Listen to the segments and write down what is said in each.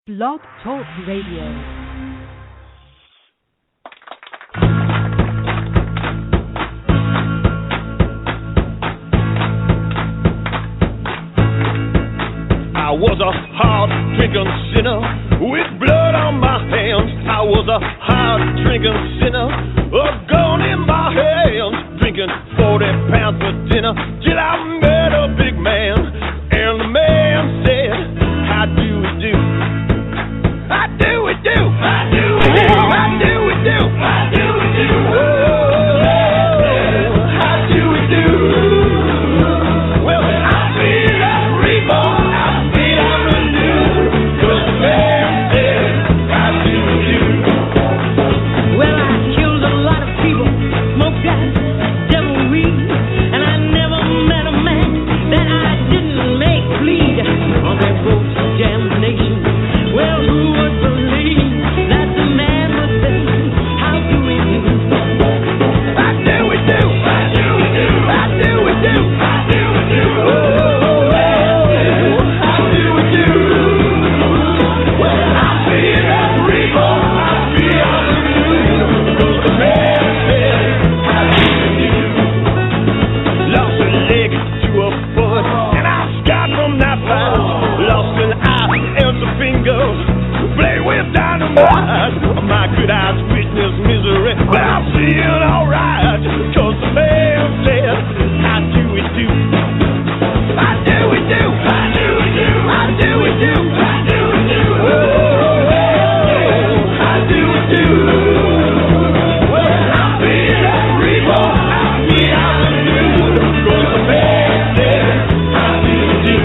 Blog Talk Radio. I was a hard-drinking sinner with blood on my hands. I was a hard-drinking sinner, a gun in my hands, drinking 40 pounds for dinner till I met a big man. And the man said, how do we do? How do we do? How do we do? How do we do? How do we do? How do we do? Well, I feel like reborn. My good eyes witness misery, but I'm feeling alright, cause the man said, how do we do? How do we do? How do we do? How do we do? How do we do? How do we do? Well, I'm feeling reborn, I'm feeling new, cause the man said, how do we do?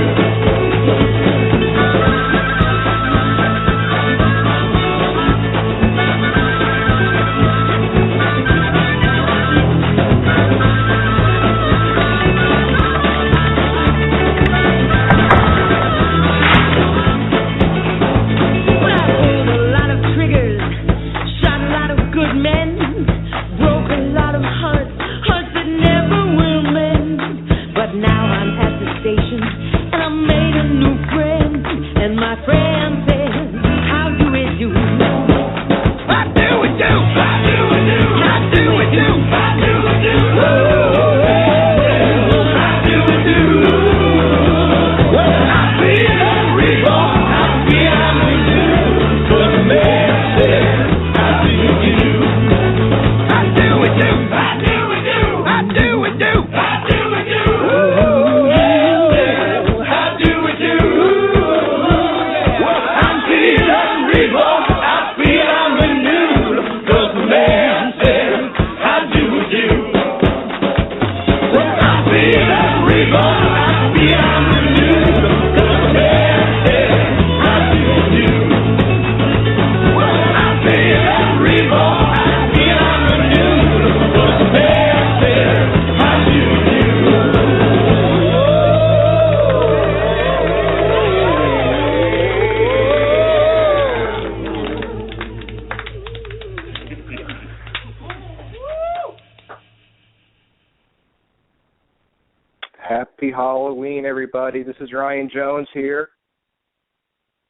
Happy Halloween, everybody. This is Ryan Jones here.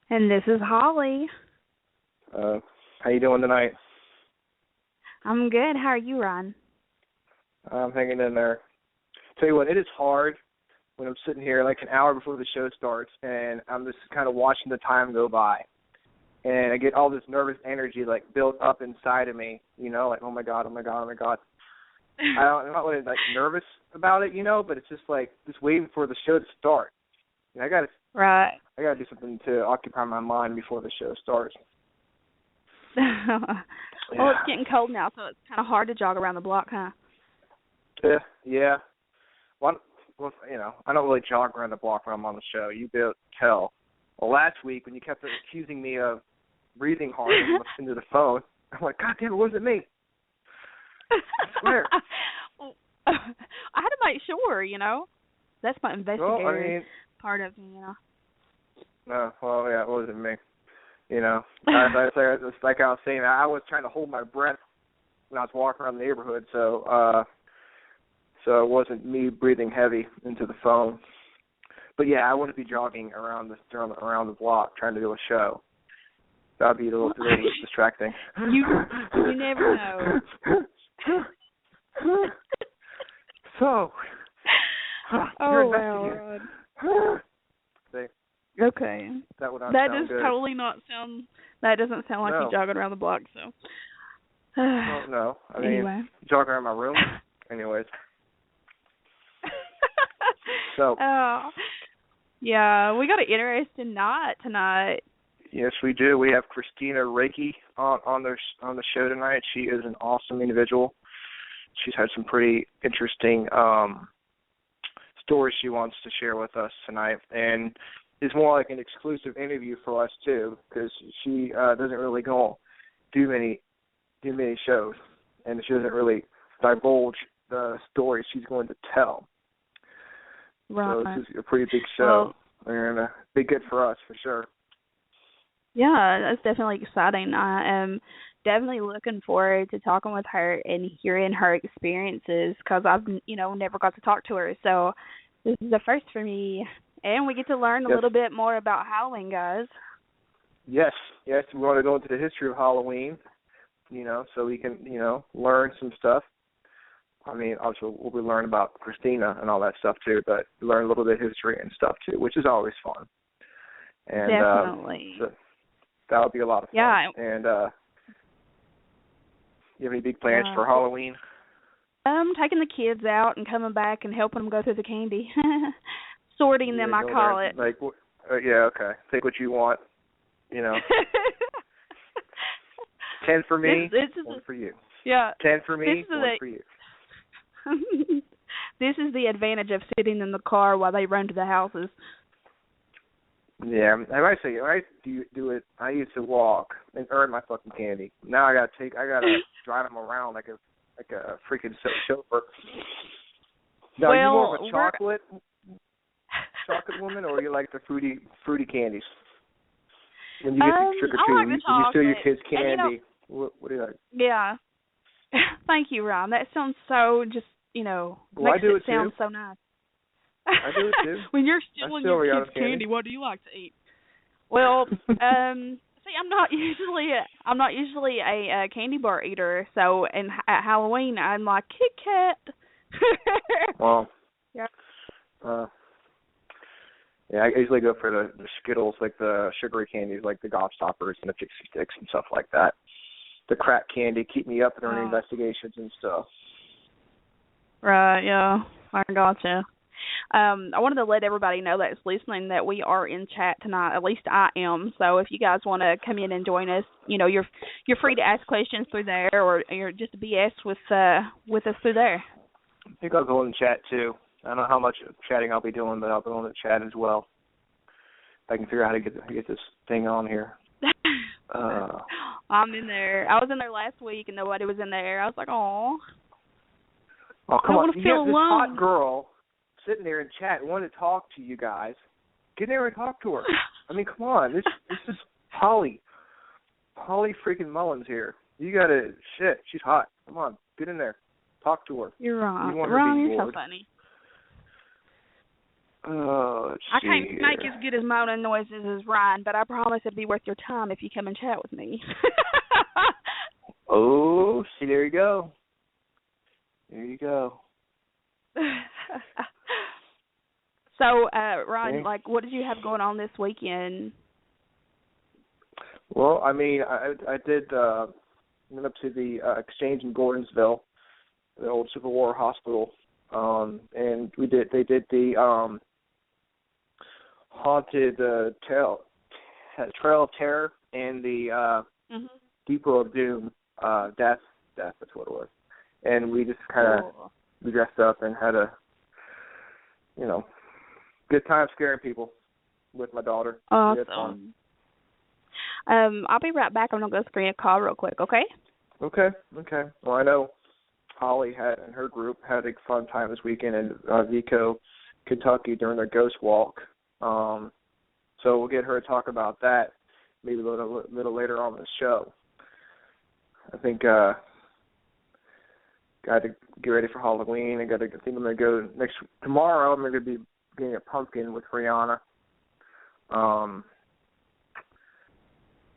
And this is Holly. How you doing tonight? I'm good. How are you, Ron? I'm hanging in there. Tell you what, it is hard when I'm sitting here like an hour before the show starts, and I'm just kind of watching the time go by. And I get all this nervous energy like built up inside of me, you know, like, oh my God, oh my God, oh my God. I'm not really like nervous about it, you know, but it's just like just waiting for the show to start. I gotta do something to occupy my mind before the show starts. Well, it's getting cold now, so it's kind of hard to jog around the block, huh? Yeah. Well, you know, I don't really jog around the block when I'm on the show. You be able to tell. Well, last week when you kept accusing me of breathing hard into the phone, I'm like, God damn it, wasn't me. I swear. I had to make sure, you know. That's my investigative part of me, you know. No, well, yeah, it wasn't me. You know, it's like I was saying, I was trying to hold my breath when I was walking around the neighborhood, so it wasn't me breathing heavy into the phone. But yeah, I wouldn't be jogging around the block trying to do a show. That'd be a little distracting. You never know. So. Oh wow. Okay. That would not that sound does good. Totally not sound. That doesn't sound like you jogging around the block. So. Well, no. I mean, anyway. jogging around my room. Anyways. So. Yeah, we got an interesting night tonight. Yes, we do. We have Kristina Rake on the show tonight. She is an awesome individual. She's had some pretty interesting stories she wants to share with us tonight, and it's more like an exclusive interview for us too, because she doesn't really do many shows, and she doesn't really divulge the stories she's going to tell. Right. So this is a pretty big show, and a big hit for us for sure. Yeah, that's definitely exciting. I am definitely looking forward to talking with her and hearing her experiences, because I've never got to talk to her. So this is a first for me, and we get to learn a little bit more about Halloween, guys. Yes, we want to go into the history of Halloween, so we can learn some stuff. I mean, obviously we'll be learning about Kristina and all that stuff too, but learn a little bit of history and stuff too, which is always fun. And definitely. So that would be a lot of fun. Yeah. And you have any big plans for Halloween? Taking the kids out and coming back and helping them go through the candy. Sorting them, I call it. Like, yeah, okay. Take what you want, 10 for me, 1 for you. Yeah. 10 for me, 1 for you. This is the advantage of sitting in the car while they run to the houses. Yeah, I might say, I do it. I used to walk and earn my fucking candy. Now I gotta drive them around like a freaking chauffeur. Now, are you more of a chocolate woman, or you like the fruity candies? When you get to trick or treat, like when you steal your kids' candy, what do you like? Yeah. Thank you, Ron. That sounds so just makes it sound so nice. I do it too. When you're stealing your kids' candy, what do you like to eat? Well, see, I'm not usually a candy bar eater. So, at Halloween, I'm like Kit Kat. Well, yeah. Yeah, I usually go for the Skittles, like the sugary candies, like the Gobstoppers and the Pixie Sticks and stuff like that. The crack candy keep me up during investigations and stuff. Right, yeah, I gotcha. I wanted to let everybody know that's listening that we are in chat tonight. At least I am. So if you guys want to come in and join us, you're free to ask questions through there, or just BS with us through there. I think I'll go in the chat too. I don't know how much chatting I'll be doing, but I'll go in the chat as well. If I can figure out how to get this thing on here. I'm in there. I was in there last week and nobody was in there. I was like, oh, come on! You got this hot girl sitting there in chat, wanting to talk to you guys. Get in there and talk to her. I mean, come on. This is Holly freaking Mullins here. You gotta she's hot. Come on, get in there. Talk to her. You're wrong. You're so funny. I can't make as good as moaning noises as Ryan, but I promise it'd be worth your time if you come and chat with me. Oh, see, there you go. There you go. So, Ryan, what did you have going on this weekend? Well, I mean, I did went up to the Exchange in Gordonsville, the old Civil War hospital, and they did the haunted Trail of Terror and the Depot of Doom, Death, that's what it was. And we just kind of we dressed up and had a good time scaring people with my daughter. Awesome. I'll be right back. I'm going to go screen a call real quick, okay? Okay. Well, I know Holly and her group had a fun time this weekend in Vico, Kentucky during their ghost walk. So we'll get her to talk about that maybe a little later on in the show. I think got to get ready for Halloween. I think I'm going to go tomorrow. I'm going to be getting a pumpkin with Rihanna.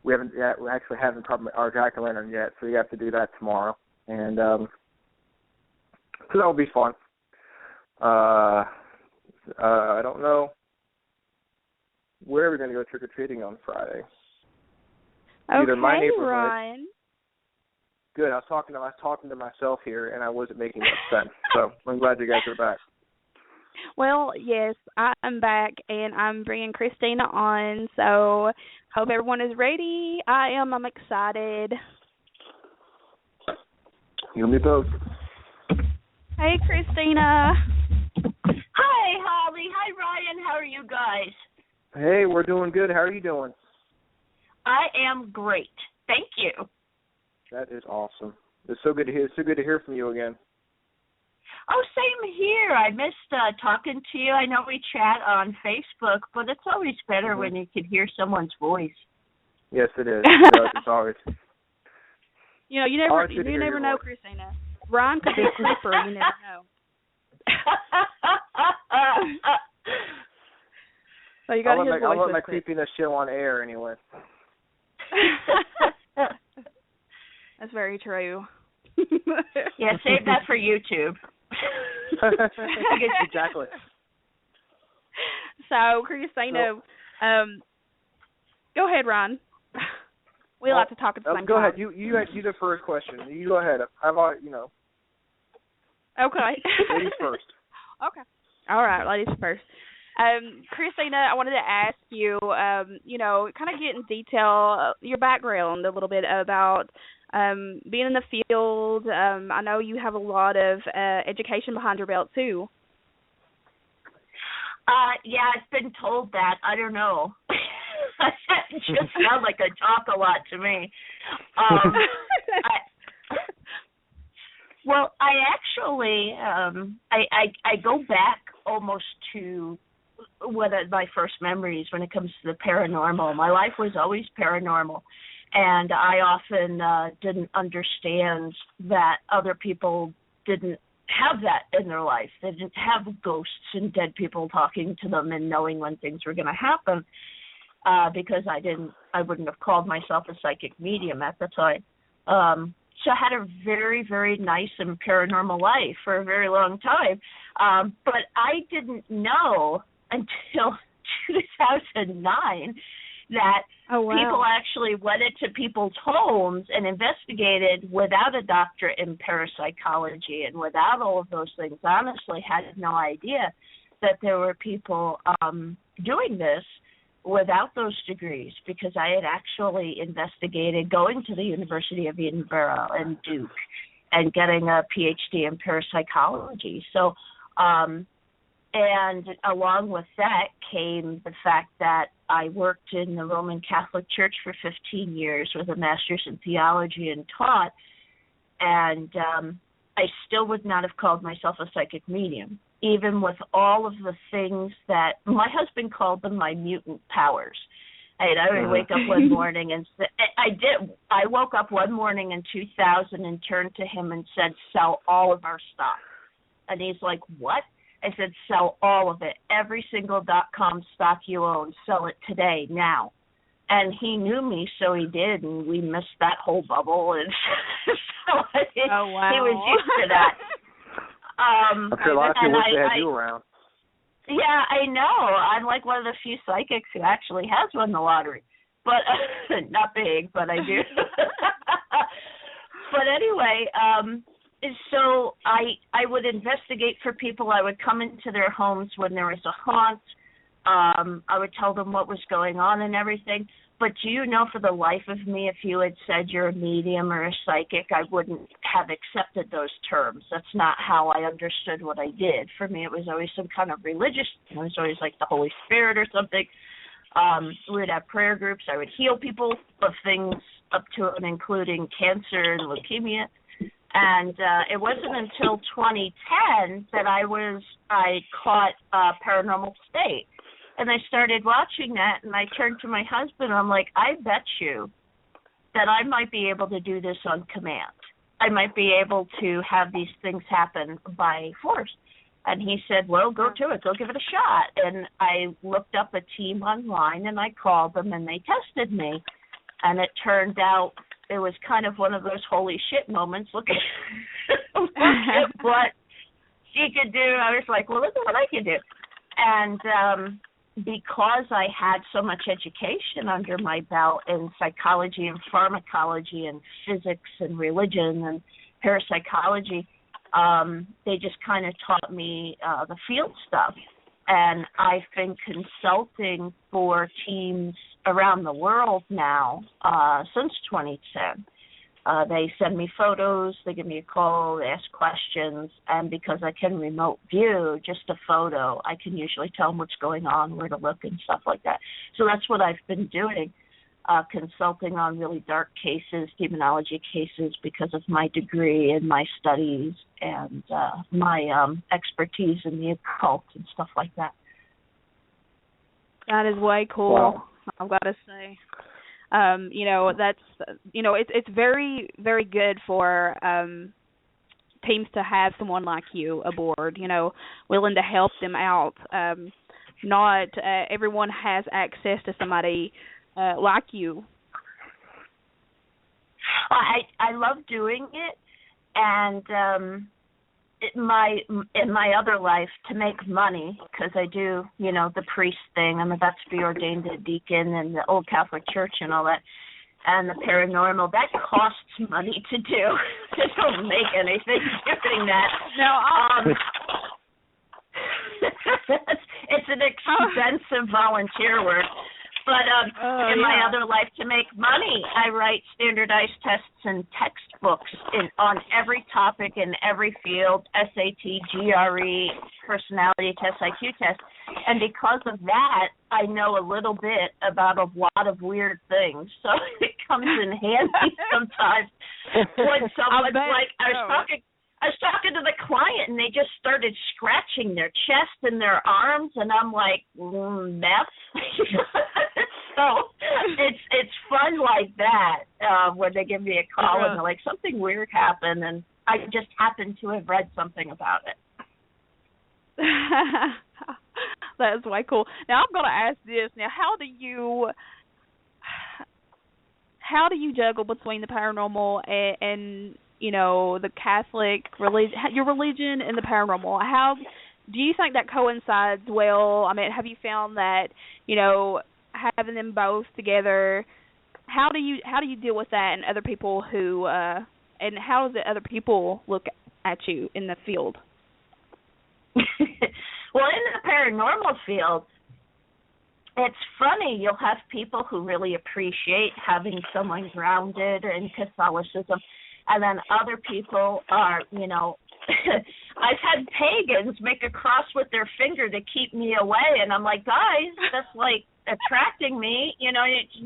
we actually haven't brought our jack-o'-lantern yet, so we have to do that tomorrow. And so that will be fun. I don't know where we're going to go trick-or-treating on Friday. Either my neighborhood. Ryan. Good. I was talking to myself here, and I wasn't making much sense. So I'm glad you guys are back. Well, yes, I'm back, and I'm bringing Kristina on. So hope everyone is ready. I'm excited. You and me both. Hey, Kristina. Hi, Holly. Hi, Ryan. How are you guys? Hey, we're doing good. How are you doing? I am great. Thank you. That is awesome. It's so good to hear. It's so good to hear from you again. Oh, same here. I missed talking to you. I know we chat on Facebook, but it's always better when you can hear someone's voice. Yes, it is. It's always. You never know, Kristina. Ryan could be a creeper. You never know. So you got his voice. I'll let my creepiness show on air anyway. That's very true. Yeah, save that for YouTube. Exactly. So, Kristina, go ahead, Ron. We like to talk at the same time. Go ahead. You the first question. You go ahead. Okay. Ladies first. Okay. All right, ladies first. Kristina, I wanted to ask you, kind of get in detail your background a little bit about being in the field. I know you have a lot of education behind your belt, too. Yeah, I've been told that. I don't know. It just sounds like I talk a lot to me. I actually, I go back almost to one of my first memories when it comes to the paranormal. My life was always paranormal, and I often didn't understand that other people didn't have that in their life. They didn't have ghosts and dead people talking to them and knowing when things were going to happen, because I wouldn't have called myself a psychic medium at the time. So I had a very, very nice and paranormal life for a very long time. But I didn't know until 2009 that people actually went into people's homes and investigated without a doctorate in parapsychology and without all of those things. Honestly, had no idea that there were people doing this without those degrees, because I had actually investigated going to the University of Edinburgh and Duke and getting a PhD in parapsychology. So, and along with that came the fact that I worked in the Roman Catholic Church for 15 years with a master's in theology and taught, and I still would not have called myself a psychic medium, even with all of the things that my husband called them my mutant powers. I would wake up one morning and I woke up one morning in 2000 and turned to him and said, "Sell all of our stock." And he's like, "What?" I said, "Sell all of it. Every single .com stock you own, sell it today, now." And he knew me, so he did, and we missed that whole bubble. And so he was used to that. I'm sure a lot of people wish they had you around. Yeah, I know. I'm like one of the few psychics who actually has won the lottery. But not big, but I do. But anyway, so I would investigate for people. I would come into their homes when there was a haunt. I would tell them what was going on and everything. But do you know, for the life of me, if you had said you're a medium or a psychic, I wouldn't have accepted those terms. That's not how I understood what I did. For me, it was always some kind of religious. It was always like the Holy Spirit or something. We would have prayer groups. I would heal people of things up to and including cancer and leukemia. And it wasn't until 2010 that I caught Paranormal State. And I started watching that, and I turned to my husband, and I'm like, I bet you that I might be able to do this on command. I might be able to have these things happen by force. And he said, well, go to it. Go give it a shot. And I looked up a team online, and I called them, and they tested me. And it turned out it was kind of one of those holy shit moments. Look at what she could do. I was like, well, look at what I can do. And because I had so much education under my belt in psychology and pharmacology and physics and religion and parapsychology, they just kind of taught me the field stuff. And I've been consulting for teams around the world now since 2010. They send me photos, they give me a call, they ask questions, and because I can remote view just a photo, I can usually tell them what's going on, where to look, and stuff like that. So that's what I've been doing, consulting on really dark cases, demonology cases, because of my degree and my studies and my expertise in the occult and stuff like that. That is way cool. Wow. I've got to say. That's it's very, very good for teams to have someone like you aboard, willing to help them out. Not everyone has access to somebody like you. I love doing it, and in my other life, to make money, because I do, the priest thing. I'm about to be ordained a deacon in the old Catholic Church and all that, and the paranormal, that costs money to do. I don't make anything doing that. No, it's an expensive volunteer work. But in my other life, to make money, I write standardized tests and textbooks on every topic in every field, SAT, GRE, personality test, IQ test. And because of that, I know a little bit about a lot of weird things. So it comes in handy sometimes when someone's like, I was talking to the client, and they just started scratching their chest and their arms, and I'm like, meth? So it's fun like that when they give me a call and they're like, something weird happened, and I just happen to have read something about it. That is way cool. Now I'm going to ask this. Now, how do you juggle between the paranormal and the Catholic religion, your religion and the paranormal? How do you think that coincides well? I mean, have you found that, having them both together, how do you deal with that and other people who, and how do the other people look at you in the field? Well, in the paranormal field, it's funny. You'll have people who really appreciate having someone grounded in Catholicism, and then other people are, I've had pagans make a cross with their finger to keep me away, and I'm like, guys, that's like attracting me.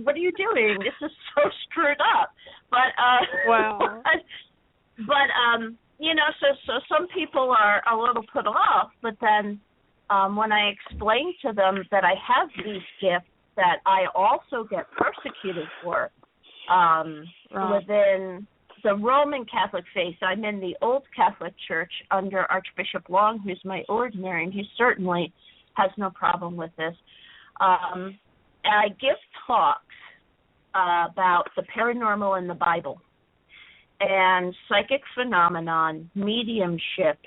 What are you doing? This is so screwed up. But wow. So some people are a little put off, but then when I explain to them that I have these gifts that I also get persecuted for within the Roman Catholic faith. I'm in the old Catholic Church under Archbishop Long, who's my ordinary, and he certainly has no problem with this. I give talks about the paranormal in the Bible and psychic phenomenon, mediumship,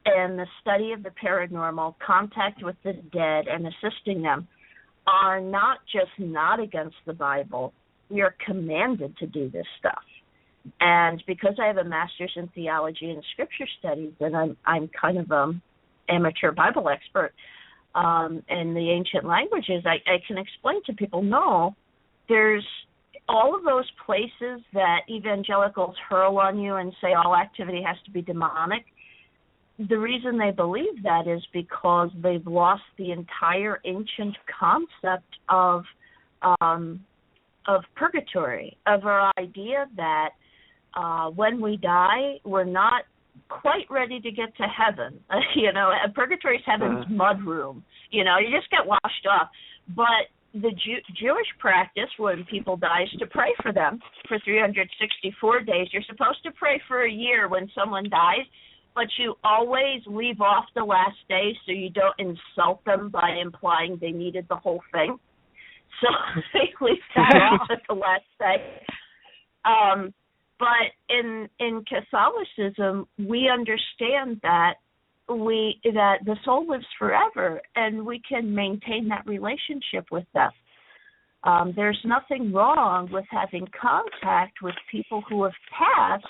and the study of the paranormal, contact with the dead, and assisting them are not just not against the Bible. We are commanded to do this stuff. And because I have a master's in theology and scripture studies, and I'm kind of an amateur Bible expert in the ancient languages, I can explain to people, no, there's all of those places that evangelicals hurl on you and say all activity has to be demonic. The reason they believe that is because they've lost the entire ancient concept of purgatory, of our idea that when we die, we're not quite ready to get to heaven. Purgatory is heaven's mudroom. You just get washed off. But the Jewish practice, when people die, is to pray for them for 364 days. You're supposed to pray for a year when someone dies, but you always leave off the last day so you don't insult them by implying they needed the whole thing. So we sat off at the last day. But in Catholicism, we understand that the soul lives forever, and we can maintain that relationship with them. There's nothing wrong with having contact with people who have passed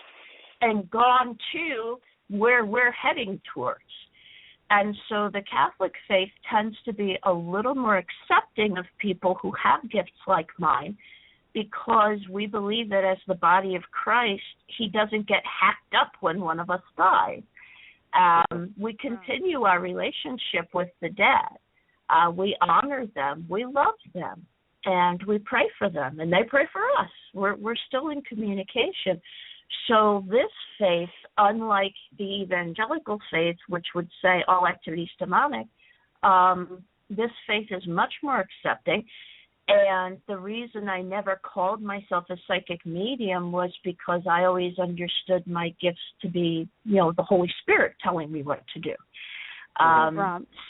and gone to where we're heading towards. And so the Catholic faith tends to be a little more accepting of people who have gifts like mine, because we believe that as the body of Christ, he doesn't get hacked up when one of us dies. We continue our relationship with the dead. We honor them. We love them. And we pray for them. And they pray for us. We're still in communication. So this faith, unlike the evangelical faith, which would say all activity is demonic, this faith is much more accepting. And the reason I never called myself a psychic medium was because I always understood my gifts to be, the Holy Spirit telling me what to do.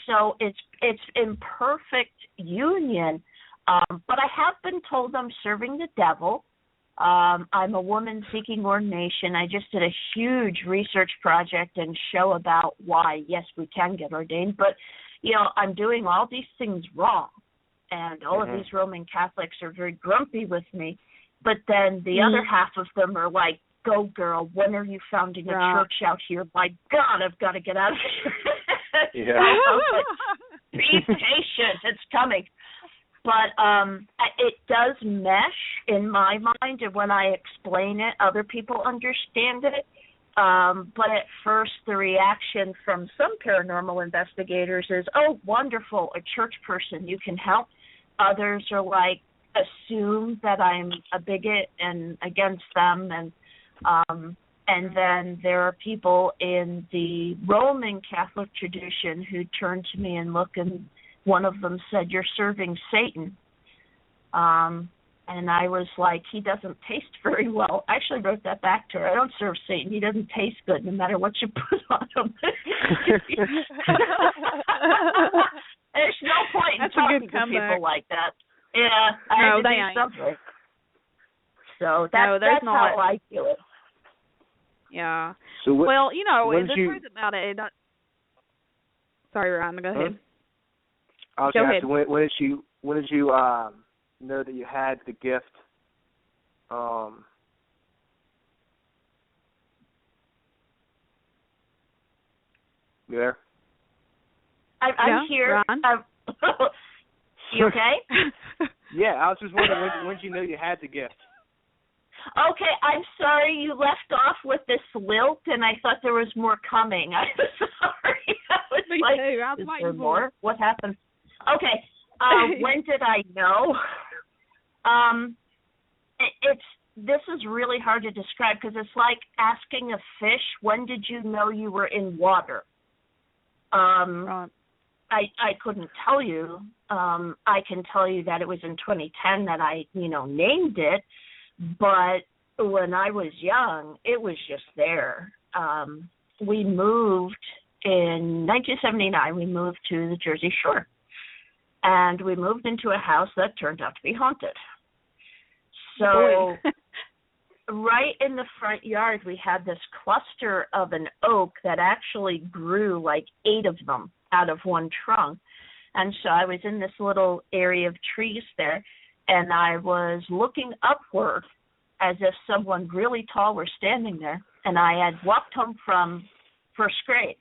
So it's in perfect union. But I have been told I'm serving the devil. I'm a woman seeking ordination. I just did a huge research project and show about why, yes, we can get ordained. But, I'm doing all these things wrong. And all of these Roman Catholics are very grumpy with me. But then the other half of them are like, go, girl, when are you founding a church out here? My God, I've got to get out of here. Be patient. It's coming. But it does mesh in my mind, and when I explain it, other people understand it. But at first, the reaction from some paranormal investigators is, oh, wonderful, a church person, you can help. Others are like, assume that I'm a bigot and against them. And then there are people in the Roman Catholic tradition who turn to me and look, and one of them said, you're serving Satan. And I was like, he doesn't taste very well. I actually wrote that back to her. I don't serve Satan. He doesn't taste good no matter what you put on him. There's no point in talking to people like that. Yeah, I had to do something. So that's how I feel it. Yeah. So well, the truth about it. Sorry, Ryan, go ahead. I was going to ask, when did you know that you had the gift? You there? I'm here. You okay? Yeah, I was just wondering when did you know you had the gift? Okay, I'm sorry you left off with this lilt, and I thought there was more coming. I'm sorry. I was like, is there more? What happened? Okay, when did I know? This is really hard to describe because it's like asking a fish, when did you know you were in water? I couldn't tell you. I can tell you that it was in 2010 that I, named it, but when I was young, it was just there. We moved in 1979. We moved to the Jersey Shore. And we moved into a house that turned out to be haunted. So right in the front yard, we had this cluster of an oak that actually grew like 8 of them out of one trunk. And so I was in this little area of trees there, and I was looking upward as if someone really tall were standing there. And I had walked home from first grade.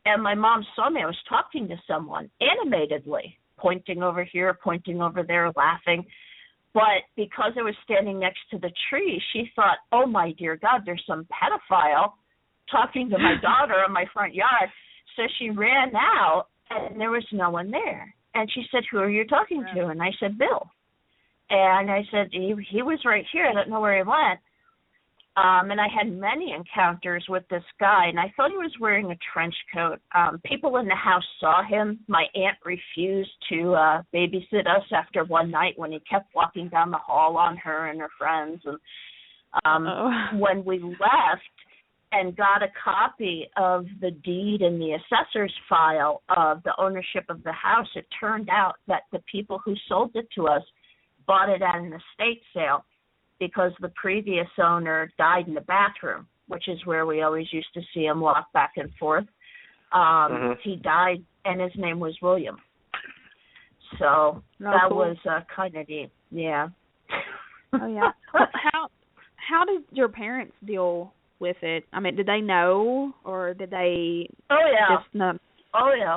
And my mom saw me. I was talking to someone animatedly, pointing over here, pointing over there, laughing. But because I was standing next to the tree, she thought, oh, my dear God, there's some pedophile talking to my daughter in my front yard. So she ran out, and there was no one there. And she said, who are you talking to? And I said, Bill. And I said, he was right here. I don't know where he went. And I had many encounters with this guy, and I thought he was wearing a trench coat. People in the house saw him. My aunt refused to babysit us after one night when he kept walking down the hall on her and her friends. And when we left, and got a copy of the deed in the assessor's file of the ownership of the house, it turned out that the people who sold it to us bought it at an estate sale because the previous owner died in the bathroom, which is where we always used to see him walk back and forth. He died, and his name was William. So that was kind of neat. Yeah. Oh, yeah. Well, how did your parents deal with it? I mean, did they know, or did they just know? Oh, yeah.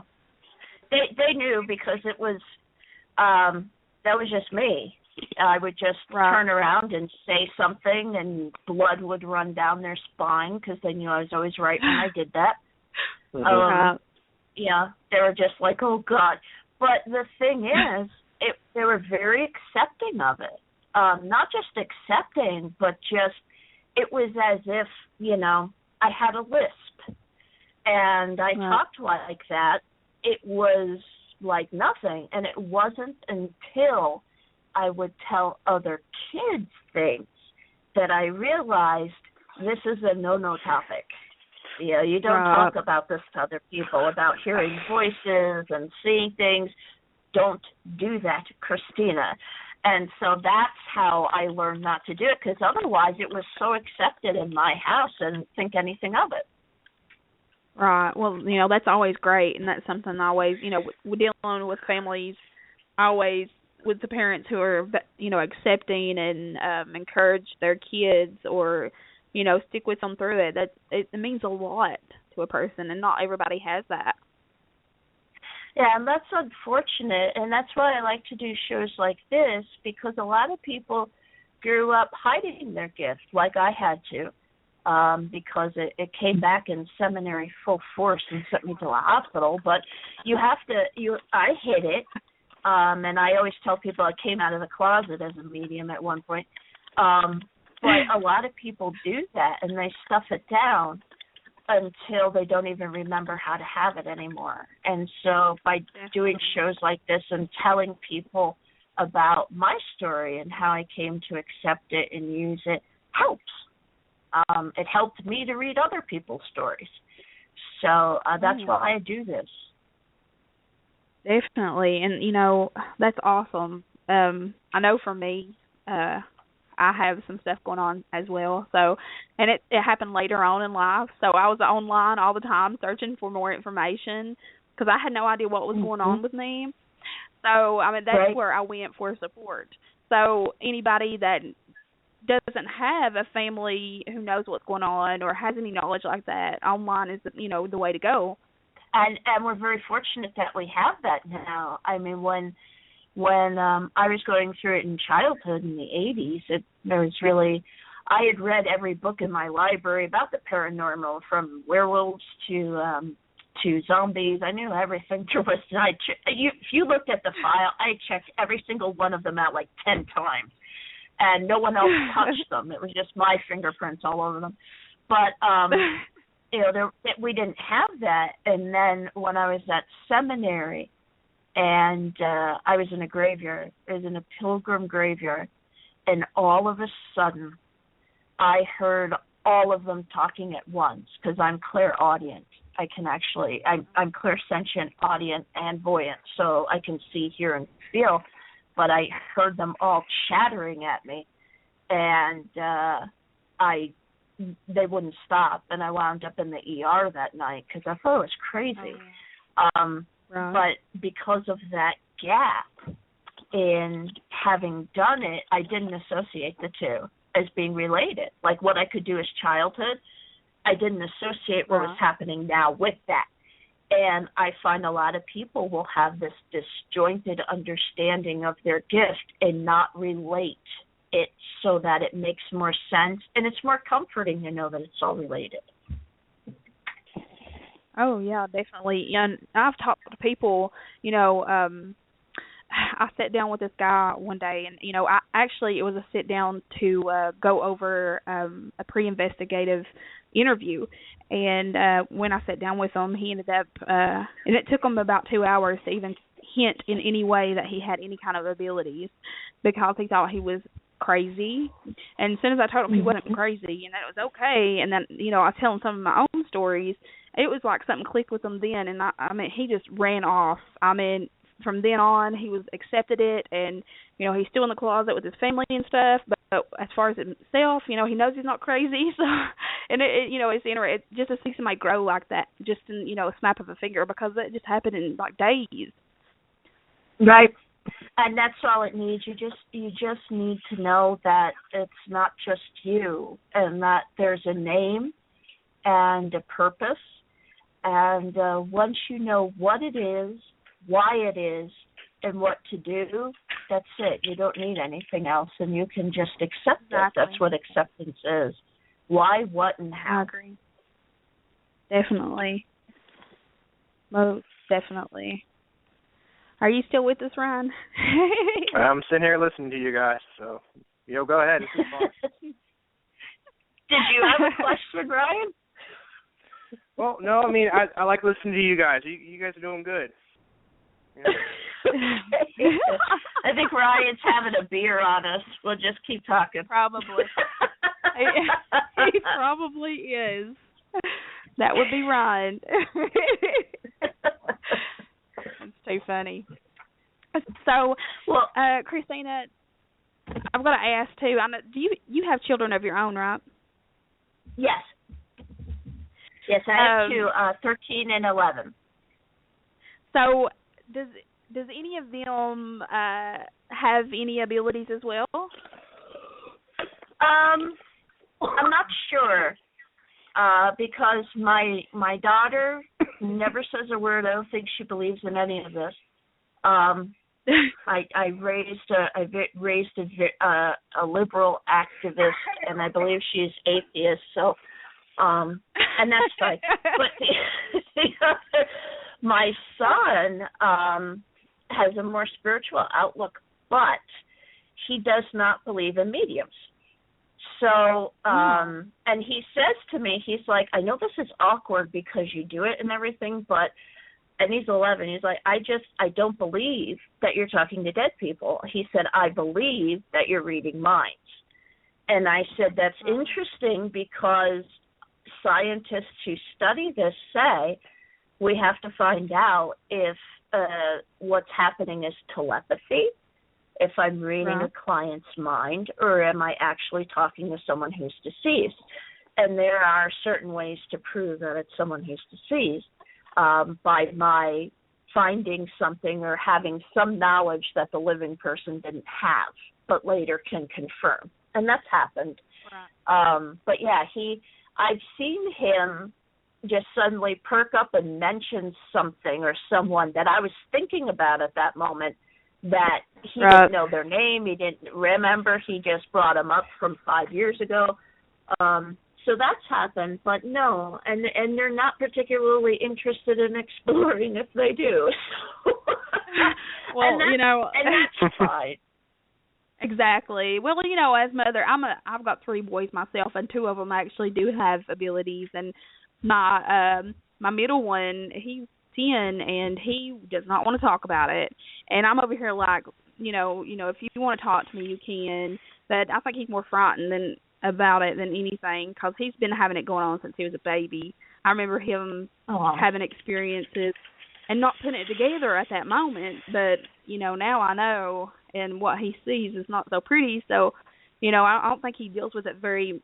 They knew because it was, that was just me. I would just turn around and say something, and blood would run down their spine because they knew I was always right when I did that. Yeah, they were just like, oh, God. But the thing is, they were very accepting of it. Not just accepting, but just, it was as if, I had a lisp. And I talked like that. It was like nothing. And it wasn't until I would tell other kids things that I realized this is a no-no topic. Yeah, you don't talk about this to other people, about hearing voices and seeing things. Don't do that, Kristina. And so that's how I learned not to do it, because otherwise it was so accepted in my house I didn't think anything of it. Right. Well, that's always great, and that's something I always, dealing with families, always with the parents who are, accepting and encourage their kids or, stick with them through it. It means a lot to a person, and not everybody has that. Yeah, and that's unfortunate, and that's why I like to do shows like this, because a lot of people grew up hiding their gift, like I had to, because it came back in seminary full force and sent me to a hospital. But I hid it, and I always tell people I came out of the closet as a medium at one point. But a lot of people do that, and they stuff it down until they don't even remember how to have it anymore. And so by doing shows like this and telling people about my story and how I came to accept it and use it helps. It helped me to read other people's stories. So that's why I do this. Definitely. And, that's awesome. I know for me, I have some stuff going on as well. So, and it happened later on in life. So I was online all the time searching for more information because I had no idea what was going on with me. So, that's where I went for support. So anybody that doesn't have a family who knows what's going on or has any knowledge like that, online is, the way to go. And we're very fortunate that we have that now. I mean, when I was going through it in childhood in the 80s, I had read every book in my library about the paranormal, from werewolves to zombies. I knew everything there was. If you looked at the file, I checked every single one of them out like 10 times, and no one else touched them. It was just my fingerprints all over them. But we didn't have that. And then when I was at seminary, and I was in a graveyard. I was in a pilgrim graveyard, and all of a sudden, I heard all of them talking at once, because I'm clairaudient. I'm clairsentient, audient, and voyant, so I can see, hear, and feel. But I heard them all chattering at me, and they wouldn't stop, and I wound up in the ER that night because I thought it was crazy. But because of that gap in having done it, I didn't associate the two as being related. Like what I could do as childhood, I didn't associate what was happening now with that. And I find a lot of people will have this disjointed understanding of their gift and not relate it so that it makes more sense. And it's more comforting to know that it's all related. Oh, yeah, definitely. And I've talked to people, I sat down with this guy one day, and, it was a sit down to go over a pre-investigative interview. And when I sat down with him, he ended up, and it took him about 2 hours to even hint in any way that he had any kind of abilities, because he thought he was crazy. And as soon as I told him he wasn't crazy and that it was okay, and then, you know, I was telling some of my own stories, it was like something clicked with him then, and I mean, he just ran off. I mean, from then on, he was accepted it, and, you know, he's still in the closet with his family and stuff, but as far as himself, you know, he knows he's not crazy, so, and it you know, it's interesting just to see somebody grow like that, just in, you know, a snap of a finger, because it just happened in, like, days. Right. And that's all it needs. You just need to know that it's not just you, and that there's a name and a purpose, and once you know what it is, why it is, and what to do, that's it. You don't need anything else, and you can just accept it. That's what acceptance is. Why, what, and how. I agree. Definitely. Most definitely. Are you still with us, Ryan? I'm sitting here listening to you guys, so go ahead. This is fun. Did you have a question, Ryan? Well, no, I mean, I like listening to you guys. You guys are doing good. I think Ryan's having a beer on us. We'll just keep talking. Probably. He probably is. That would be Ryan. That's too funny. So, well, Kristina, I'm going to ask too. Do you have children of your own, right? Yes. Yes, I have two, 13 and 11. So, does any of them have any abilities as well? I'm not sure, because my daughter never says a word. I don't think she believes in any of this. I raised a liberal activist, and I believe she's atheist. So, and that's fine. But my son has a more spiritual outlook, but he does not believe in mediums. So, and he says to me, he's like, I know this is awkward because you do it and everything, but, and he's 11, he's like, I don't believe that you're talking to dead people. He said, I believe that you're reading minds. And I said, that's interesting, because scientists who study this say we have to find out if what's happening is telepathy, if I'm reading a client's mind, or am I actually talking to someone who's deceased. And there are certain ways to prove that it's someone who's deceased by my finding something or having some knowledge that the living person didn't have, but later can confirm. And that's happened. But yeah, I've seen him just suddenly perk up and mention something or someone that I was thinking about at that moment, that he didn't know their name, he didn't remember, he just brought them up from 5 years ago. So that's happened, but no, and they're not particularly interested in exploring if they do. Well, and that's fine. Exactly. Well, as mother, I've got 3 boys myself, and 2 of them actually do have abilities, and my middle one, he's 10, and he does not want to talk about it. And I'm over here like, if you want to talk to me, you can. But I think he's more frightened about it than anything, because he's been having it going on since he was a baby. I remember him having experiences and not putting it together at that moment. But, now I know, and what he sees is not so pretty. So, I don't think he deals with it very,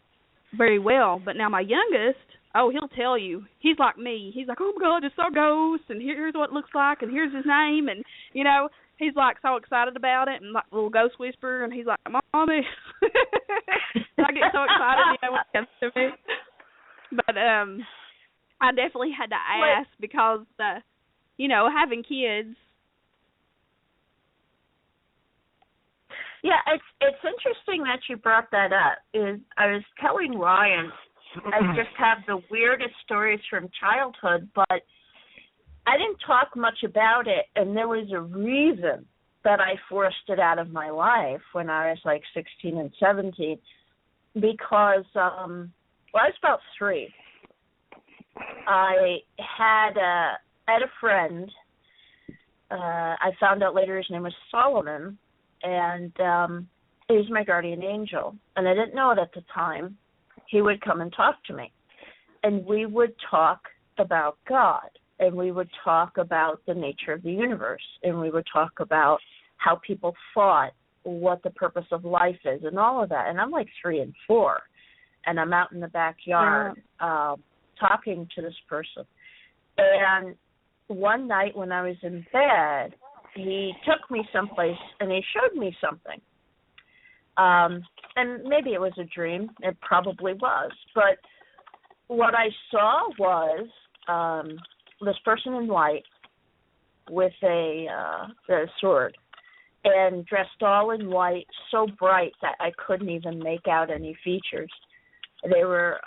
very well. But now my youngest, he'll tell you. He's like me. He's like, oh, my God, I saw a ghost, and here's what it looks like, and here's his name. And, he's like so excited about it, and like a little ghost whisperer, and he's like, Mommy. I get so excited, when it comes to me. But I definitely had to ask because, having kids. Yeah, it's interesting that you brought that up. I was telling Ryan, I just have the weirdest stories from childhood, but I didn't talk much about it, and there was a reason that I forced it out of my life when I was like 16 and 17, because I was about 3. I had a friend. I found out later his name was Solomon, and he's my guardian angel, and I didn't know it at the time. He would come and talk to me, and we would talk about God, and we would talk about the nature of the universe, and we would talk about how people thought, what the purpose of life is, and all of that. And I'm like 3 and 4, and I'm out in the backyard talking to this person. And one night when I was in bed, he took me someplace and he showed me something. And maybe it was a dream. It probably was. But what I saw was this person in white with a sword, and dressed all in white, so bright that I couldn't even make out any features. They were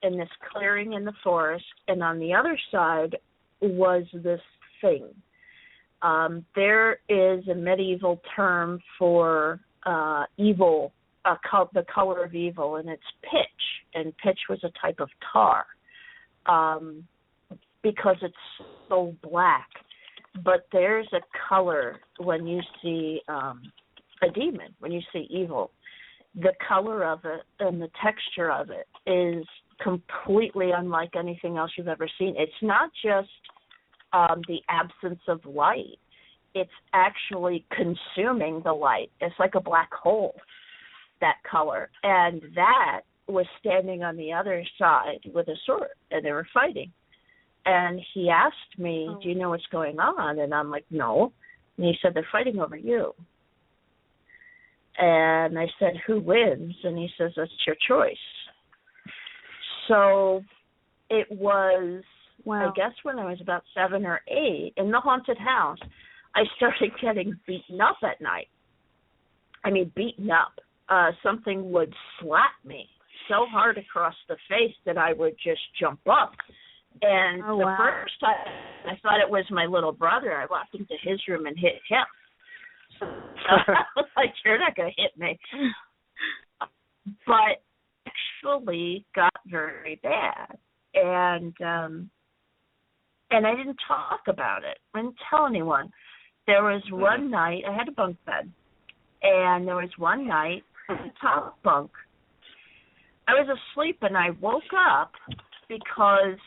in this clearing in the forest, and on the other side was this thing. There is a medieval term for evil, the color of evil, and it's pitch, and pitch was a type of tar because it's so black. But there's a color when you see a demon, when you see evil. The color of it and the texture of it is completely unlike anything else you've ever seen. It's not just the absence of light. It's actually consuming the light. It's like a black hole, that color. And that was standing on the other side with a sword, and they were fighting. And he asked me, do you know what's going on? And I'm like, no. And he said, they're fighting over you. And I said, who wins? And he says, that's your choice. So it was, I guess when I was about 7 or 8, in the haunted house, I started getting beaten up at night. I mean, beaten up. Something would slap me so hard across the face that I would just jump up. And the first time I thought it was my little brother, I walked into his room and hit him. I was like, you're not going to hit me. But actually got very bad. And I didn't talk about it. I didn't tell anyone. There was one night, I had a bunk bed, and there was one night in the top bunk. I was asleep and I woke up because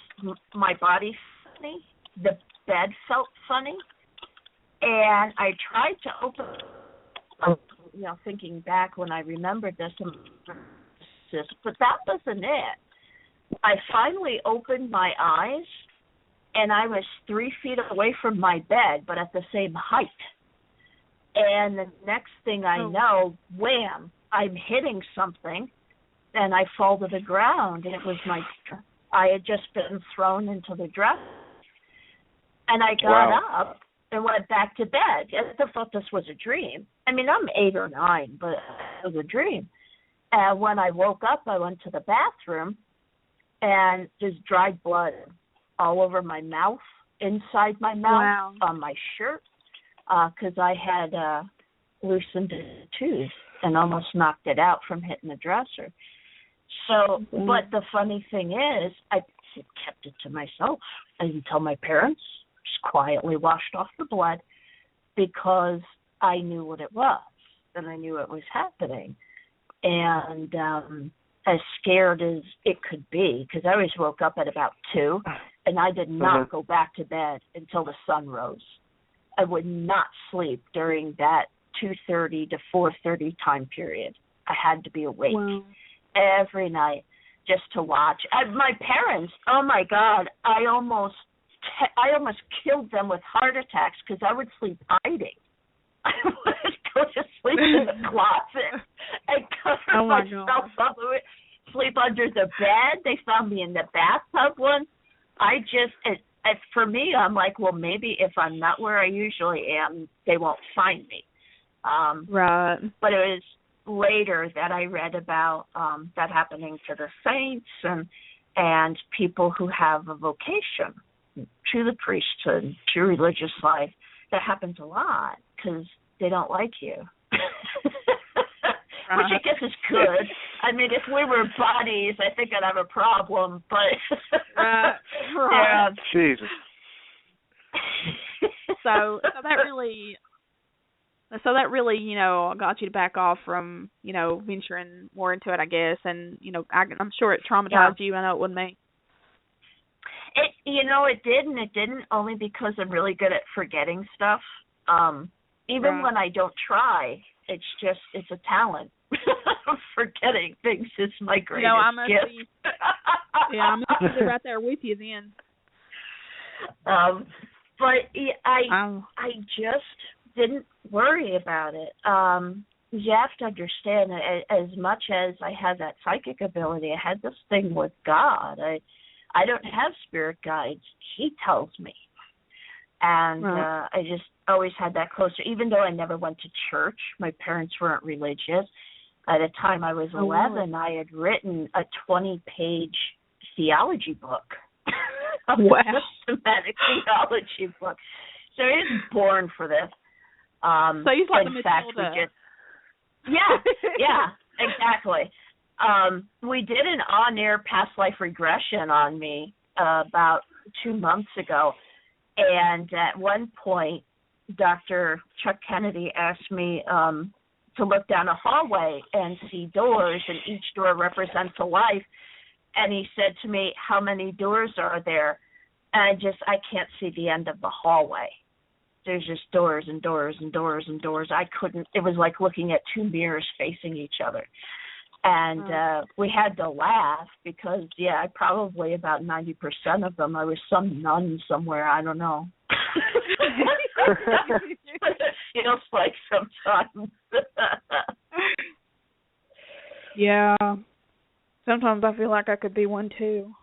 my body felt funny, the bed felt funny, and I tried to open, thinking back when I remembered this, but that wasn't it. I finally opened my eyes, and I was 3 feet away from my bed, but at the same height. And the next thing I know, wham, I'm hitting something, and I fall to the ground, and it was I had just been thrown into the dresser. And I got up and went back to bed. I thought this was a dream. I mean, I'm 8 or 9, but it was a dream. And when I woke up, I went to the bathroom, and there's dried blood all over my mouth, inside my mouth, on my shirt, because I had loosened a tooth and almost knocked it out from hitting the dresser. So, but the funny thing is, I kept it to myself. I didn't tell my parents. Just quietly washed off the blood because I knew what it was, and I knew it was happening. And as scared as it could be, because I always woke up at about 2, and I did not go back to bed until the sun rose. I would not sleep during that 2:30 to 4:30 time period. I had to be awake every night just to watch. My parents, oh my God, I almost killed them with heart attacks because I would sleep hiding. I would go to sleep in the closet and cover myself up, sleep under the bed. They found me in the bathtub once. For me, I'm like, well, maybe if I'm not where I usually am, they won't find me. Right. But it was later that I read about that happening to the saints and people who have a vocation to the priesthood, to religious life. That happens a lot because they don't like you. Which I guess is good. I mean, if we were bodies, I think I'd have a problem, but... Right. Jesus. So So that really, got you to back off from, venturing more into it, I guess. And, I'm sure it traumatized you. I know it would me. It did, and it didn't, only because I'm really good at forgetting stuff. Even when I don't try, it's a talent. Forgetting things is my greatest gift. I must be right there with you then. But I just didn't worry about it. You have to understand, as much as I had that psychic ability, I had this thing with God. I don't have spirit guides. He tells me. And I just always had that closer. Even though I never went to church, my parents weren't religious. At the time I was 11, I had written a 20-page theology book. A systematic theology book. So I was born for this. So he's like in fact, yeah, exactly. We did an on-air past life regression on me about 2 months ago, and at one point, Dr. Chuck Kennedy asked me to look down a hallway and see doors, and each door represents a life. And he said to me, "How many doors are there?" And I can't see the end of the hallway. There's just doors and doors and doors and doors. It was like looking at two mirrors facing each other. And we had to laugh because, probably about 90% of them, I was some nun somewhere, I don't know. It feels like sometimes. Yeah. Sometimes I feel like I could be one too.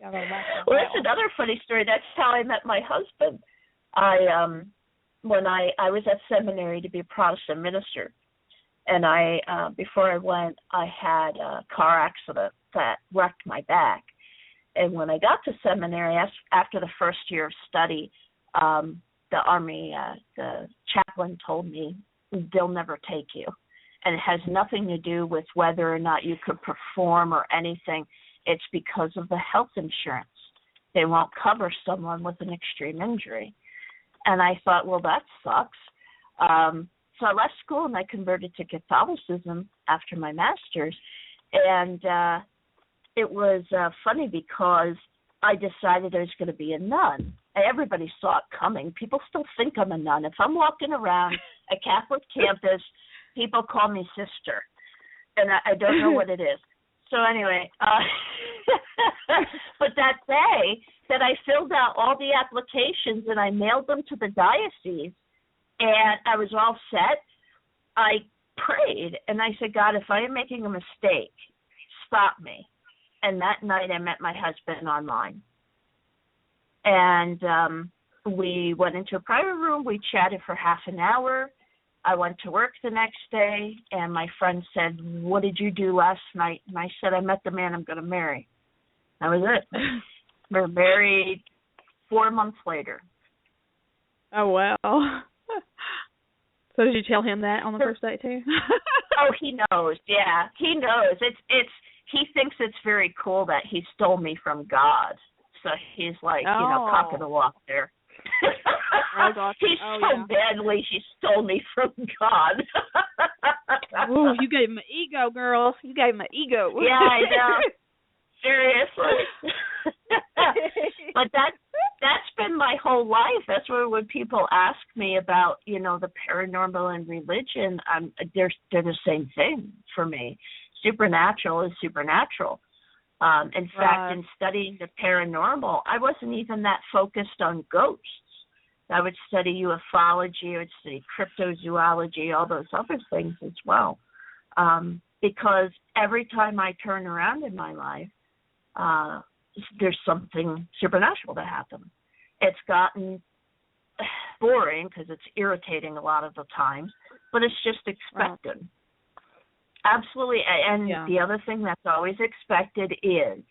Well, that's another funny story. That's how I met my husband. When I was at seminary to be a Protestant minister, and before I went, I had a car accident that wrecked my back. And when I got to seminary, after the first year of study, the Army, the chaplain told me, "They'll never take you." And it has nothing to do with whether or not you could perform or anything. It's because of the health insurance. They won't cover someone with an extreme injury. And I thought, well, that sucks. So I left school and I converted to Catholicism after my master's. And it was funny because I decided I was going to be a nun. And everybody saw it coming. People still think I'm a nun. If I'm walking around a Catholic campus, people call me sister. And I don't know what it is. So anyway, but that day that I filled out all the applications and I mailed them to the diocese and I was all set, I prayed and I said, "God, if I am making a mistake, stop me." And that night I met my husband online. And we went into a private room. We chatted for half an hour. I went to work the next day, and my friend said, "What did you do last night?" And I said, "I met the man I'm going to marry." That was it. We're married 4 months later. Oh, wow. So did you tell him that on the first date, too? Oh, he knows. Yeah, he knows. He thinks it's very cool that he stole me from God. So he's like, cock of the walk there. He's badly he stole me from God. Ooh, you gave him an ego, girl. You gave him an ego. Yeah, I know. Seriously. But that's been my whole life. That's why when people ask me about, the paranormal and religion, they're the same thing for me. Supernatural is supernatural. In fact, in studying the paranormal, I wasn't even that focused on ghosts. I would study ufology, I would study cryptozoology, all those other things as well. Because every time I turn around in my life, there's something supernatural that happens. It's gotten boring because it's irritating a lot of the times, but it's just expected. Wow. Absolutely. And the other thing that's always expected is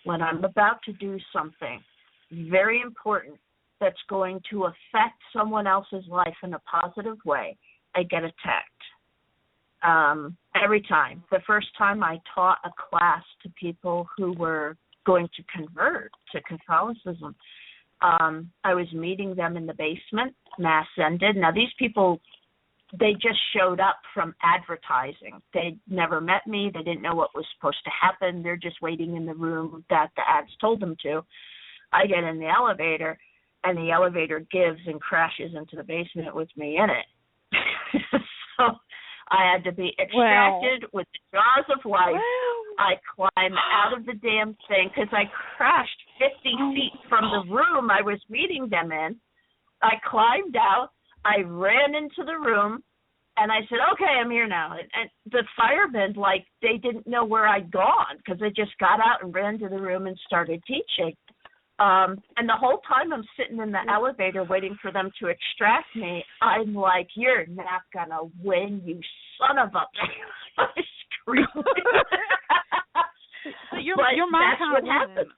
when I'm about to do something very important that's going to affect someone else's life in a positive way, I get attacked. Every time. The first time I taught a class to people who were going to convert to Catholicism, I was meeting them in the basement. Mass ended. Now, these people, they just showed up from advertising. They never met me. They didn't know what was supposed to happen. They're just waiting in the room that the ads told them to. I get in the elevator, and the elevator gives and crashes into the basement with me in it. So I had to be extracted with the jaws of life. I climb out of the damn thing because I crashed 50 feet from the room I was meeting them in. I climbed out. I ran into the room, and I said, okay, I'm here now. And the firemen, like, they didn't know where I'd gone because they just got out and ran to the room and started teaching. And the whole time I'm sitting in the elevator waiting for them to extract me, I'm like, you're not going to win, you son of a... I screamed. So your mom that's what happened.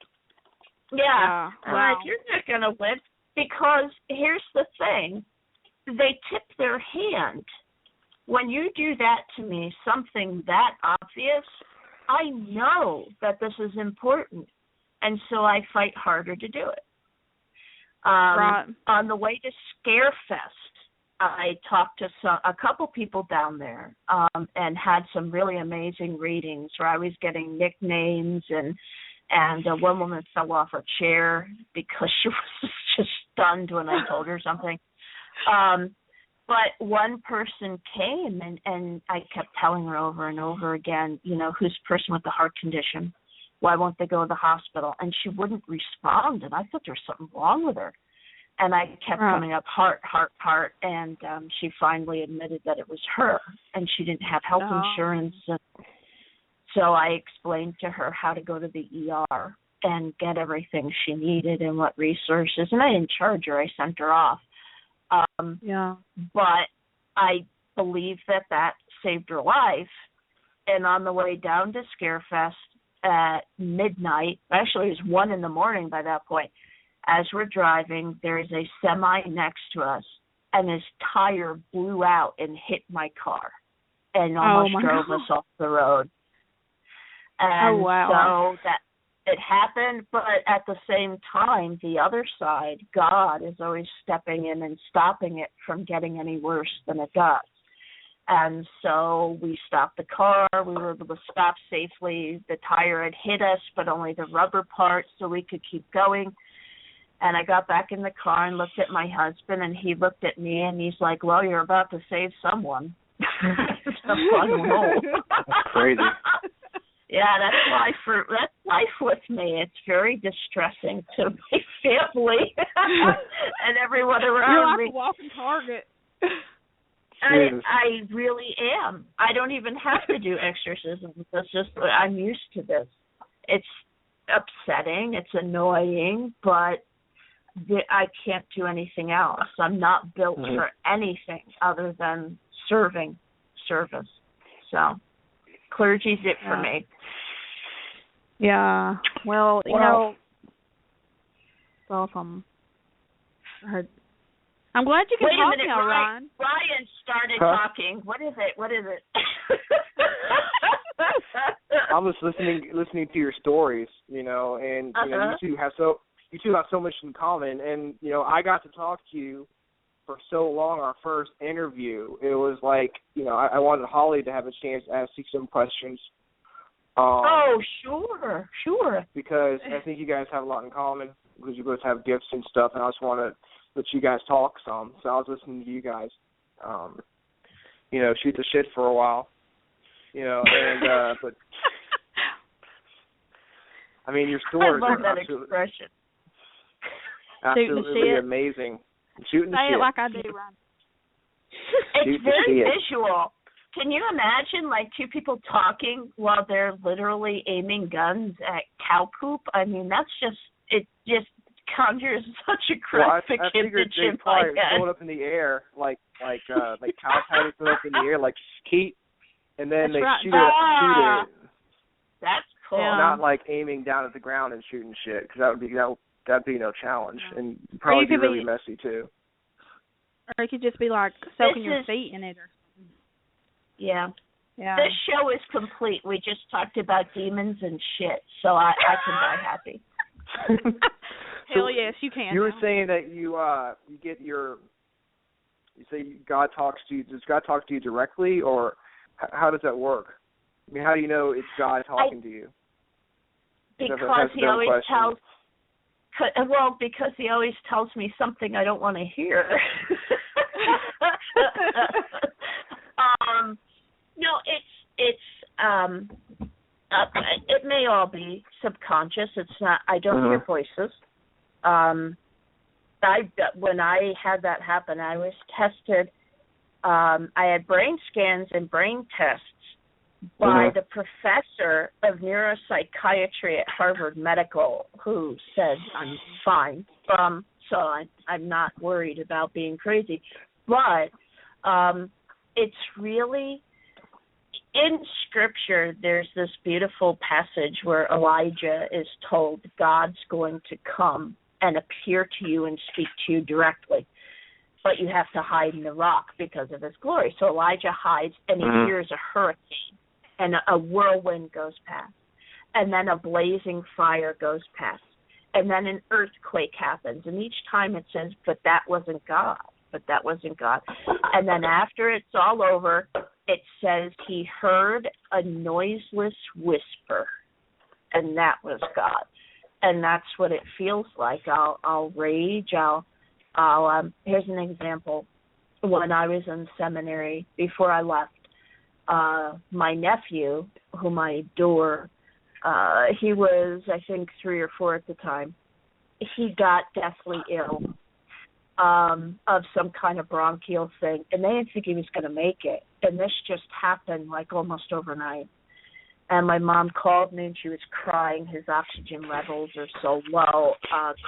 Yeah. Wow. I'm like, you're not going to win. Because here's the thing. They tip their hand. When you do that to me, something that obvious, I know that this is important. And so I fight harder to do it. Right. On the way to Scarefest, I talked to a couple people down there and had some really amazing readings where I was getting nicknames, and one woman fell off her chair because she was just stunned when I told her something. But one person came, and I kept telling her over and over again, you know, who's the person with the heart condition? Why won't they go to the hospital? And she wouldn't respond, and I thought there was something wrong with her. And I kept coming up, heart, and she finally admitted that it was her, and she didn't have health insurance. And so I explained to her how to go to the ER and get everything she needed and what resources. And I didn't charge her. I sent her off. But I believe that saved her life. And on the way down to Scarefest at midnight, actually it was 1 a.m. by that point, as we're driving, there's a semi next to us, and his tire blew out and hit my car and almost drove us off the road. And so that it happened, but at the same time, the other side, God is always stepping in and stopping it from getting any worse than it does. And so we stopped the car. We were able to stop safely. The tire had hit us, but only the rubber part, so we could keep going. And I got back in the car and looked at my husband, and he looked at me, and he's like, well, you're about to save someone. It's a fun role. That's crazy. Yeah, that's life with me. It's very distressing to my family and everyone around me. You're like a walking target. I really am. I don't even have to do exorcisms. It's just I'm used to this. It's upsetting. It's annoying, but I can't do anything else. I'm not built for anything other than service. So clergy's it for me. Yeah. Well, you know, it's awesome. I'm glad you can talk now, Ryan. Ryan started talking. What is it? I'm just listening to your stories, you know, and you know, you two have so much in common. And you know, I got to talk to you for so long. Our first interview, it was like, you know, I wanted Holly to have a chance to ask you some questions. Sure. Because I think you guys have a lot in common because you both have gifts and stuff, and I just want to let you guys talk some. So I was listening to you guys, you know, shoot the shit for a while, you know, and but I mean, your stories are absolutely amazing. Shooting the shit. Say it like I do, Ryan. It's very visual. Can you imagine, like, two people talking while they're literally aiming guns at cow poop? I mean, it just conjures such a graphic image in my head. Throw it up in the air, like cow patties throw up in the air, like skeet, and then they shoot it. That's cool. Not like aiming down at the ground and shooting shit, because that'd be no challenge, and probably be really messy too. Or it could just be like soaking your feet in it or something. Yeah. This show is complete. We just talked about demons and shit, so I can die happy. Hell yes, you can. You were saying that you get you say God talks to you. Does God talk to you directly, or how does that work? I mean, how do you know it's God talking to you? Because he always tells. Well, because he always tells me something I don't want to hear. No, it may all be subconscious. It's not. I don't hear voices. When I had that happen, I was tested. I had brain scans and brain tests by the professor of neuropsychiatry at Harvard Medical, who said I'm fine. So I'm not worried about being crazy. But it's really, in Scripture, there's this beautiful passage where Elijah is told God's going to come and appear to you and speak to you directly. But you have to hide in the rock because of his glory. So Elijah hides, and he hears a hurricane, and a whirlwind goes past, and then a blazing fire goes past, and then an earthquake happens. And each time it says, but that wasn't God, but that wasn't God. And then after it's all over, it says he heard a noiseless whisper, and that was God. And that's what it feels like. I'll rage. Here's an example. When I was in seminary, before I left, my nephew, whom I adore, he was, I think, 3 or 4 at the time. He got deathly ill of some kind of bronchial thing, and they didn't think he was going to make it. And this just happened like almost overnight. And my mom called me, and she was crying. His oxygen levels are so low.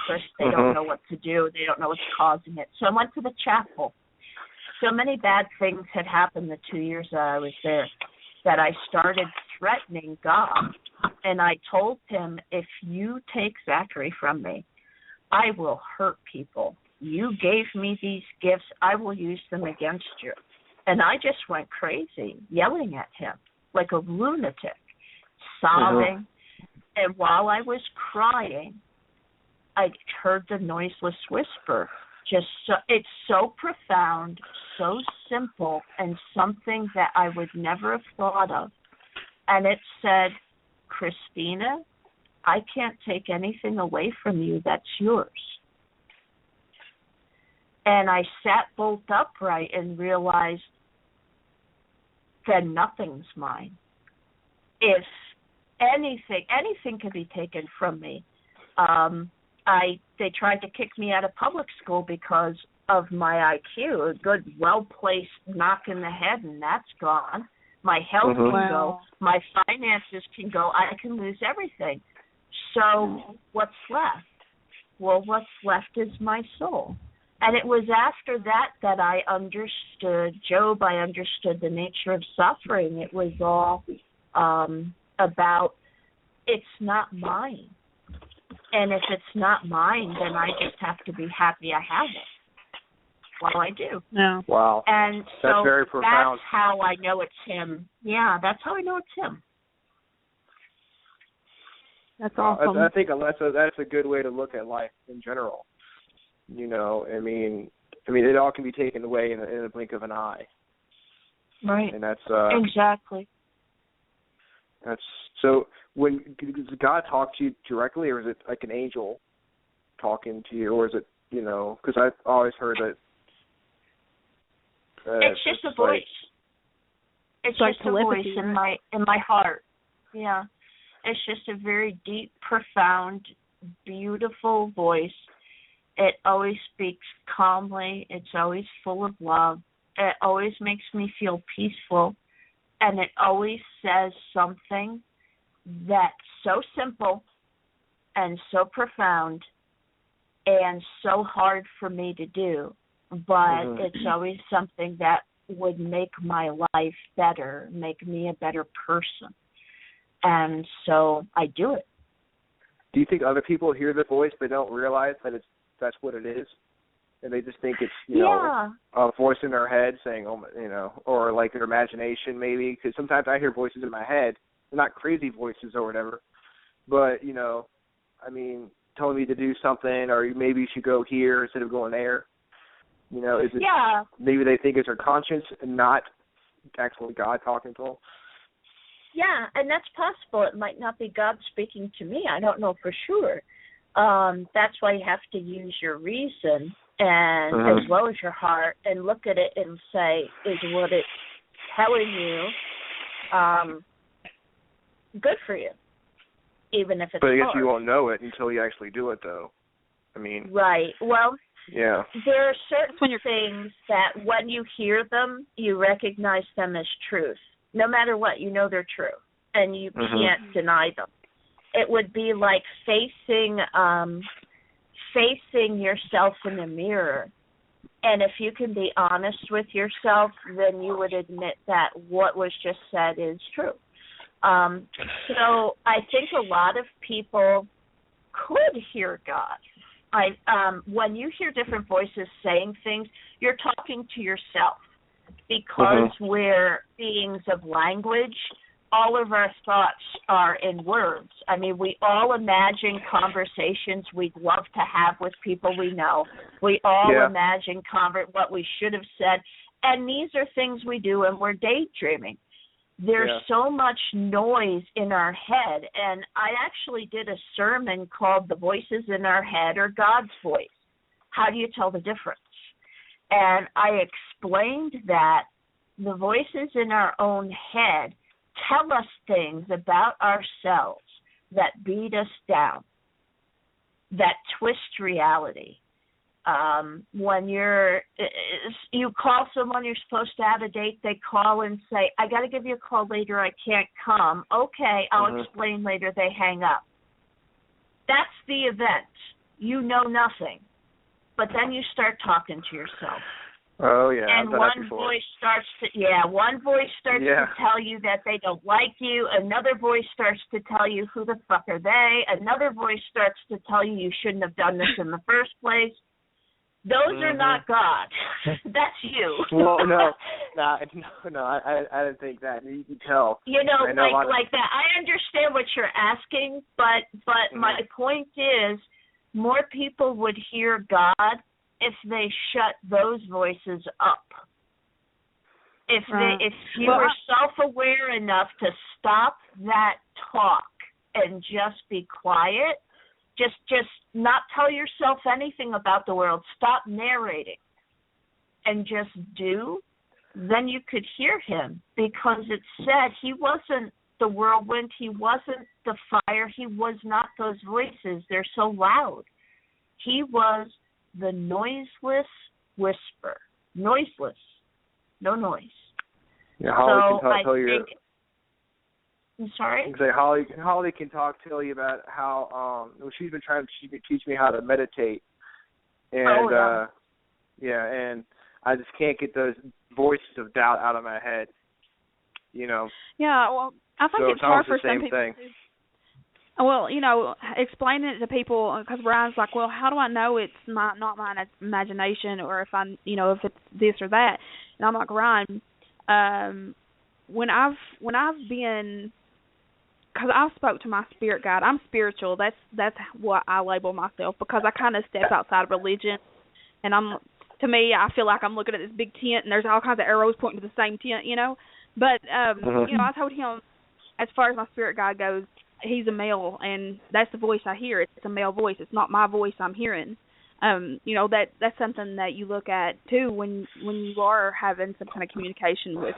Chris, they don't know what to do. They don't know what's causing it. So I went to the chapel. So many bad things had happened the 2 years that I was there that I started threatening God. And I told him, if you take Zachary from me, I will hurt people. You gave me these gifts. I will use them against you. And I just went crazy, yelling at him like a lunatic, sobbing. And while I was crying, I heard the noiseless whisper. It's so profound, so simple, and something that I would never have thought of. And it said, Kristina, I can't take anything away from you that's yours. And I sat bolt upright and realized that nothing's mine. If anything can be taken from me. They tried to kick me out of public school because of my IQ, a good, well-placed knock in the head, and that's gone. My health can go. My finances can go. I can lose everything. So what's left? Well, what's left is my soul. And it was after that I understood Job. I understood the nature of suffering. It was all about it's not mine. And if it's not mine, then I just have to be happy I have it. Well, I do. Yeah. Wow. And so that's very profound. That's how I know it's him. Yeah, that's how I know it's him. That's awesome. I think that's a good way to look at life in general. You know, I mean, it all can be taken away in a blink of an eye. Right. And that's exactly. That's so. Does God talk to you directly, or is it like an angel talking to you, or is it, you know? Because I've always heard that. It's just a voice. It's just a voice in my heart. Yeah, it's just a very deep, profound, beautiful voice. It always speaks calmly. It's always full of love. It always makes me feel peaceful. And it always says something that's so simple and so profound and so hard for me to do. But it's always something that would make my life better, make me a better person. And so I do it. Do you think other people hear the voice but don't realize that that's what it is? And they just think it's, you know, a voice in their head saying, oh, you know, or like their imagination maybe. Because sometimes I hear voices in my head. They're not crazy voices or whatever. But, you know, I mean, telling me to do something, or maybe you should go here instead of going there? You know, is it maybe they think it's their conscience and not actually God talking to them? Yeah, and that's possible. It might not be God speaking to me. I don't know for sure. That's why you have to use your reason and as well as your heart and look at it and say, is what it's telling you good for you, even if it's But I guess hard. you won't know it until you actually do it, though. I mean... Right. Well... Yeah. There are certain things that when you hear them, you recognize them as truth. No matter what, you know they're true, and you can't deny them. It would be like facing yourself in the mirror, and if you can be honest with yourself, then you would admit that what was just said is true. So I think a lot of people could hear God. When you hear different voices saying things, you're talking to yourself because we're beings of language. All of our thoughts are in words. I mean, we all imagine conversations we'd love to have with people we know. We all imagine what we should have said. And these are things we do when we're daydreaming. There's so much noise in our head, and I actually did a sermon called The Voices in Our Head or God's Voice. How do you tell the difference? And I explained that the voices in our own head tell us things about ourselves that beat us down, that twist reality. When you call someone you're supposed to have a date, they call and say, I got to give you a call later, I can't come. Okay, I'll explain later, they hang up. That's the event. You know nothing. But then you start talking to yourself. Oh, yeah. And one voice starts to tell you that they don't like you. Another voice starts to tell you who the fuck are they. Another voice starts to tell you you shouldn't have done this in the first place. Those are not God. That's you. Well, no, I didn't think that. You can tell. You know like that. I understand what you're asking, but my point is, more people would hear God if they shut those voices up. If you were self-aware enough to stop that talk and just be quiet. Just not tell yourself anything about the world. Stop narrating and just do. Then you could hear him, because it said he wasn't the whirlwind. He wasn't the fire. He was not those voices. They're so loud. He was the noiseless whisper. Noiseless. No noise. Yeah, Holly can tell you. I'm sorry? Holly can tell you about how she's been trying to teach me how to meditate, and and I just can't get those voices of doubt out of my head. You know. Yeah, well, I think it's hard for some people. Thing. Well, explaining it to people, because Brian's like, well, how do I know it's not my imagination, or if if it's this or that? And I'm like, Ryan, when I've been, because I've spoke to my spirit guide. I'm spiritual. That's what I label myself, because I kind of step outside of religion, and to me, I feel like I'm looking at this big tent, and there's all kinds of arrows pointing to the same tent, But I told him, as far as my spirit guide goes, he's a male, and that's the voice I hear. It's a male voice. It's not my voice I'm hearing. That's something that you look at too when you are having some kind of communication with,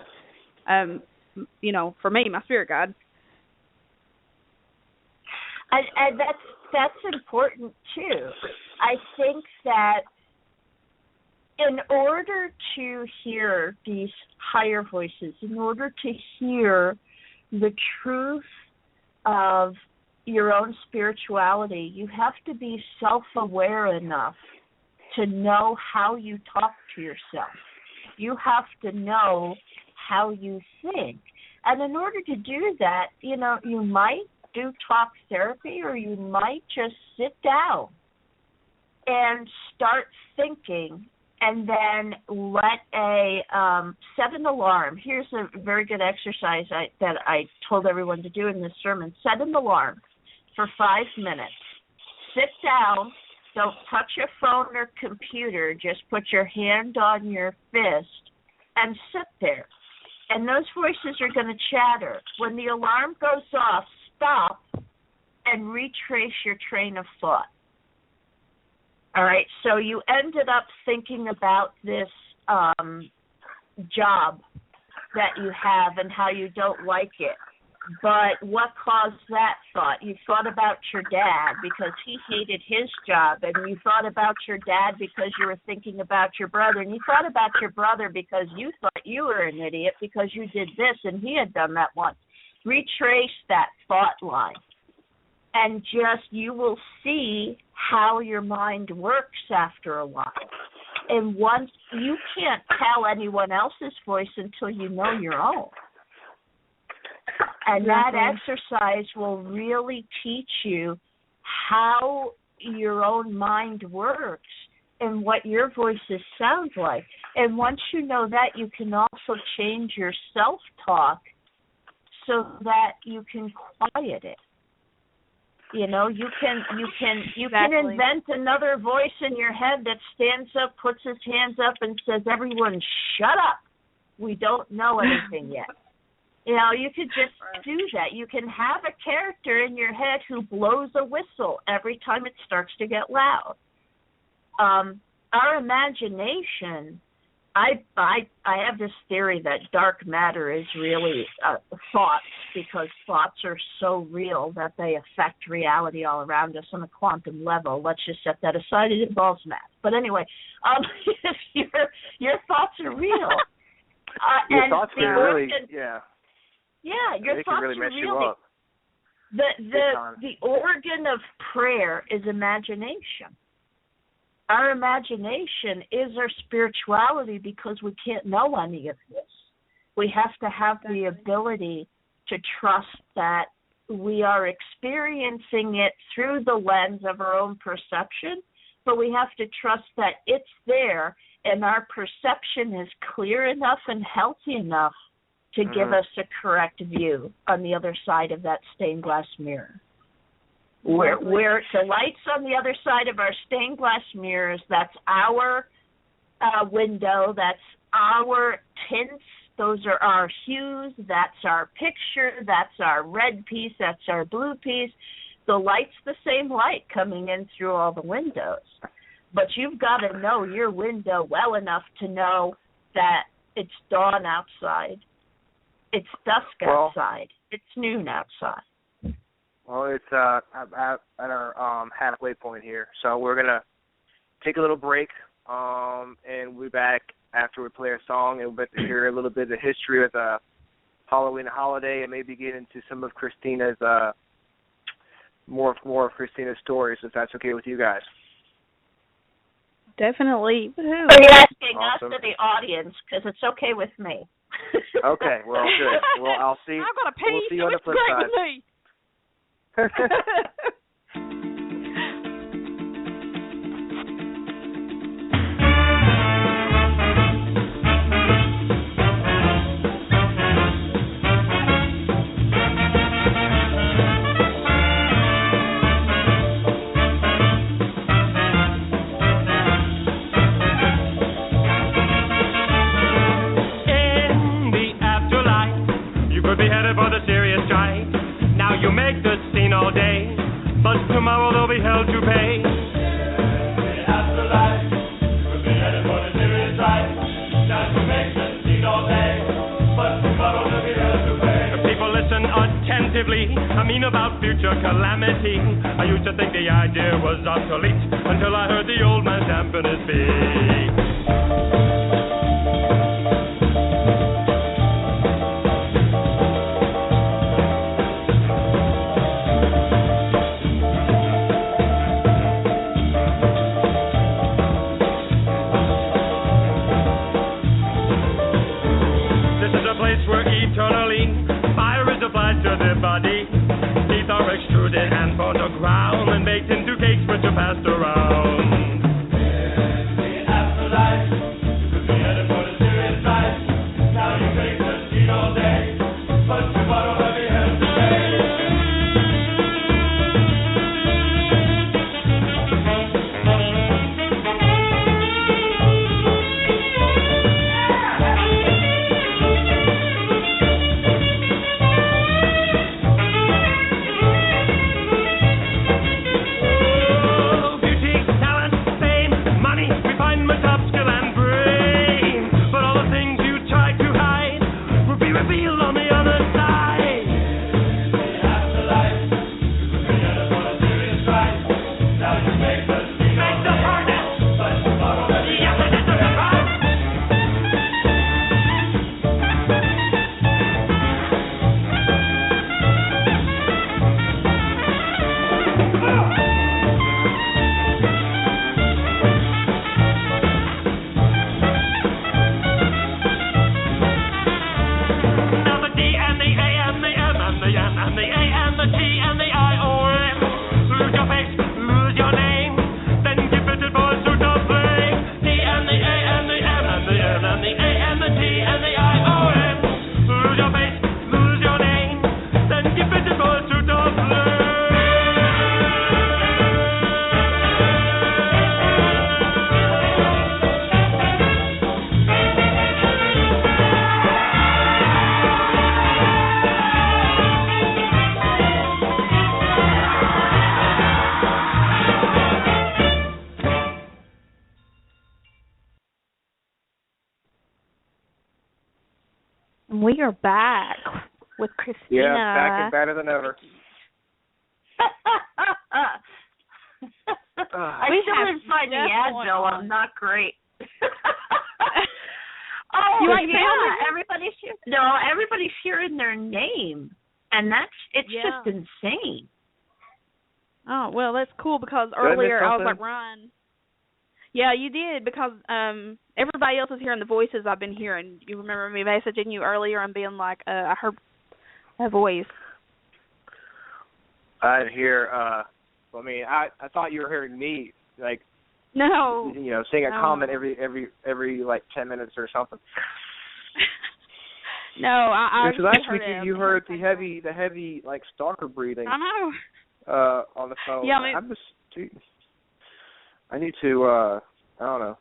for me, my spirit guide. And that's important too. I think that in order to hear these higher voices, in order to hear the truth of your own spirituality, you have to be self-aware enough to know how you talk to yourself. You have to know how you think. And in order to do that, you might do talk therapy, or you might just sit down and start thinking, and then set an alarm. Here's a very good exercise that I told everyone to do in this sermon. Set an alarm for 5 minutes. sit down. Don't touch your phone or computer. Just put your hand on your fist and sit there. And those voices are going to chatter. When the alarm goes off, stop and retrace your train of thought. All right, so you ended up thinking about this job that you have and how you don't like it. But what caused that thought? You thought about your dad because he hated his job, and you thought about your dad because you were thinking about your brother, and you thought about your brother because you thought you were an idiot because you did this and he had done that once. Retrace that thought line, and you will see how your mind works after a while. And once you can't tell anyone else's voice until you know your own. And that exercise will really teach you how your own mind works and what your voices sound like. And once you know that, you can also change your self-talk so that you can quiet it. You know, you can invent another voice in your head that stands up, puts his hands up, and says, "Everyone, shut up. We don't know anything yet." You know, you could just do that. You can have a character in your head who blows a whistle every time it starts to get loud. Our imagination, I have this theory that dark matter is really thoughts, because thoughts are so real that they affect reality all around us on a quantum level. Let's just set that aside. It involves math. But anyway, your thoughts are real. Your thoughts can really, Yeah, your they thoughts can really mess are you really, up. The organ of prayer is imagination. Our imagination is our spirituality because we can't know any of this. We have to have the ability to trust that we are experiencing it through the lens of our own perception, but we have to trust that it's there and our perception is clear enough and healthy enough to give us a correct view on the other side of that stained glass mirror. Where the light's on the other side of our stained glass mirrors, that's our window, that's our tints, those are our hues, that's our picture, that's our red piece, that's our blue piece. The light's the same light coming in through all the windows. But you've got to know your window well enough to know that it's dawn outside. It's dusk outside. It's noon outside. Well, it's at our halfway point here. So we're going to take a little break, and we'll be back after we play a song, and we'll get to hear a little bit of the history of the Halloween holiday and maybe get into some of Kristina's, more of Kristina's stories, if that's okay with you guys. Definitely. Are you asking us or the audience? Because it's okay with me. Okay, well, good. Well, I'll see. I've got a We'll see you on the flip side. side. With me. You make the scene all day, but tomorrow they'll be held to pay. The afterlife, you could be headed for the serious life. Now you make the scene all day, but tomorrow they'll be held to pay. People listen attentively, I mean about future calamity. I used to think the idea was obsolete until I heard the old man stamping his feet. To the body, teeth are extruded and put on the ground and baked into cakes which are passed around. In the afterlife, you could be headed for the serious life. Now you make the scene all day, but tomorrow will be held to pay. we are back with Kristina. Yeah, back and better than ever. I still didn't find the Advil. I'm not great. Everybody's hearing their name, and it's just insane. Oh, well, that's cool because earlier I was like, Ryan. Yeah, you did because everybody else is hearing the voices I've been hearing. You remember me messaging you earlier and being like, I heard a voice. I didn't hear. I thought you were hearing me, like. No. Saying a comment every like 10 minutes or something. No, I because last week you heard the heavy like stalker breathing. I know. On the phone. Yeah, I need to. I don't know.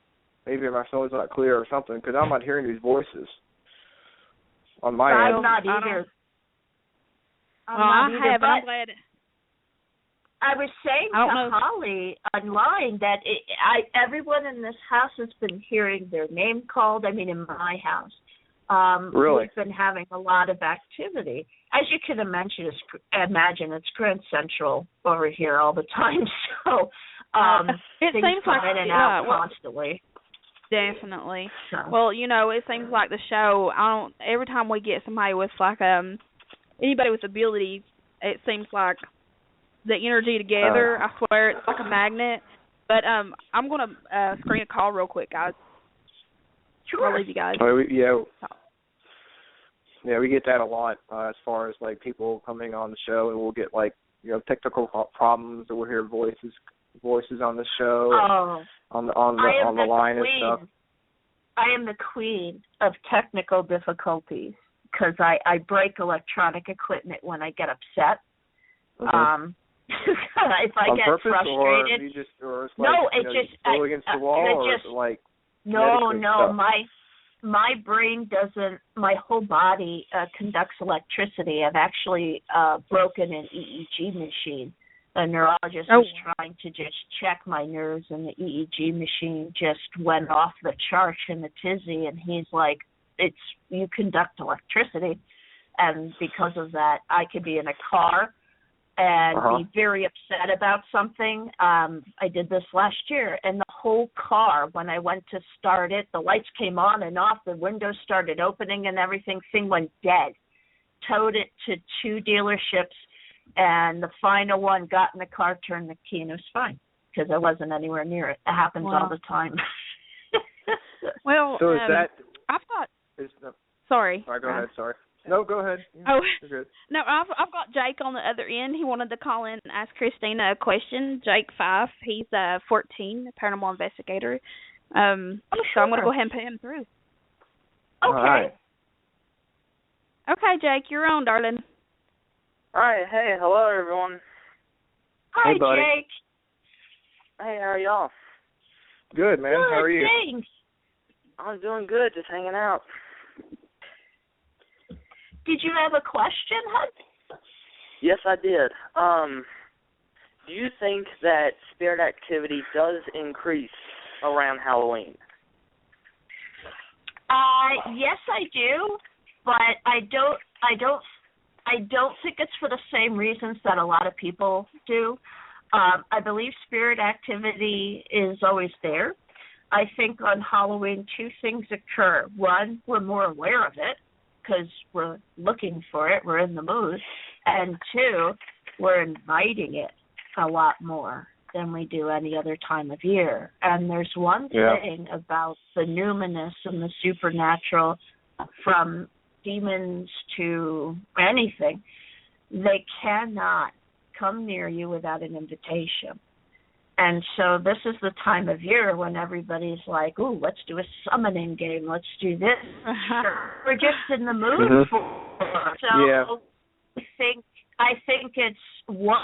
Maybe my phone's not clear or something because I'm not hearing these voices on my end. I'm not either. I'm glad. I was saying to Holly online that everyone in this house has been hearing their name called. I mean, in my house. Really? We've been having a lot of activity. As you can imagine, it's Grand Central over here all the time. So it things seems come in and out constantly. Definitely. So. Well, it seems like the show. Every time we get somebody with like anybody with abilities, it seems like the energy together. I swear it's like a magnet. But I'm gonna screen a call real quick, guys. Sure. I'll leave you guys. Yeah, we get that a lot as far as like people coming on the show, and we'll get like technical problems, or we'll hear voices on the show, on the line and stuff. I am the queen of technical difficulties because I break electronic equipment when I get upset. Mm-hmm. If I get purpose, frustrated, or it's like, go against the wall, or like no, my brain doesn't. My whole body conducts electricity. I've actually broken an EEG machine. A neurologist was trying to just check my nerves, and the EEG machine just went off the chart in a tizzy. And he's like, you conduct electricity, and because of that, I could be in a car and be very upset about something. I did this last year, and the whole car, when I went to start it, the lights came on and off, the windows started opening and everything, thing went dead. Towed it to 2 dealerships, and the final one got in the car, turned the key, and it was fine because I wasn't anywhere near it. It happens all the time. Well, so is that... I've got... Sorry. All right, go ahead, sorry. No, go ahead. You're good. No, I've got Jake on the other end. He wanted to call in and ask Kristina a question. Jake 5, he's 14, a paranormal investigator. So I'm going to go ahead and put him through. Okay. All right. Okay, Jake, you're on, darling. All right. Hey, hello, everyone. Hi, hey, buddy. Jake. Hey, how are y'all? Good, man. Good, how are you? Thanks. I'm doing good, just hanging out. Did you have a question, hon? Yes, I did. Do you think that spirit activity does increase around Halloween? Yes, I do, but I don't think it's for the same reasons that a lot of people do. I believe spirit activity is always there. I think on Halloween 2 things occur. One, we're more aware of it because we're looking for it, we're in the mood. And 2, we're inviting it a lot more than we do any other time of year. And there's one thing about the numinous and the supernatural, from demons to anything, they cannot come near you without an invitation. And so this is the time of year when everybody's like, ooh, let's do a summoning game. Let's do this. We're just in the mood for it. So I think it's one.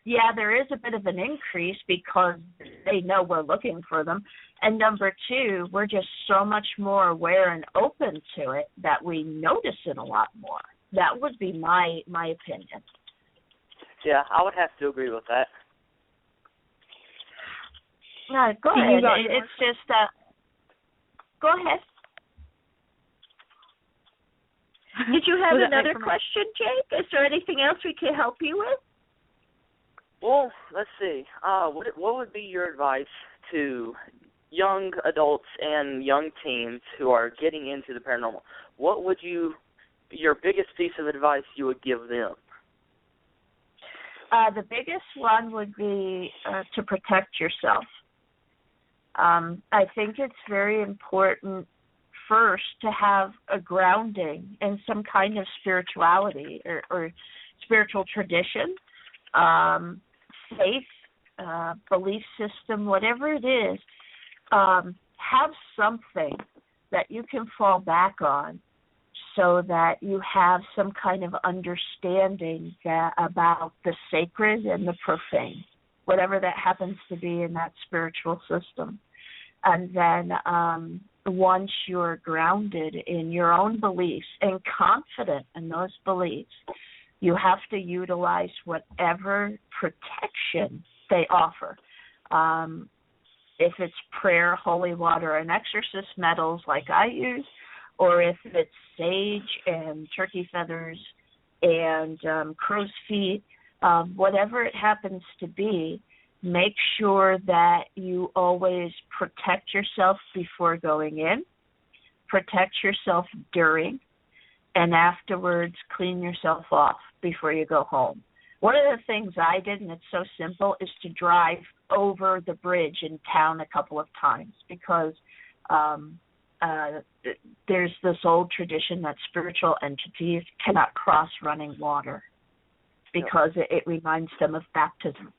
Yeah, there is a bit of an increase because they know we're looking for them. And number 2, we're just so much more aware and open to it that we notice it a lot more. That would be my opinion. Yeah, I would have to agree with that. No, go ahead. It's just go ahead. Did you have Was another question, Jake? Is there anything else we can help you with? Well, let's see. What would be your advice to young adults and young teens who are getting into the paranormal? What would your biggest piece of advice you would give them? The biggest one would be to protect yourself. I think it's very important first to have a grounding in some kind of spirituality or spiritual tradition, faith, belief system, whatever it is. Have something that you can fall back on so that you have some kind of understanding about the sacred and the profane, whatever that happens to be in that spiritual system. And then once you're grounded in your own beliefs and confident in those beliefs, you have to utilize whatever protection they offer. If it's prayer, holy water, and exorcist metals like I use, or if it's sage and turkey feathers and crow's feet, whatever it happens to be, make sure that you always protect yourself before going in, protect yourself during, and afterwards clean yourself off before you go home. One of the things I did, and it's so simple, is to drive over the bridge in town a couple of times because there's this old tradition that spiritual entities cannot cross running water because it reminds them of baptism.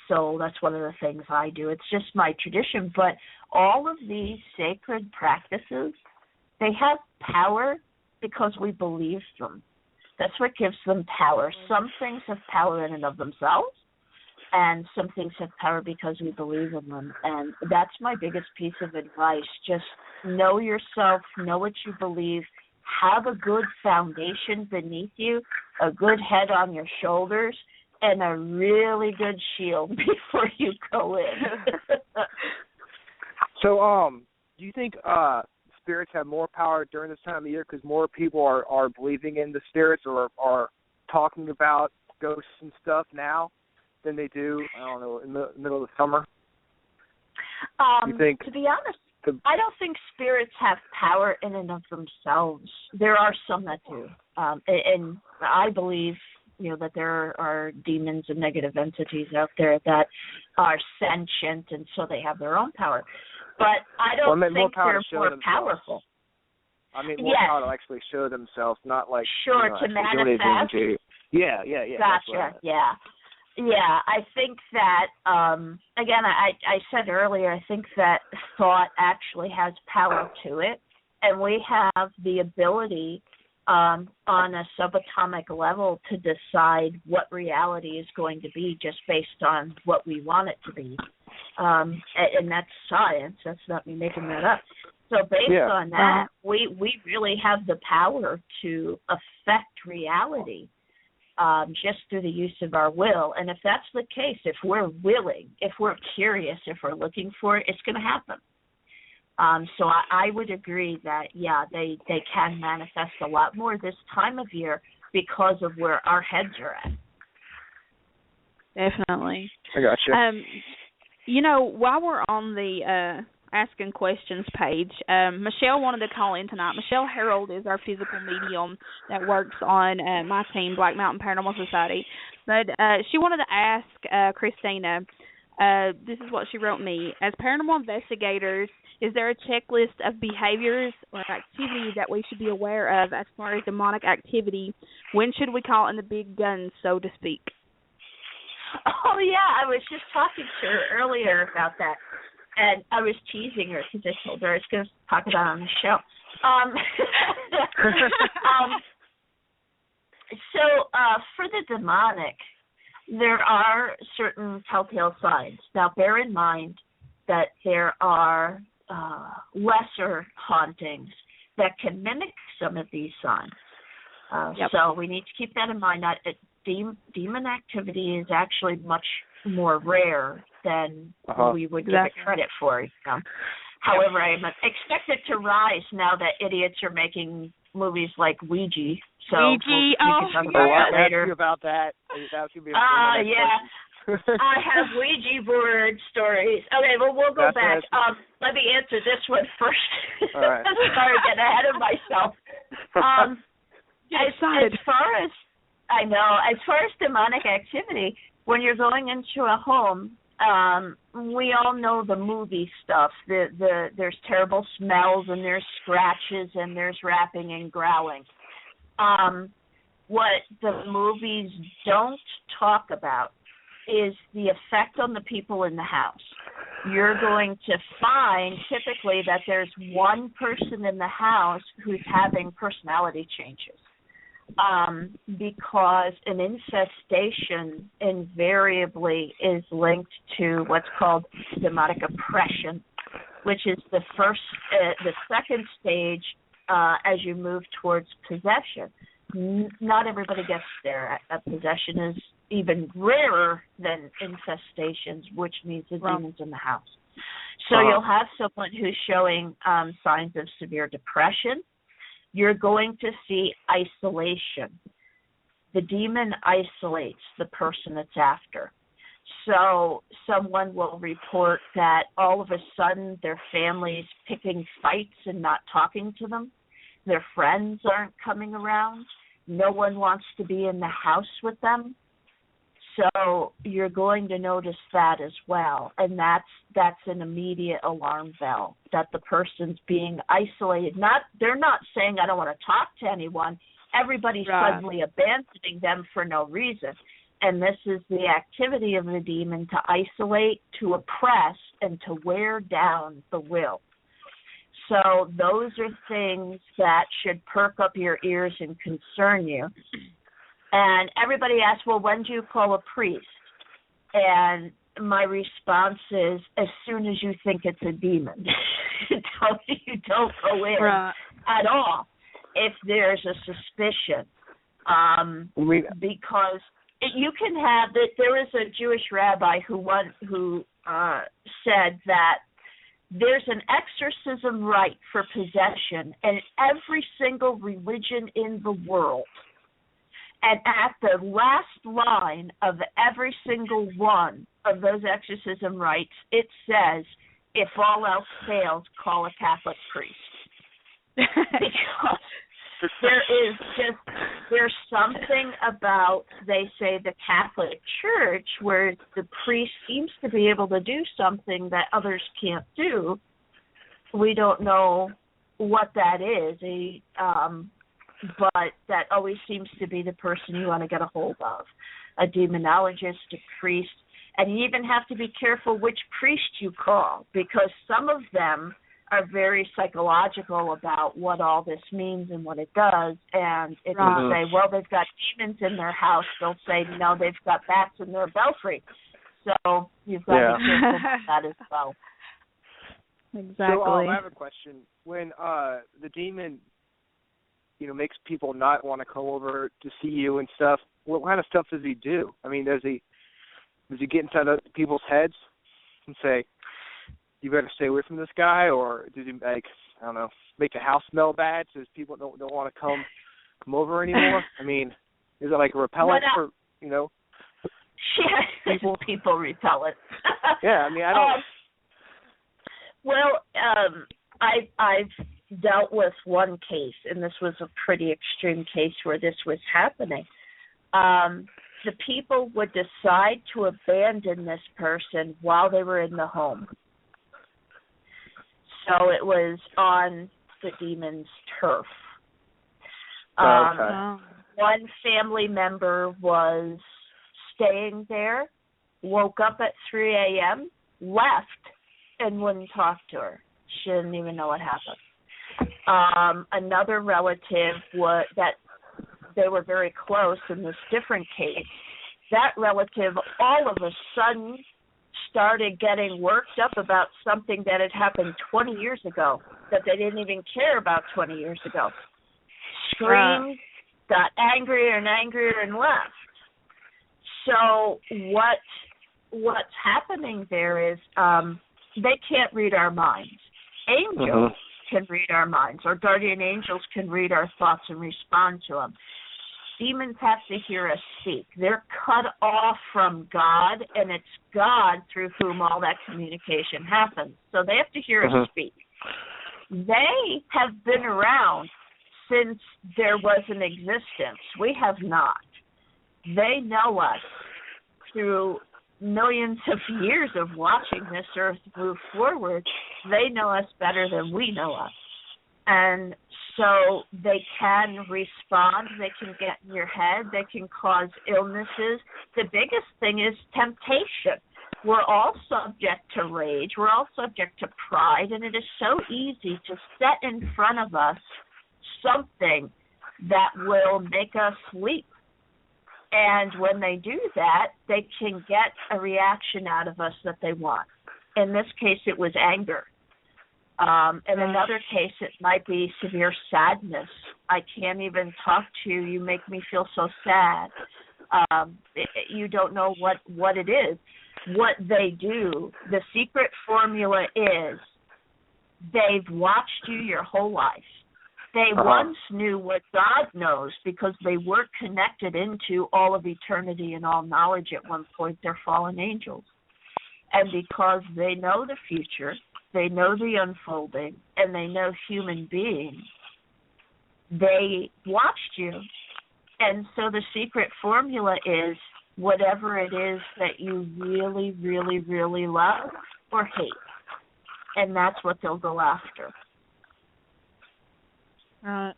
So that's one of the things I do. It's just my tradition. But all of these sacred practices, they have power because we believe them. That's what gives them power. Some things have power in and of themselves, and some things have power because we believe in them. And that's my biggest piece of advice. Just know yourself, know what you believe, have a good foundation beneath you, a good head on your shoulders, and a really good shield before you go in. So, do you think spirits have more power during this time of year because more people are believing in the spirits or are talking about ghosts and stuff now than they do, I don't know, in the middle of the summer? You think, to be honest, I don't think spirits have power in and of themselves. There are some that do. And I believe, that there are demons and negative entities out there that are sentient, and so they have their own power. But I don't think they're more powerful. I mean, more power to actually show themselves, not like to manifest. Yeah. Gotcha. Yeah. I think that again, I said earlier, I think that thought actually has power to it, and we have the ability on a subatomic level to decide what reality is going to be just based on what we want it to be. And that's science. That's not me making that up. So based on that, we really have the power to affect reality just through the use of our will. And if that's the case, if we're willing, if we're curious, if we're looking for it, it's going to happen. So I would agree that, they can manifest a lot more this time of year because of where our heads are at. Definitely. I got you. While we're on the asking questions page, Michelle wanted to call in tonight. Michelle Harold is our physical medium that works on my team, Black Mountain Paranormal Society. But she wanted to ask Kristina, this is what she wrote me. As paranormal investigators, is there a checklist of behaviors or activities that we should be aware of as far as demonic activity? When should we call in the big guns, so to speak? Oh, yeah, I was just talking to her earlier about that, and I was teasing her because I told her I was going to talk about it on the show. So for the demonic, there are certain telltale signs. Now, bear in mind that there are lesser hauntings that can mimic some of these signs. So we need to keep that in mind. Demon activity is actually much more rare than we would give it credit for. However, I expect it to rise now that idiots are making movies like Ouija. So we can talk about that later. Ask you about that. That should be yeah. I have Ouija board stories. Okay, well, we'll go back. Let me answer this one first. All right. Sorry, getting ahead of myself. As far as demonic activity, when you're going into a home, we all know the movie stuff. There's terrible smells and there's scratches and there's rapping and growling. What the movies don't talk about is the effect on the people in the house. You're going to find typically that there's one person in the house who's having personality changes, because an infestation invariably is linked to what's called demonic oppression, which is the second stage as you move towards possession. Not everybody gets there. Possession is even rarer than infestations, which means the demon's in the house. So you'll have someone who's showing signs of severe depression. You're going to see isolation. The demon isolates the person that's after. So someone will report that all of a sudden their family's picking fights and not talking to them. Their friends aren't coming around. No one wants to be in the house with them. So you're going to notice that as well. And that's an immediate alarm bell that the person's being isolated. They're not saying, I don't want to talk to anyone. Everybody's suddenly abandoning them for no reason. And this is the activity of the demon, to isolate, to oppress, and to wear down the will. So those are things that should perk up your ears and concern you. And everybody asks, well, when do you call a priest? And my response is, as soon as you think it's a demon. You don't go in at all if there's a suspicion. Because you can have that. There is a Jewish rabbi who said that there's an exorcism rite for possession in every single religion in the world. And at the last line of every single one of those exorcism rites, it says, if all else fails, call a Catholic priest. Because there's something about, they say, the Catholic Church where the priest seems to be able to do something that others can't do. We don't know what that is, but that always seems to be the person you want to get a hold of, a demonologist, a priest. And you even have to be careful which priest you call, because some of them are very psychological about what all this means and what it does. And if you say, well, they've got demons in their house, they'll say, no, they've got bats in their belfry. So you've got to be careful about that as well. Exactly. So I have a question. When the demon, makes people not want to come over to see you and stuff, what kind of stuff does he do? I mean, does he get inside people's heads and say, you better stay away from this guy, or does he make the house smell bad so people don't want to come over anymore? I mean, is it like a repellent for people repellent? Yeah, I mean, I don't. I've dealt with one case, and this was a pretty extreme case where this was happening. The people would decide to abandon this person while they were in the home. So it was on the demon's turf. One family member was staying there, woke up at 3 a.m., left, and wouldn't talk to her. She didn't even know what happened. Another relative that they were very close in this different case. That relative all of a sudden started getting worked up about something that had happened 20 years ago that they didn't even care about 20 years ago. Screamed, got angrier and angrier, and left. So what's happening there is they can't read our minds. Angels can read our minds. Our guardian angels can read our thoughts and respond to them. Demons have to hear us speak. They're cut off from God, and it's God through whom all that communication happens. So they have to hear us speak. They have been around since there was an existence. We have not. They know us through millions of years of watching this earth move forward. They know us better than we know us. And so they can respond. They can get in your head. They can cause illnesses. The biggest thing is temptation. We're all subject to rage. We're all subject to pride. And it is so easy to set in front of us something that will make us leap. And when they do that, they can get a reaction out of us that they want. In this case, it was anger. In another case, it might be severe sadness. I can't even talk to you. You make me feel so sad. You don't know what it is. What they do, the secret formula is they've watched you your whole life. They once knew what God knows because they were connected into all of eternity and all knowledge at one point. They're fallen angels. And because they know the future, they know the unfolding, and they know human beings, they watched you. And so the secret formula is whatever it is that you really, really, really love or hate. And that's what they'll go after. Right.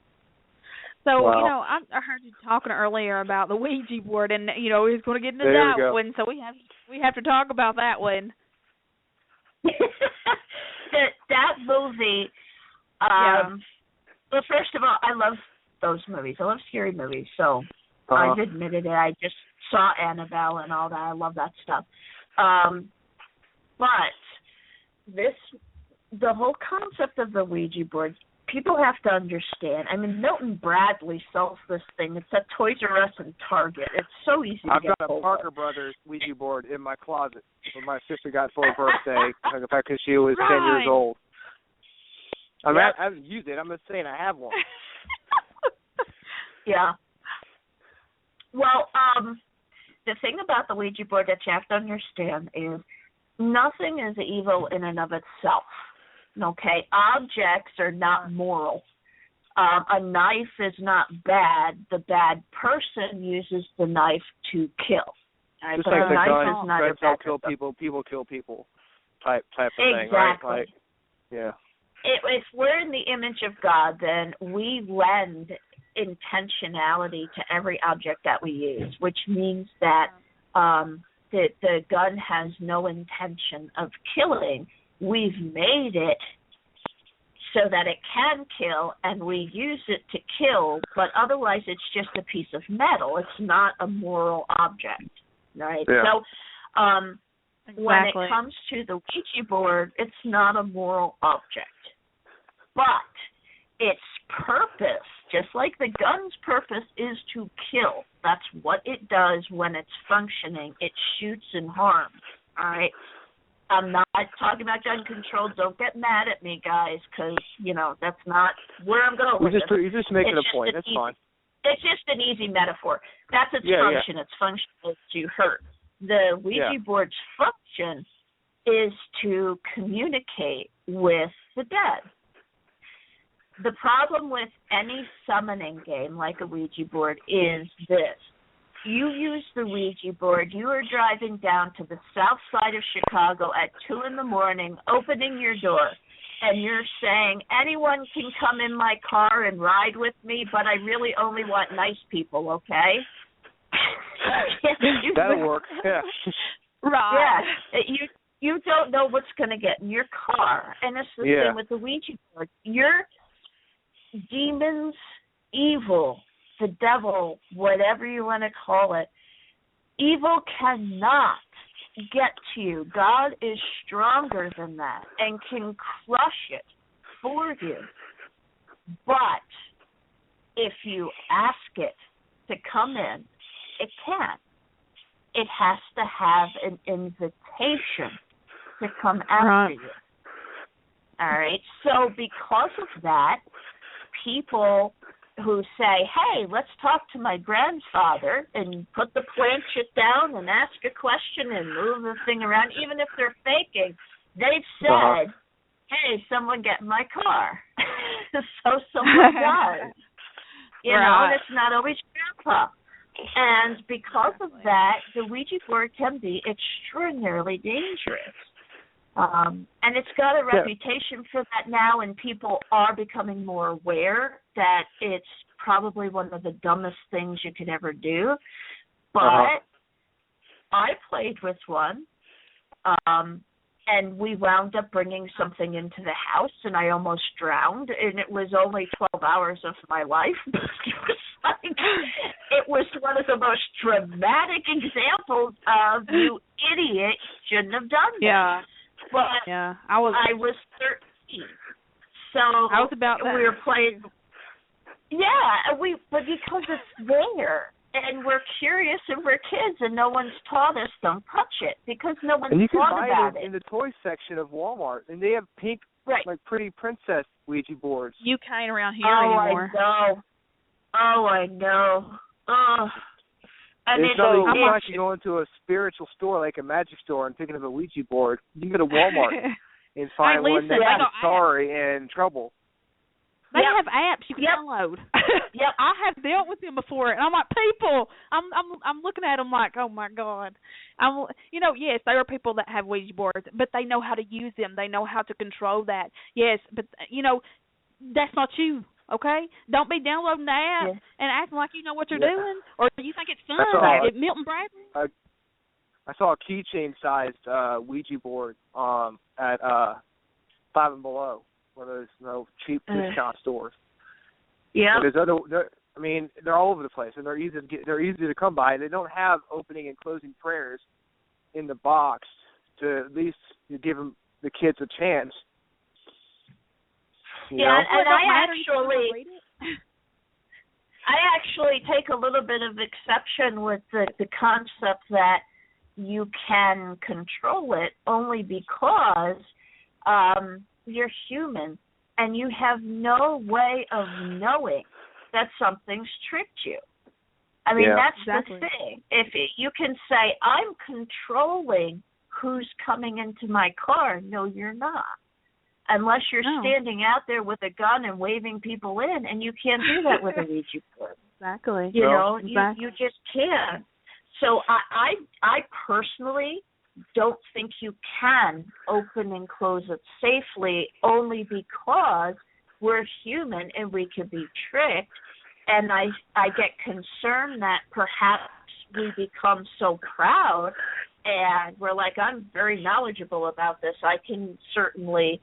So, I heard you talking earlier about the Ouija board, and, he's going to get into that one, so we have to talk about that one. that movie, well, first of all, I love those movies. I love scary movies, so I've admitted it. I just saw Annabelle and all that. I love that stuff. But the whole concept of the Ouija board, people have to understand. I mean, Milton Bradley sells this thing. It's at Toys R Us and Target. It's so easy to get hold of. I've got a Parker Brothers Ouija board in my closet when my sister got for her birthday, because she was 10 years old. I haven't used it. I'm just saying I have one. Yeah. Well, the thing about the Ouija board that you have to understand is nothing is evil in and of itself. Okay, objects are not moral. A knife is not bad. The bad person uses the knife to kill. Right? Just like the gun, don't kill people, people kill people type of thing, right? Like, yeah. If we're in the image of God, then we lend intentionality to every object that we use, which means that the gun has no intention of killing. We've made it so that it can kill, and we use it to kill, but otherwise it's just a piece of metal. It's not a moral object, right? Yeah. So when it comes to the Ouija board, it's not a moral object. But its purpose, just like the gun's purpose, is to kill. That's what it does when it's functioning. It shoots and harms, all right? I'm not talking about gun control. Don't get mad at me, guys, because, that's not where I'm going with it. You're just making a point. That's fine. It's just an easy metaphor. That's its function. Its function is to hurt. The Ouija board's function is to communicate with the dead. The problem with any summoning game like a Ouija board is this. You use the Ouija board. You are driving down to the south side of Chicago at 2 a.m, opening your door, and you're saying, anyone can come in my car and ride with me, but I really only want nice people, okay? That'll work, yeah. Right. Yeah. You don't know what's going to get in your car, and it's the same with the Ouija board. Your demons, evil, the devil, whatever you want to call it, evil cannot get to you. God is stronger than that and can crush it for you. But if you ask it to come in, it can. It has to have an invitation to come after you. All right. So because of that, people who say, hey, let's talk to my grandfather and put the planchette down and ask a question and move the thing around, even if they're faking, they've said, hey, someone get in my car. So someone does. You know, and it's not always grandpa. And because of that, the Ouija board can be extraordinarily dangerous. And it's got a reputation for that now, and people are becoming more aware that it's probably one of the dumbest things you could ever do. But I played with one, and we wound up bringing something into the house, and I almost drowned, and it was only 12 hours of my life. It was one of the most dramatic examples of, you idiot, shouldn't have done this. Yeah. But I was 13, so I was about that. We were playing. Yeah, but because it's there, and we're curious, and we're kids, and no one's taught us, don't touch it, because no one's thought about it. And you can buy it in the toy section of Walmart, and they have pink, like pretty princess Ouija boards. You can't around here anymore. I know. And it's not like you go into a spiritual store like a magic store and picking up a Ouija board. You can go to Walmart and find one that's sorry and in trouble. They have apps you can download. I have dealt with them before, and I'm like, people. I'm looking at them like, oh my God. Yes, there are people that have Ouija boards, but they know how to use them. They know how to control that. Yes, but that's not you. Okay, don't be downloading the app and acting like you know what you're doing, or you think it's fun. Milton Bradley. I saw a keychain-sized Ouija board at Five and Below, one of those cheap discount stores. Yeah. There's they're all over the place, and they're easy to come by. They don't have opening and closing prayers in the box to at least give the kids a chance. And I actually take a little bit of exception with the concept that you can control it, only because you're human and you have no way of knowing that something's tricked you. I mean, that's the thing. You can say, I'm controlling who's coming into my car. No, you're not. Unless you're standing out there with a gun and waving people in, and you can't do that with a Ouija board. Exactly. You just can't. So I personally don't think you can open and close it safely, only because we're human and we can be tricked. And I get concerned that perhaps we become so proud, and we're like, I'm very knowledgeable about this. I can certainly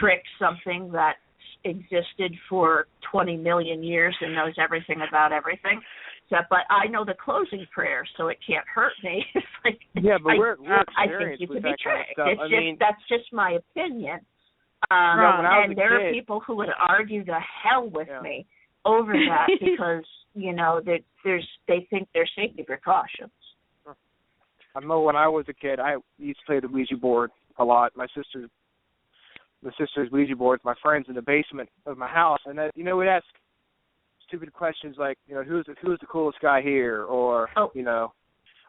trick something that existed for 20 million years and knows everything about everything. But I know the closing prayer, so it can't hurt me. I think you can be tricked. That's just my opinion. And there are people who would argue the hell with me over that because they think they're safety precautions. I know when I was a kid, I used to play the Ouija board a lot. My sister's Ouija board with my friends in the basement of my house, and we'd ask stupid questions like, who's the coolest guy here, or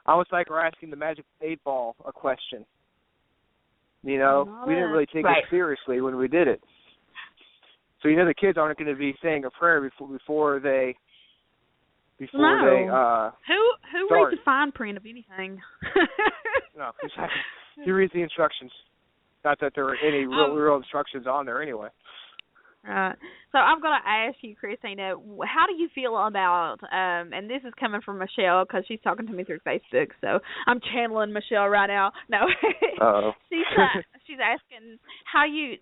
almost like we're asking the Magic 8-Ball a question. We didn't really take it seriously when we did it. So the kids aren't going to be saying a prayer before they Who start. reads the fine print of anything? No, he reads the instructions. Not that there are any real instructions on there anyway. Right. So I'm going to ask you, Kristina, how do you feel about, and this is coming from Michelle because she's talking to me through Facebook, so I'm channeling Michelle right now. No. She's asking how you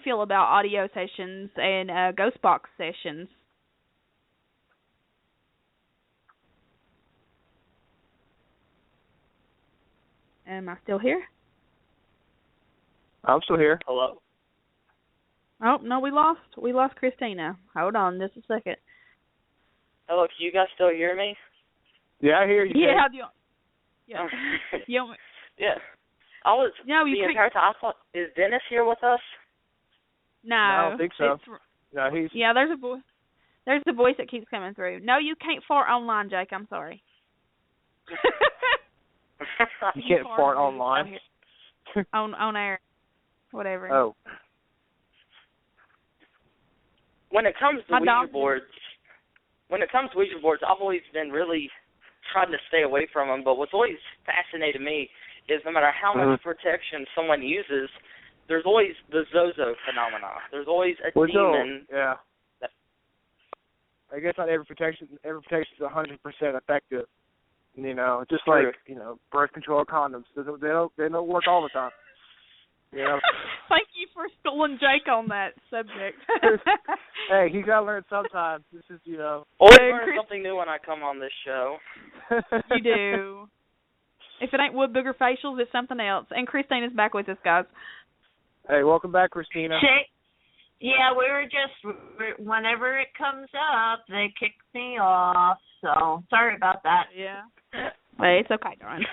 feel about audio sessions and ghost box sessions. Am I still here? I'm still here. Hello? Oh, no, we lost Kristina. Hold on just a second. Hello, can you guys still hear me? Yeah, I hear you. Yeah. Yeah. I was the entire time. Is Dennis here with us? No. I don't think so. No, he's... Yeah, there's a voice that keeps coming through. No, you can't fart online, Jake. I'm sorry. You can't fart online? on air. Whatever. Oh. When it comes to Ouija boards, I've always been really trying to stay away from them. But what's always fascinated me is no matter how much protection someone uses, there's always the Zozo phenomena. There's always a demon. Yeah. I guess not every protection is 100% effective. You know, just like, you know, birth control condoms. They don't work all the time. You know? Thank you for schooling Jake on that subject. Hey, you gotta learn sometimes. This is, you know. Always learn something new when I come on this show. You do. If it ain't wood booger facials, it's something else. And Kristina's back with us, guys. Hey, welcome back, Kristina. Yeah, we were just, whenever it comes up, they kick me off. So, sorry about that. Yeah. Well, it's okay, darling.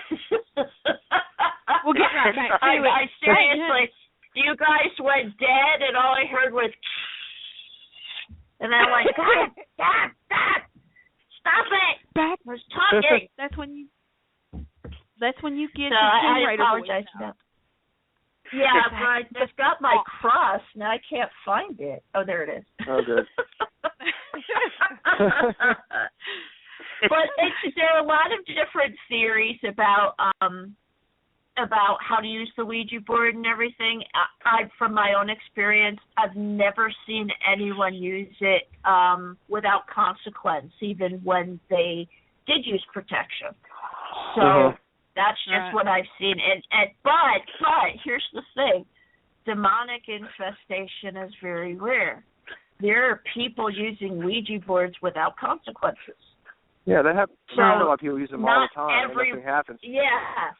We'll get right back to it. I seriously, you guys went dead, and all I heard was, and I'm like, God, stop it! I was talking. That's when you get so the I apologize for that. Yeah, but I just got my cross. Now I can't find it. Oh, there it is. Oh, good. But there are a lot of different theories about how to use the Ouija board and everything. I, from my own experience, I've never seen anyone use it without consequence, even when they did use protection. So that's just what I've seen. But here's the thing: demonic infestation is very rare. There are people using Ouija boards without consequences. Yeah, they have. So, a lot of people use them all the time. And nothing happens. Yeah,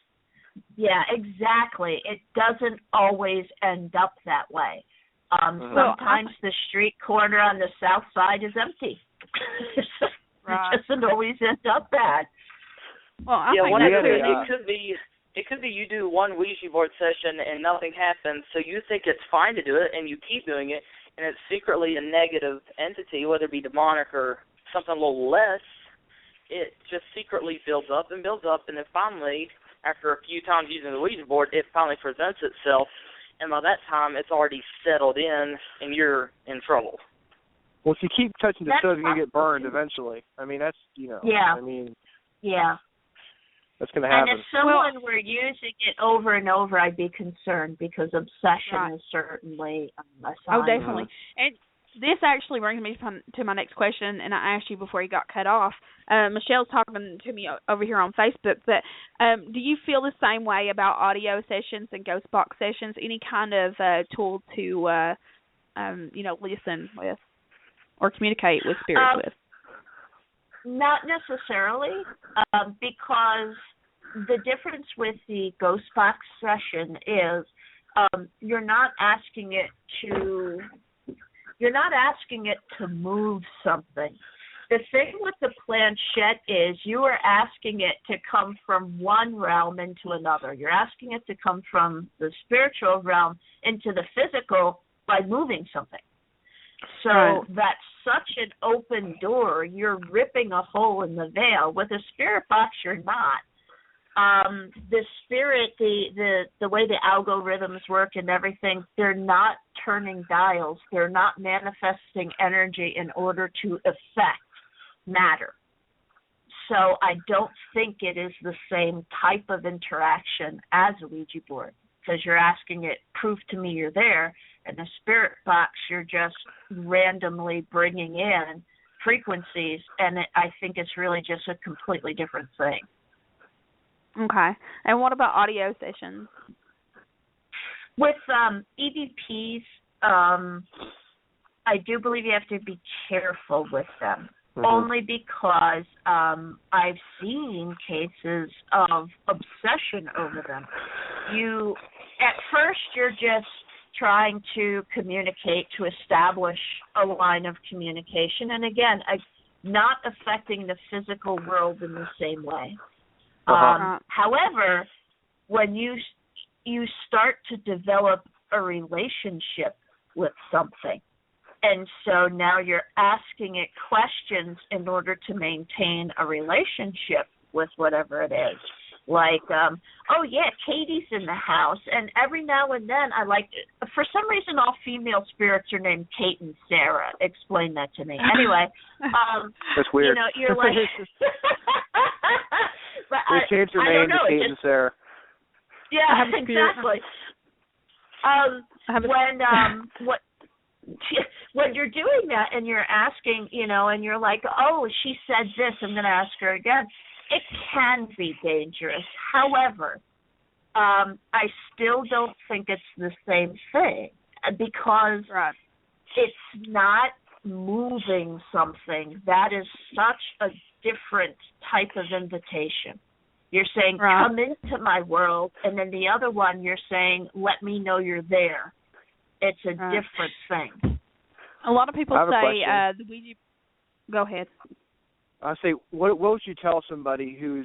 exactly. It doesn't always end up that way. Sometimes the street corner on the south side is empty. It doesn't always end up bad. Well, it could be you do one Ouija board session and nothing happens, so you think it's fine to do it, and you keep doing it, and it's secretly a negative entity, whether it be demonic or something a little less. It just secretly builds up, and then finally, after a few times using the Ouija board, it finally presents itself, and by that time, it's already settled in, and you're in trouble. Well, if you keep touching the stove, you're going to get burned eventually. I mean, that's, you know, that's going to happen. And if someone were using it over and over, I'd be concerned, because obsession is certainly a sign. Oh, definitely. And this actually brings me to my next question, and I asked you before you got cut off. Michelle's talking to me over here on Facebook, but do you feel the same way about audio sessions and ghost box sessions? Any kind of tool to, listen with or communicate with spirits with? Not necessarily, because the difference with the ghost box session is you're not asking it to move something. The thing with the planchette is you are asking it to come from one realm into another. You're asking it to come from the spiritual realm into the physical by moving something. So that's such an open door. You're ripping a hole in the veil. With a spirit box, you're not. The spirit, the way the algorithms work and everything, they're not turning dials. They're not manifesting energy in order to affect matter. So I don't think it is the same type of interaction as a Ouija board, because you're asking it, prove to me you're there. And the spirit box, you're just randomly bringing in frequencies, and I think it's really just a completely different thing. Okay. And what about audio sessions? With EVPs, I do believe you have to be careful with them, only because I've seen cases of obsession over them. At first, you're just trying to communicate, to establish a line of communication, and again, not affecting the physical world in the same way. However, when you start to develop a relationship with something. And so now you're asking it questions in order to maintain a relationship with whatever it is. Like, oh, yeah, Katie's in the house. And every now and then for some reason, all female spirits are named Kate and Sarah. Explain that to me. Anyway. That's weird. You're like. They changed their name to Kate and Sarah. Yeah, exactly. When you're doing that and you're asking, and you're like, oh, she said this, I'm going to ask her again. It can be dangerous. However, I still don't think it's the same thing because it's not moving something. That is such a different type of invitation. You're saying, come into my world, and then the other one you're saying, let me know you're there. It's a different thing. A lot of people say the Ouija. Go ahead. I say, what would you tell somebody who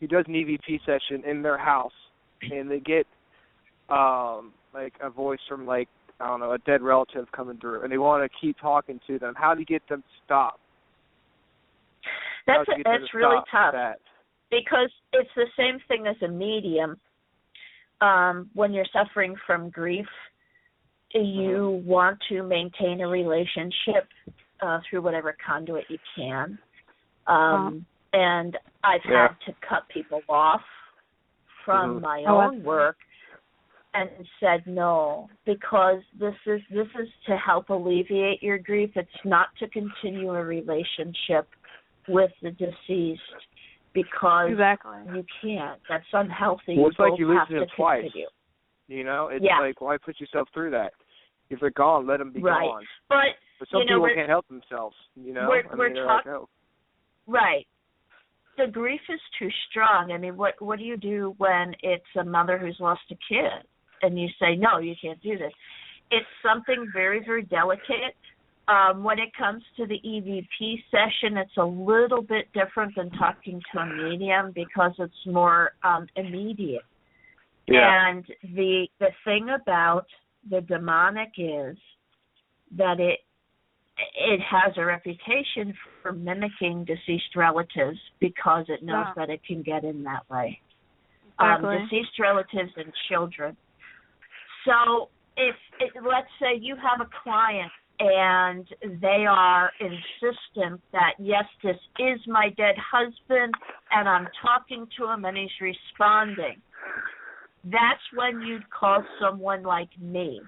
does an EVP session in their house and they get like a voice from like, I don't know, a dead relative coming through, and they want to keep talking to them? How do you get them to stop? That's really tough because it's the same thing as a medium. When you're suffering from grief, you want to maintain a relationship through whatever conduit you can. And I've had to cut people off from my own work and said no, because this is to help alleviate your grief. It's not to continue a relationship with the deceased because you can't. That's unhealthy. Well, it's you like you lose them twice. Continue. It's like, why put yourself through that? If they're gone, let them be gone. But some people can't help themselves. Right. The grief is too strong. I mean, what do you do when it's a mother who's lost a kid and you say, no, you can't do this? It's something very, very delicate. When it comes to the EVP session, it's a little bit different than talking to a medium because it's more immediate. Yeah. And the thing about the demonic is that it has a reputation for mimicking deceased relatives because it knows that it can get in that way. Deceased relatives and children. So if let's say you have a client and they are insistent that, yes, this is my dead husband and I'm talking to him and he's responding, that's when you'd call someone like me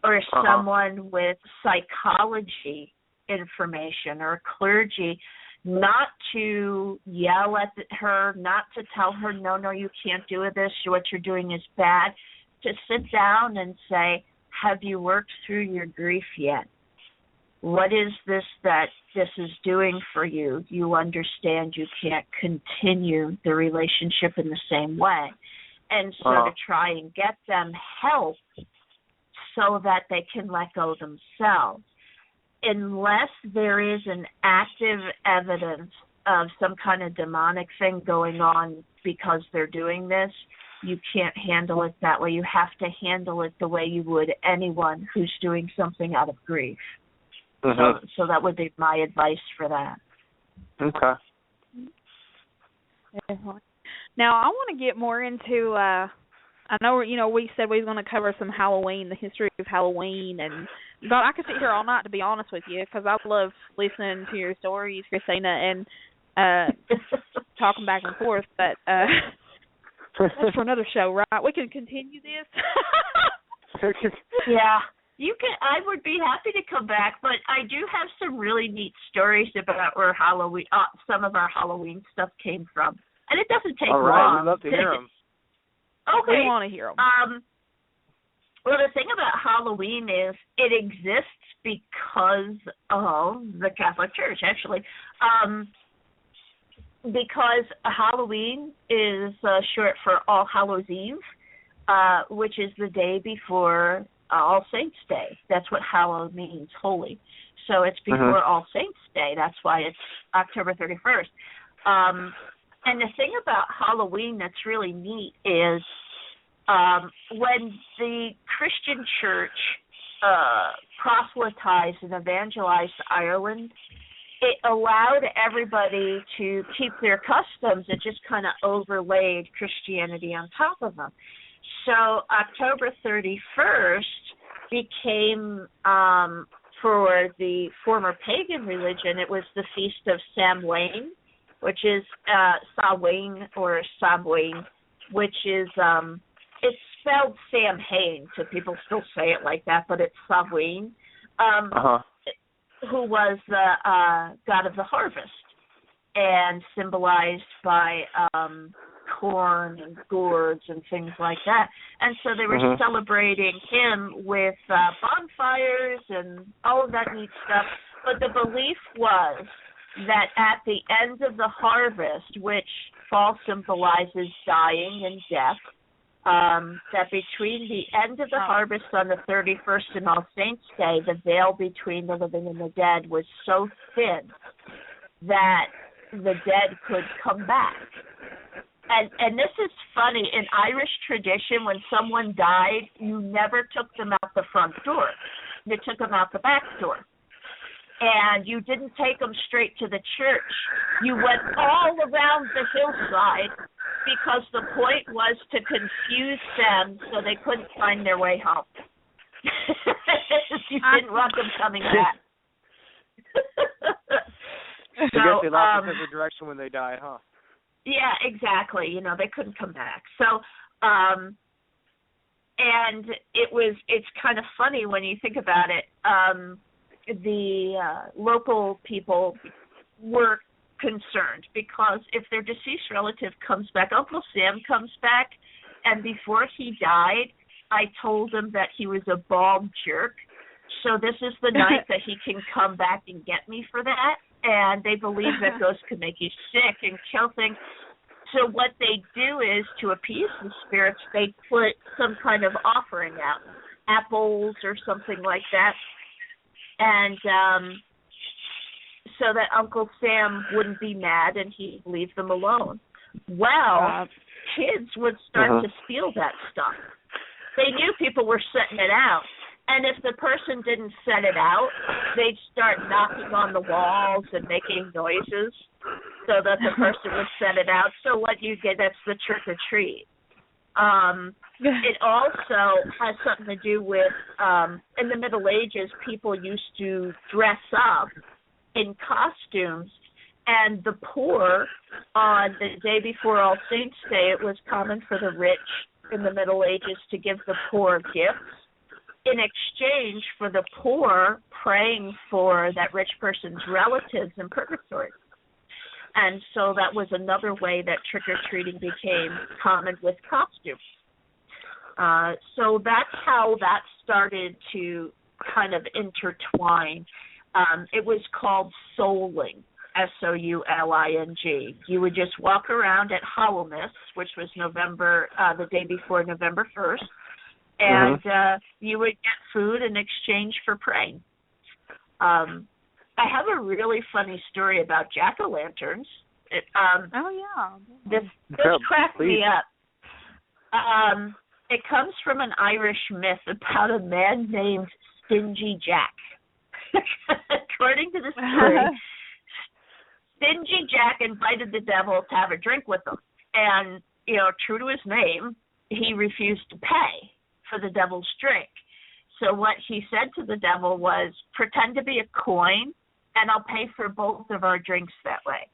or someone with psychology information or clergy, not to yell at her, not to tell her, no, you can't do this, what you're doing is bad, to sit down and say, have you worked through your grief yet? What is this that this is doing for you? You understand you can't continue the relationship in the same way. And so to try and get them help so that they can let go themselves. Unless there is an active evidence of some kind of demonic thing going on because they're doing this, you can't handle it that way. You have to handle it the way you would anyone who's doing something out of grief. So that would be my advice for that. Okay. Now, I want to get more into, I know, we said we was going to cover some Halloween, the history of Halloween, and God, I could sit here all night, to be honest with you, because I love listening to your stories, Kristina, and talking back and forth, but that's for another show, right? We can continue this. Yeah. You can. I would be happy to come back, but I do have some really neat stories about where Halloween, some of our Halloween stuff came from, and it doesn't take long. All right, we'd love to hear them. Okay, we want to hear them. Well, the thing about Halloween is it exists because of the Catholic Church, actually, because Halloween is short for All Hallows Eve, which is the day before All Saints Day. That's what hallowed means, holy. So it's before All Saints Day. That's why it's October 31st. And the thing about Halloween that's really neat is when the Christian church proselytized and evangelized Ireland, it allowed everybody to keep their customs. It just kind of overlaid Christianity on top of them. So October 31st became, for the former pagan religion, it was the feast of Samhain, which is Samhain or Samhain, which is, it's spelled Samhain, so people still say it like that, but it's Samhain. Who was the god of the harvest, and symbolized by corn and gourds and things like that. And so they were celebrating him with bonfires and all of that neat stuff. But the belief was that at the end of the harvest, which fall symbolizes dying and death, that between the end of the harvest on the 31st and All Saints' Day, the veil between the living and the dead was so thin that the dead could come back. And this is funny. In Irish tradition, when someone died, you never took them out the front door. You took them out the back door. And you didn't take them straight to the church. You went all around the hillside, because the point was to confuse them so they couldn't find their way home. You didn't want them coming back. I guess they lost the direction when they died, huh? Yeah, exactly. You know, they couldn't come back. So, and it's kind of funny when you think about it. The local people were concerned, because if their deceased relative comes back, Uncle Sam comes back, and before he died, I told him that he was a bald jerk, so this is the night that he can come back and get me for that. And they believe that ghosts can make you sick and kill things. So what they do is, to appease the spirits, they put some kind of offering out, apples or something like that, and so that Uncle Sam wouldn't be mad and he'd leave them alone. Well, kids would start to steal that stuff. They knew people were setting it out. And if the person didn't set it out, they'd start knocking on the walls and making noises so that the person would set it out. So what you get, that's the trick or treat. It also has something to do with, in the Middle Ages, people used to dress up in costumes, and the poor, on the day before All Saints' Day, it was common for the rich in the Middle Ages to give the poor gifts in exchange for the poor praying for that rich person's relatives in purgatory. And so that was another way that trick-or-treating became common with costumes. So that's how that started to kind of intertwine. It was called souling, S-O-U-L-I-N-G. You would just walk around at Hallowmas, which was the day before November 1st, and you would get food in exchange for praying. I have a really funny story about jack-o'-lanterns. This cracked me up. It comes from an Irish myth about a man named Stingy Jack. According to the story, Stingy Jack invited the devil to have a drink with him. And, you know, true to his name, he refused to pay for the devil's drink. So what he said to the devil was, pretend to be a coin, and I'll pay for both of our drinks that way.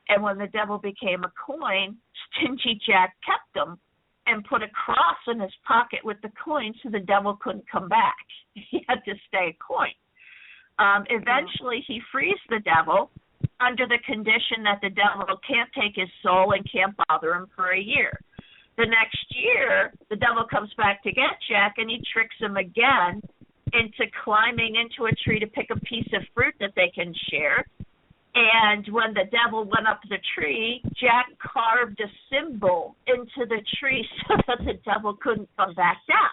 And when the devil became a coin, Stingy Jack kept them and put a cross in his pocket with the coin so the devil couldn't come back. He had to stay a coin. Eventually, he frees the devil under the condition that the devil can't take his soul and can't bother him for a year. The next year, the devil comes back to get Jack, and he tricks him again into climbing into a tree to pick a piece of fruit that they can share. And when the devil went up the tree, Jack carved a symbol into the tree so that the devil couldn't come back down.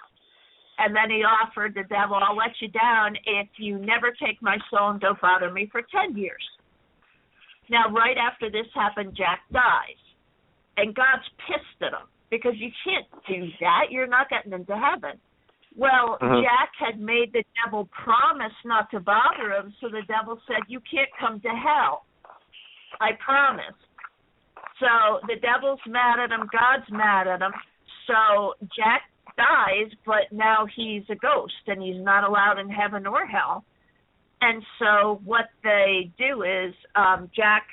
And then he offered the devil, I'll let you down if you never take my soul and don't bother me for 10 years. Now, right after this happened, Jack dies. And God's pissed at him because you can't do that. You're not getting into heaven. Well, Jack had made the devil promise not to bother him, so the devil said, "You can't come to hell. I promise." So the devil's mad at him, God's mad at him. So Jack dies, but now he's a ghost, and he's not allowed in heaven or hell. And so what they do is Jack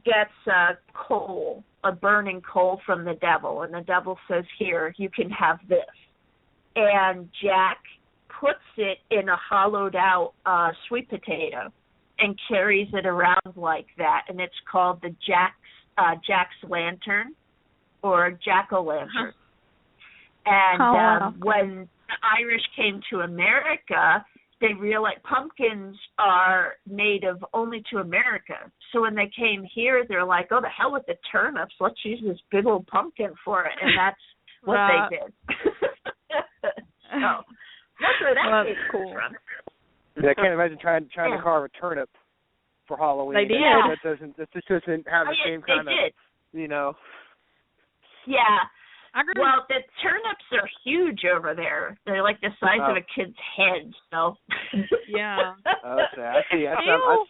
gets a burning coal from the devil, and the devil says, "Here, you can have this." And Jack puts it in a hollowed-out sweet potato and carries it around like that, and it's called the Jack's Lantern or Jack-o'-lantern. And when the Irish came to America, they realized pumpkins are native only to America. So when they came here, they're like, "Oh, the hell with the turnips. Let's use this big old pumpkin for it." And that's what they did. So that's where that came from. Yeah, I can't imagine trying to carve a turnip for Halloween. They did. That just doesn't have the same kind of, you know. Yeah. Well, the turnips are huge over there. They're like the size of a kid's head. So. Yeah. That's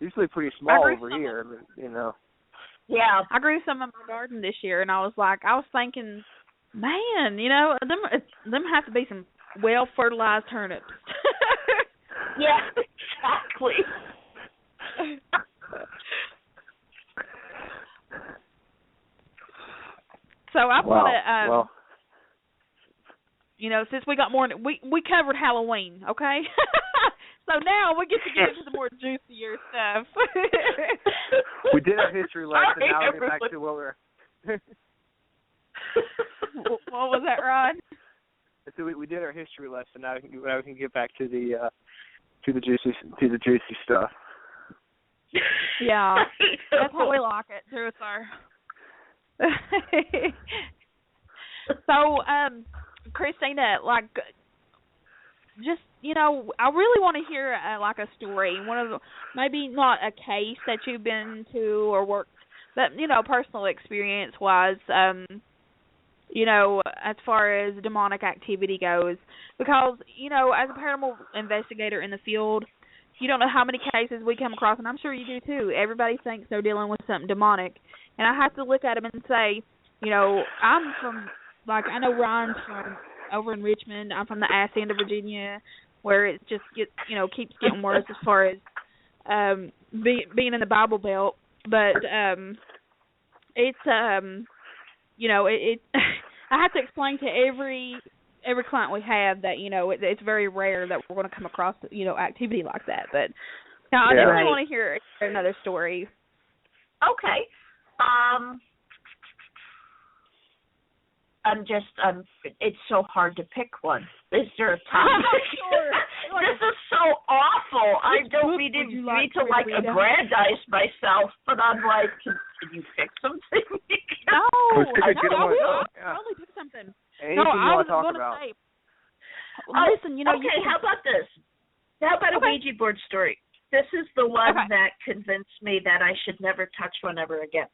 usually pretty small over here, but, you know. Yeah. I grew some in my garden this year, and I was thinking, man, you know, them have to be some well-fertilized turnips. Yeah, exactly. So I want to, you know, since we got more, we covered Halloween, okay? So now we get to get into the more juicier stuff. We did our history lesson. Now we get back to what we're. What was that, Ron? So we did our history lesson. Now we can get back to the juicy stuff. Yeah, that's how we like it. Too, sir. So, Kristina, like, just, you know, I really want to hear like a story. Maybe not a case that you've been to or worked, but, you know, personal experience wise. You know, as far as demonic activity goes, because, you know, as a paranormal investigator in the field, you don't know how many cases we come across, and I'm sure you do too. Everybody thinks they're dealing with something demonic, and I have to look at them and say, you know, I'm from, like, I know Ryan's from over in Richmond. I'm from the ass end of Virginia, where it just keeps getting worse as far as being in the Bible Belt. But it's you know, it I have to explain to every client we have that, you know, it's very rare that we're going to come across, you know, activity like that. But now I definitely want to hear another story. Okay. It's so hard to pick one. Is there a topic? This is so awful. I don't need to aggrandize myself, but I'm like, can you pick something? No, I will. Yeah. I'll pick something. Anything I was going to about. say, listen, you know. Okay, how about this? How about a Ouija board story? This is the one that convinced me that I should never touch one ever again.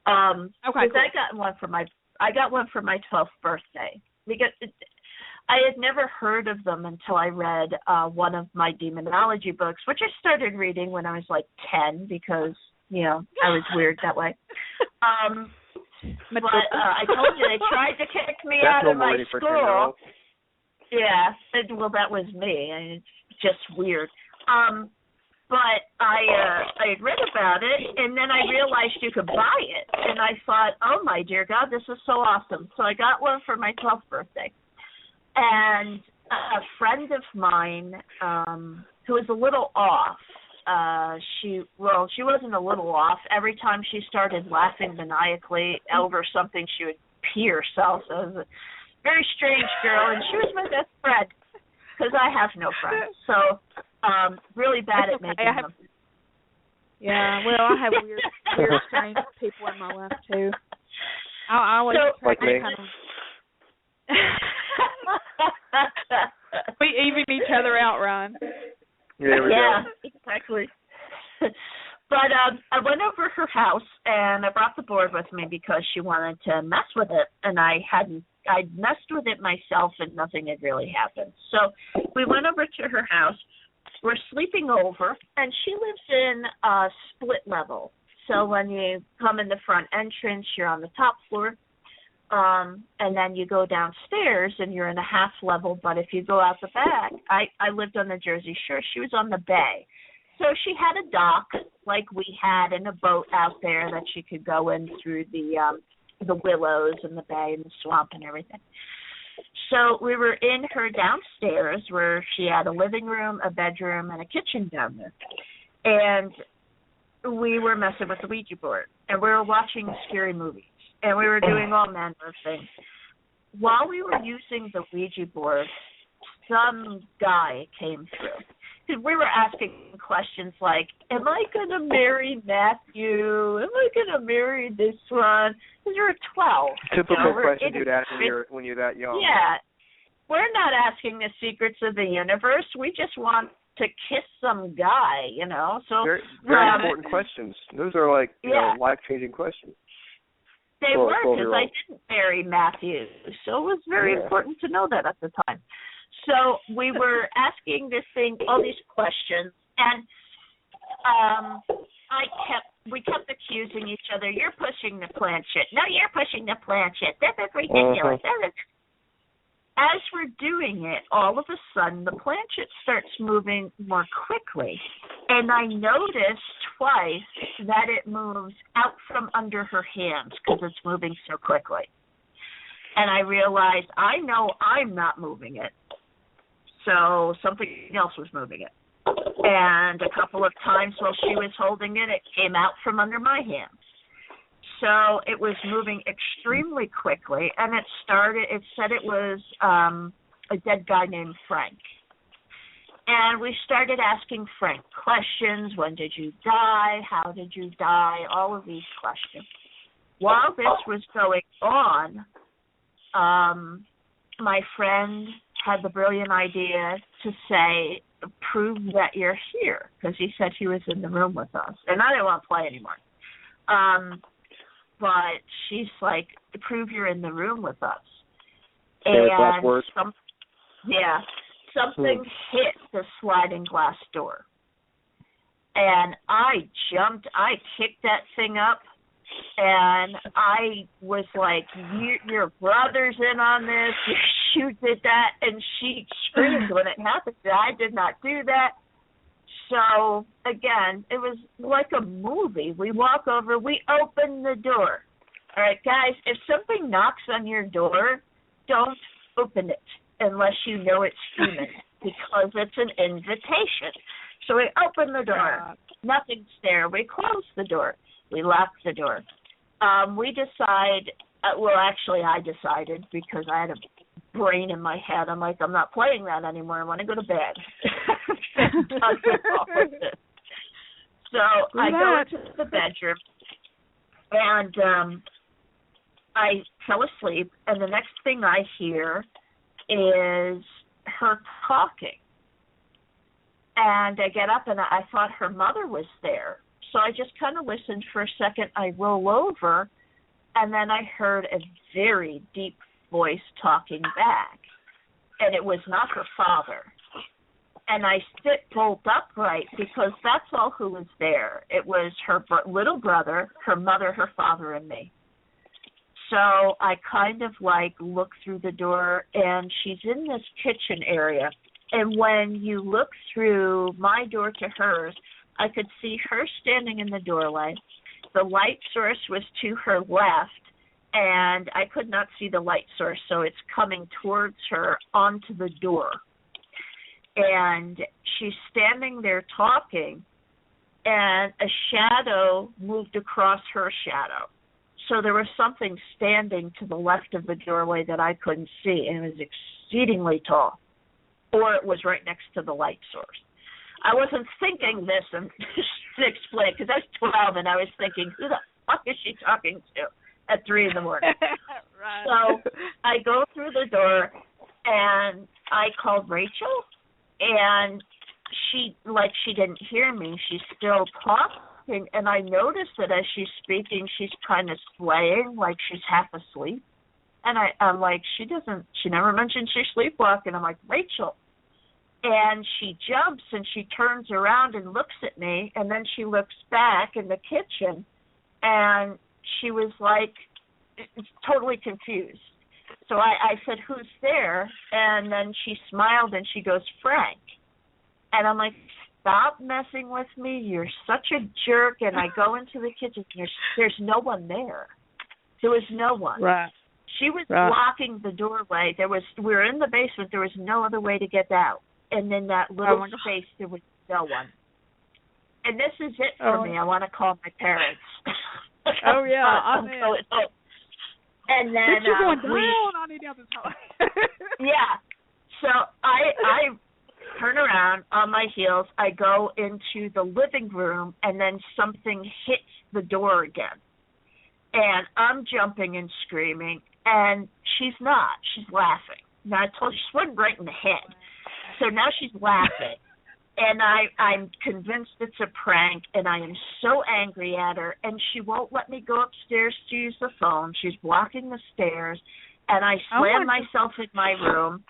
Cool. I got one for my 12th birthday, because I had never heard of them until I read one of my demonology books, which I started reading when I was like 10 because, you know, I was weird that way. But I told you, they tried to kick me out of my school. Yeah, well, that was me. It's just weird. But I had read about it, and then I realized you could buy it. And I thought, oh, my dear God, this is so awesome. So I got one for my 12th birthday. And a friend of mine who was a little off, she wasn't a little off. Every time she started laughing maniacally over something, she would pee herself. So it was a very strange girl, and she was my best friend because I have no friends. So really bad at making them. Yeah, well, I have weird, strange people in my life too. I always try to kind of. We even each other out, Ron. Yeah, exactly. But I went over her house and I brought the board with me because she wanted to mess with it, and I I messed with it myself and nothing had really happened. So we went over to her house. We're sleeping over, and she lives in a split level. So when you come in the front entrance, you're on the top floor, and then you go downstairs and you're in a half level. But if you go out the back, I lived on the Jersey Shore. She was on the bay. So she had a dock like we had in a boat out there that she could go in through the willows and the bay and the swamp and everything. So we were in her downstairs where she had a living room, a bedroom, and a kitchen down there. And we were messing with the Ouija board, and we were watching scary movies, and we were doing all manner of things. While we were using the Ouija board, some guy came through. Because we were asking questions like, am I going to marry Matthew? Am I going to marry this one? Because we were 12. Typical question you'd ask when you're that young. Yeah. We're not asking the secrets of the universe. We just want to kiss some guy, you know. So very important questions. Those are like, you know, life-changing questions. They were, because I didn't marry Matthew. So it was very important to know that at the time. So we were asking this thing, all these questions, and we kept accusing each other. You're pushing the planchette. No, you're pushing the planchette. This is ridiculous. As we're doing it, all of a sudden the planchette starts moving more quickly, and I noticed twice that it moves out from under her hands because it's moving so quickly. And I realized, I know I'm not moving it. So something else was moving it. And a couple of times while she was holding it, it came out from under my hands. So it was moving extremely quickly, and it said it was a dead guy named Frank. And we started asking Frank questions. When did you die? How did you die? All of these questions. While this was going on, my friend had the brilliant idea to say, prove that you're here, because he said he was in the room with us. And I didn't want to play anymore. But she's like, prove you're in the room with us. And something hit the sliding glass door. And I jumped, I kicked that thing up, and I was like, your brother's in on this, you shoot at that, and she screamed when it happened. I did not do that. So, again, it was like a movie. We walk over, we open the door. All right, guys, if something knocks on your door, don't open it unless you know it's human, because it's an invitation. So we open the door. Nothing's there. We close the door. We lock the door. We decide, I decided, because I had a brain in my head. I'm like, I'm not playing that anymore. I want to go to bed. So I go into the bedroom, and I fell asleep, and the next thing I hear is her talking. And I get up, and I thought her mother was there. So I just kind of listened for a second. I roll over, and then I heard a very deep voice talking back. And it was not her father. And I sit bolt upright because that's all who was there. It was her little brother, her mother, her father, and me. So I kind of like look through the door, and she's in this kitchen area. And when you look through my door to hers, I could see her standing in the doorway. The light source was to her left, and I could not see the light source, so it's coming towards her onto the door. And she's standing there talking, and a shadow moved across her shadow. So there was something standing to the left of the doorway that I couldn't see, and it was exceedingly tall. Or it was right next to the light source. I wasn't thinking this and to explain, because I was 12 and I was thinking, who the fuck is she talking to at 3 in the morning? Right. So I go through the door, and I called Rachel, and she didn't hear me. She's still talking, and I noticed that as she's speaking, she's kind of swaying, like she's half asleep. And I'm like, she never mentioned she sleepwalking. I'm like, Rachel. And she jumps and she turns around and looks at me, and then she looks back in the kitchen, and she was like totally confused. So I said, who's there? And then she smiled and she goes, Frank. And I'm like, stop messing with me. You're such a jerk. And I go into the kitchen. There's no one there. There was no one. Right. She was blocking the doorway. We were in the basement. There was no other way to get out. And in that little space, there was no one. And this is it for me. I want to call my parents. Oh, yeah. I'm and then you're going down. I need to have this house. Yeah. So I turn around on my heels. I go into the living room, and then something hits the door again. And I'm jumping and screaming, and she's not. She's laughing. Now, I told you, she went right in the head. So now she's laughing. And I'm convinced it's a prank, and I am so angry at her, and she won't let me go upstairs to use the phone. She's blocking the stairs, and I slam myself in my room,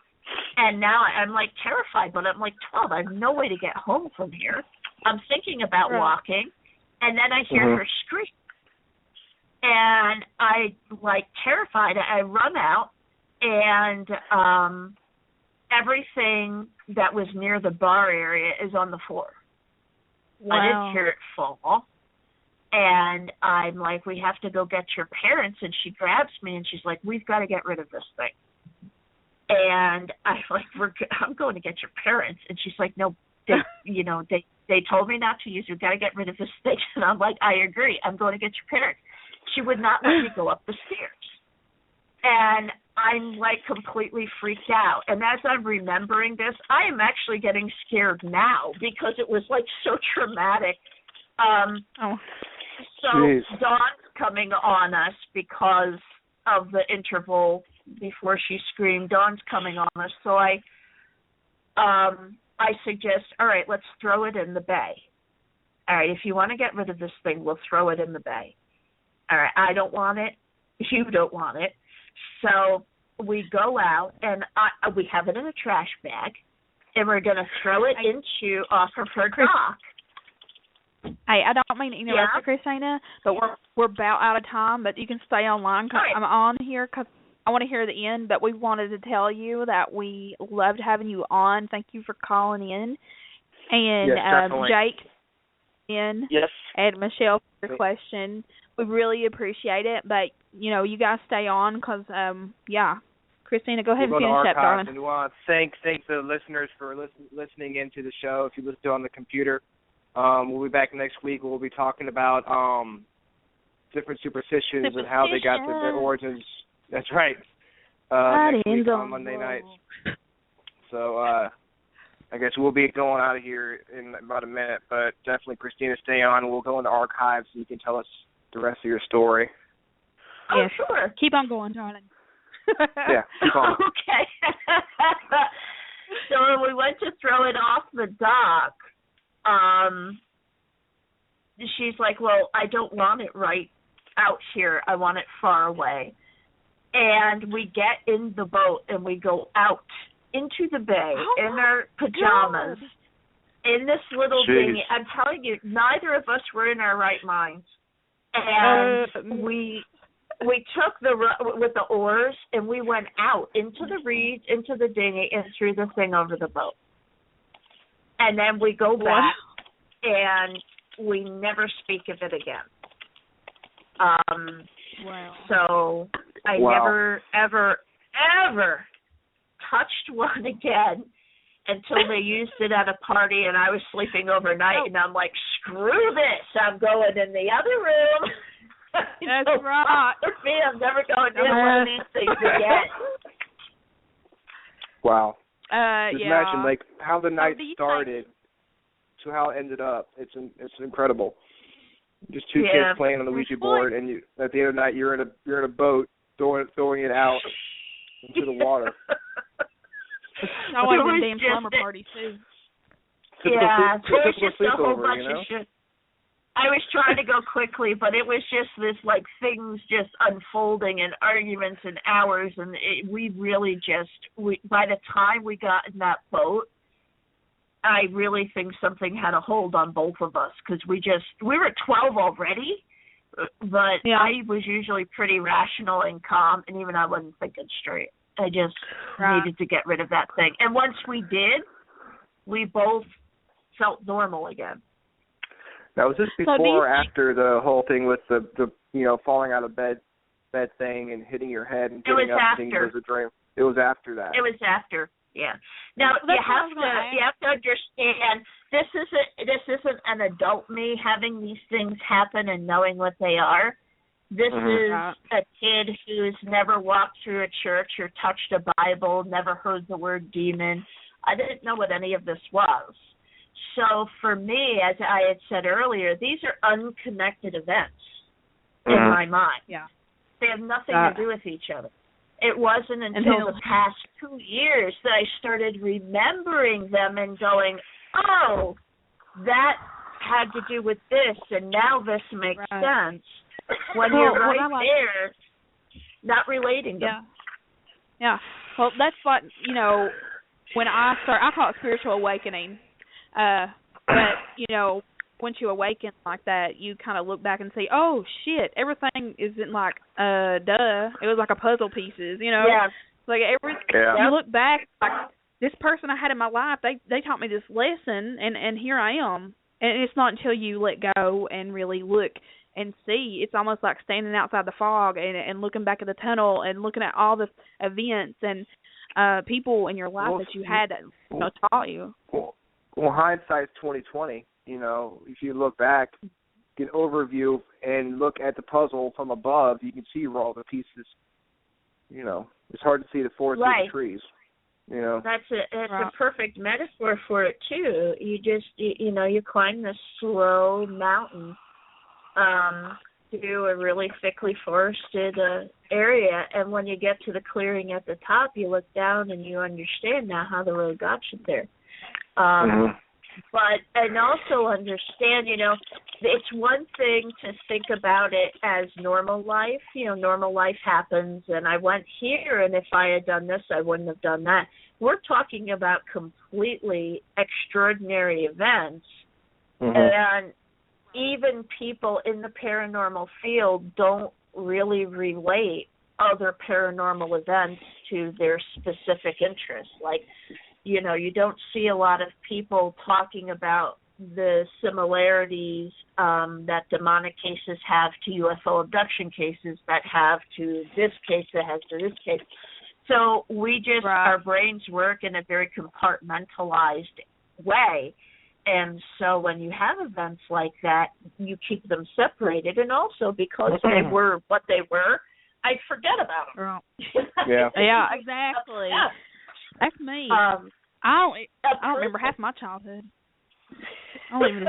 and now I'm, like, terrified, but I'm, like, 12. I have no way to get home from here. I'm thinking about walking, and then I hear her scream. And I, like, terrified, I run out, and everything that was near the bar area is on the floor. Wow. I didn't hear it fall. And I'm like, we have to go get your parents. And she grabs me, and she's like, we've got to get rid of this thing. And I'm like, I'm going to get your parents. And she's like, no, they told me not to use it. We've got to get rid of this thing. And I'm like, I agree. I'm going to get your parents. She would not let me go up the stairs. And I'm, like, completely freaked out. And as I'm remembering this, I am actually getting scared now because it was, like, so traumatic. So Dawn's coming on us because of the interval before she screamed. Dawn's coming on us. So I suggest, all right, let's throw it in the bay. All right, if you want to get rid of this thing, we'll throw it in the bay. All right, I don't want it. You don't want it. So we go out, and we have it in a trash bag, and we're going to throw it off of her dock. Hey, I don't mean to interrupt you, Kristina, but we're about out of time, but you can stay online because I'm on here because I want to hear the end, but we wanted to tell you that we loved having you on. Thank you for calling in. And Jake and Michelle for your question. We really appreciate it, but, you guys stay on because, Kristina, go ahead and finish up, darling. And we want to thank the listeners for listening into the show. If you listen to it on the computer, we'll be back next week. We'll be talking about different superstitions and how they got their origins. That's right. Next week on Monday nights. So I guess we'll be going out of here in about a minute, but definitely, Kristina, stay on. We'll go in the archives so you can tell us the rest of your story. Oh, sure. Keep on going, darling. Yeah, keep on. Okay. So when we went to throw it off the dock, she's like, well, I don't want it right out here. I want it far away. And we get in the boat, and we go out into the bay in our pajamas in this little dinghy. I'm telling you, neither of us were in our right minds. And we took with the oars, and we went out into the reeds, into the dinghy, and threw the thing over the boat. And then we go back, and we never speak of it again. So I never, ever, ever touched one again until they used it at a party, and I was sleeping overnight, and I'm like, screw this, I'm going in the other room. That's right. For me, I'm never going in one of these things again. Wow. Just imagine, like, how the night started to how it ended up. It's incredible. Just two kids playing on the Ouija board, and at the end of the night, you're in a boat throwing it out into the water. I want a damn slumber party too. There's just a whole bunch of shit. I was trying to go quickly, but it was just this, like, things just unfolding and arguments and hours, and we really by the time we got in that boat, I really think something had a hold on both of us, because we were 12 already, but yeah. I was usually pretty rational and calm, and even I wasn't thinking straight. I just needed to get rid of that thing. And once we did, we both felt normal again. Now, was this before or after the whole thing with the falling out of bed thing and hitting your head and getting up and thinking it was a dream? It was after that. It was after, yeah. Now, you have to understand, this isn't an adult me having these things happen and knowing what they are. This is a kid who's never walked through a church or touched a Bible, never heard the word demon. I didn't know what any of this was. So for me, as I had said earlier, these are unconnected events in my mind. Yeah. They have nothing to do with each other. It wasn't until the past 2 years that I started remembering them and going, oh, that had to do with this, and now this makes sense. When you're there, not relating them. Yeah. Well, that's what, when I call it spiritual awakening. But, once you awaken like that, you kind of look back and say, oh, shit, everything isn't like, duh. It was like a puzzle pieces, Yeah. Like, you look back, like, this person I had in my life, they taught me this lesson, and here I am. And it's not until you let go and really look and see. It's almost like standing outside the fog and looking back at the tunnel and looking at all the events and people in your life that you had that taught you. Well, hindsight's 20/20. If you look back, get an overview and look at the puzzle from above, you can see where all the pieces. It's hard to see the forest through the trees. That's a perfect metaphor for it too. You just you climb this slow mountain through a really thickly forested area, and when you get to the clearing at the top, you look down and you understand now how the road got you there. But and also understand, it's one thing to think about it as normal life. Normal life happens, and I went here, and if I had done this, I wouldn't have done that. We're talking about completely extraordinary events, and even people in the paranormal field don't really relate other paranormal events to their specific interests. Like, you don't see a lot of people talking about the similarities that demonic cases have to UFO abduction cases that have to this case that has to this case. So we just, our brains work in a very compartmentalized way. And so when you have events like that, you keep them separated. And also because they were what they were, I forget about them. Yeah, exactly. Yeah. That's me. I don't remember half my childhood. I don't even.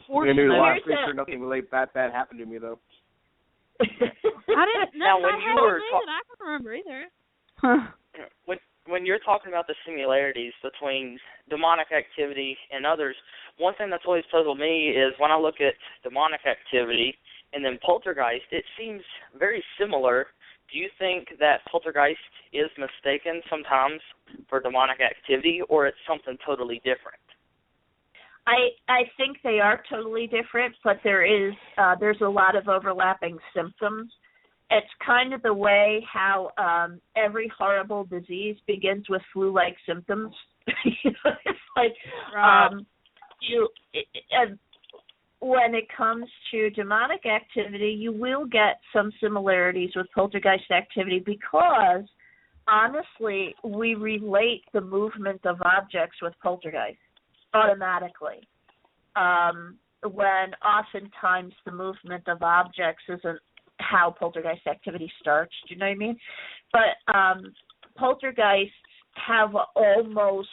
You knew the last picture, nothing really bad happened to me though. I didn't. No, I can't remember either. When you're talking about the similarities between demonic activity and others, one thing that's always puzzled me is when I look at demonic activity and then poltergeist, it seems very similar. Do you think that poltergeist is mistaken sometimes for demonic activity, or it's something totally different? I think they are totally different, but there's a lot of overlapping symptoms. It's kind of the way how every horrible disease begins with flu-like symptoms. It's like when it comes to demonic activity, you will get some similarities with poltergeist activity because, honestly, we relate the movement of objects with poltergeist automatically. When oftentimes the movement of objects isn't how poltergeist activity starts, do you know what I mean? But poltergeists have almost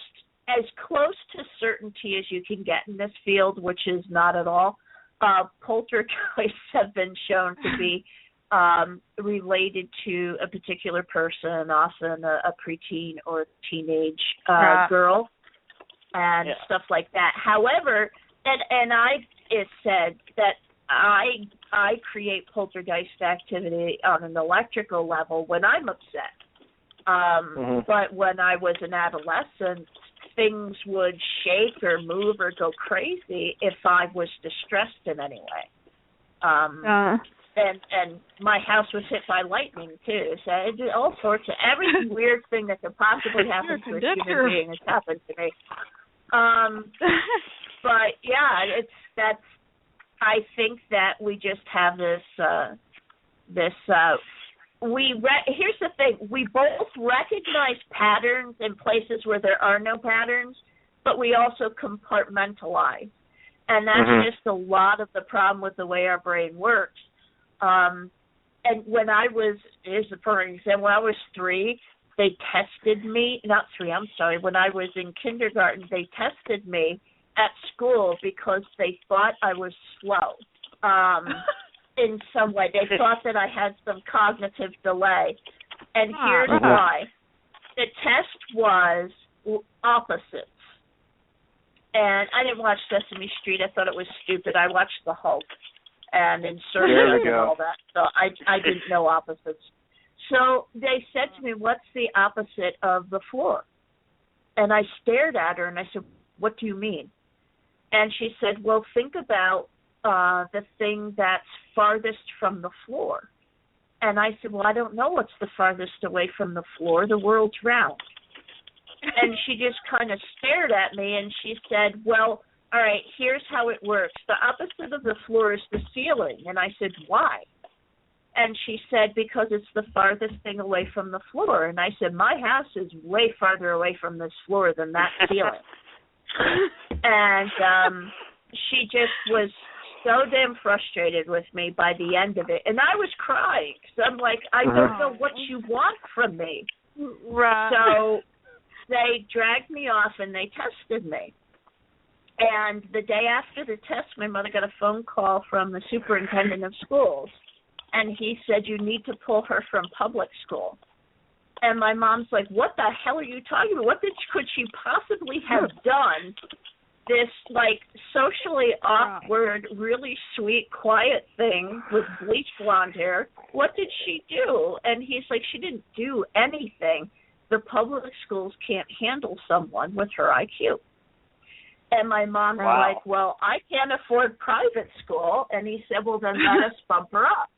as close to certainty as you can get in this field, which is not at all. Poltergeists have been shown to be related to a particular person, often a preteen or teenage girl, and stuff like that. However, and it said that I create poltergeist activity on an electrical level when I'm upset. But when I was an adolescent, things would shake or move or go crazy if I was distressed in any way. And my house was hit by lightning too, so it did all sorts of every weird thing that could possibly happen to a human being has happened to me. But yeah, I think that we just have here's the thing, we both recognize patterns in places where there are no patterns, but we also compartmentalize. And that's just a lot of the problem with the way our brain works. And when I was, for example, when I was 3, they tested me, when I was in kindergarten, they tested me at school because they thought I was slow in some way. They thought that I had some cognitive delay. And here's why. The test was opposites. And I didn't watch Sesame Street. I thought it was stupid. I watched The Hulk and Insurgent and all that. So I didn't know opposites. So they said to me, what's the opposite of the floor? And I stared at her and I said, what do you mean? And she said, well, think about the thing that's farthest from the floor. And I said, well, I don't know what's the farthest away from the floor. The world's round. And she just kind of stared at me, and she said, well, all right, here's how it works. The opposite of the floor is the ceiling. And I said, why? And she said, because it's the farthest thing away from the floor. And I said, my house is way farther away from this floor than that ceiling. And she just was so damn frustrated with me by the end of it. And I was crying. So I'm like, I don't know what you want from me. Right. So they dragged me off and they tested me. And the day after the test, my mother got a phone call from the superintendent of schools. And he said, you need to pull her from public school. And my mom's like, what the hell are you talking about? What could she possibly have done? This, like, socially awkward, really sweet, quiet thing with bleach blonde hair. What did she do? And he's like, she didn't do anything. The public schools can't handle someone with her IQ. And my mom's like, well, I can't afford private school. And he said, well, then let us bump her up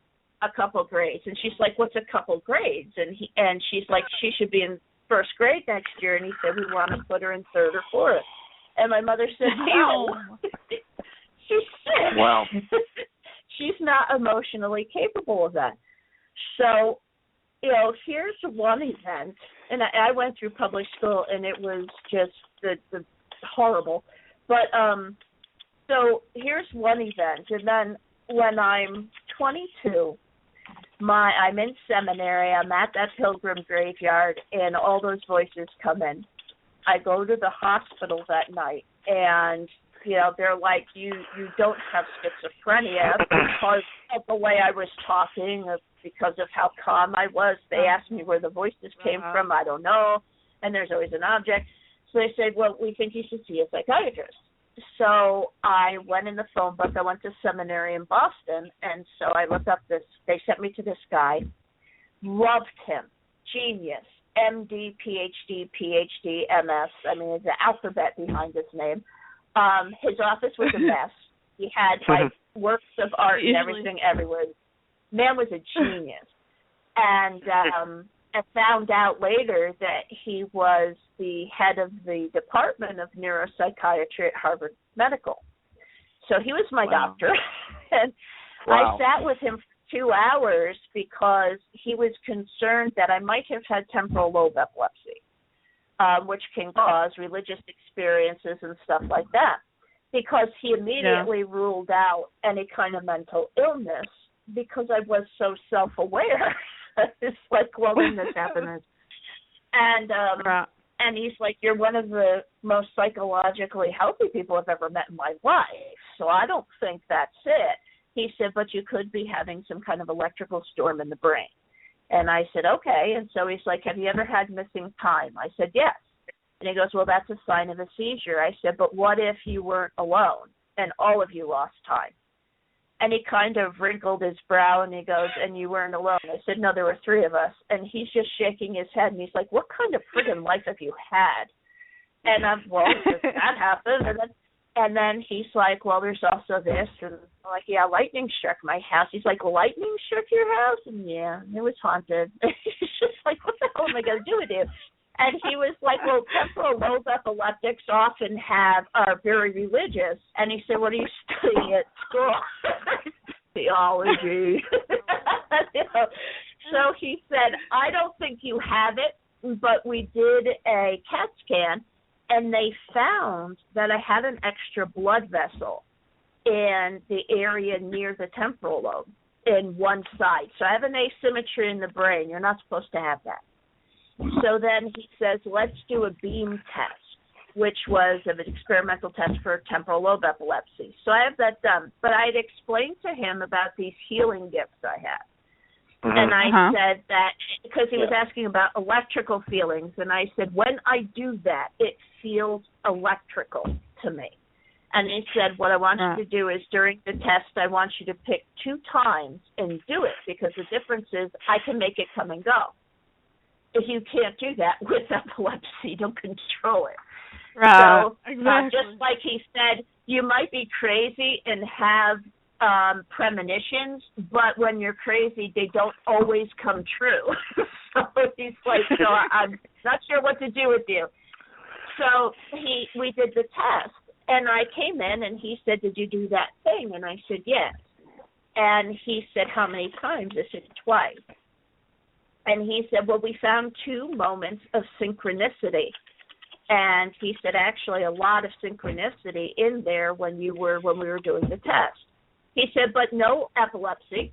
a couple grades. And she's like, what's a couple grades? And she's like, she should be in first grade next year. And he said, we want to put her in third or fourth. And my mother said, no, she's sick. Wow. She's not emotionally capable of that. So, you know, here's one event. And I went through public school, and it was just the horrible. But so here's one event. And then when I'm 22, I'm in seminary. I'm at that pilgrim graveyard, and all those voices come in. I go to the hospital that night, and, you know, they're like, you don't have schizophrenia because of the way I was talking, because of how calm I was. They asked me where the voices came from. I don't know, and there's always an object. So they said, well, we think you should see a psychiatrist. So I went in the phone book. I went to seminary in Boston, and so I looked up they sent me to this guy. Loved him. Genius. MD, PhD, MS. I mean, there's an alphabet behind his name. His office was a mess. He had, like, works of art and everything everywhere. Man was a genius. And I found out later that he was the head of the Department of Neuropsychiatry at Harvard Medical. So he was my doctor. And I sat with him for 2 hours because he was concerned that I might have had temporal lobe epilepsy, which can cause religious experiences and stuff like that, because he immediately ruled out any kind of mental illness because I was so self-aware. It's like, well, when this happened. And he's like, you're one of the most psychologically healthy people I've ever met in my life, so I don't think that's it. He said, but you could be having some kind of electrical storm in the brain. And I said, okay. And so he's like, have you ever had missing time? I said, yes. And he goes, well, that's a sign of a seizure. I said, but what if you weren't alone? and all of you lost time. And he kind of wrinkled his brow, and he goes, and you weren't alone. I said, no, there were 3 of us. And he's just shaking his head, and he's like, what kind of friggin' life have you had? And I'm, well, that happened. And then he's like, well, there's also this. And I'm like, yeah, lightning struck my house. He's like, lightning struck your house? And yeah, it was haunted. He's just like, what the hell am I going to do with you? And he was like, well, temporal lobe epileptics often are very religious. And he said, what are you studying at school? Theology. So he said, I don't think you have it, but we did a CAT scan, and they found that I had an extra blood vessel in the area near the temporal lobe in one side. So I have an asymmetry in the brain. You're not supposed to have that. So then he says, let's do a beam test, which was an experimental test for temporal lobe epilepsy. So I have that done. But I had explained to him about these healing gifts I had. Mm-hmm. And I said that, because he was asking about electrical feelings, and I said, when I do that, it feels electrical to me. And he said, what I want you to do is during the test, I want you to pick 2 times and do it, because the difference is I can make it come and go. If you can't do that with epilepsy, you don't control it. Right. So just like he said, you might be crazy and have premonitions, but when you're crazy, they don't always come true. So he's like, so I'm not sure what to do with you. So we did the test, and I came in, and he said, did you do that thing? And I said, yes. And he said, how many times? I said, twice. And he said, well, we found 2 moments of synchronicity. And he said, actually, a lot of synchronicity in there when we were doing the test. He said, but no epilepsy.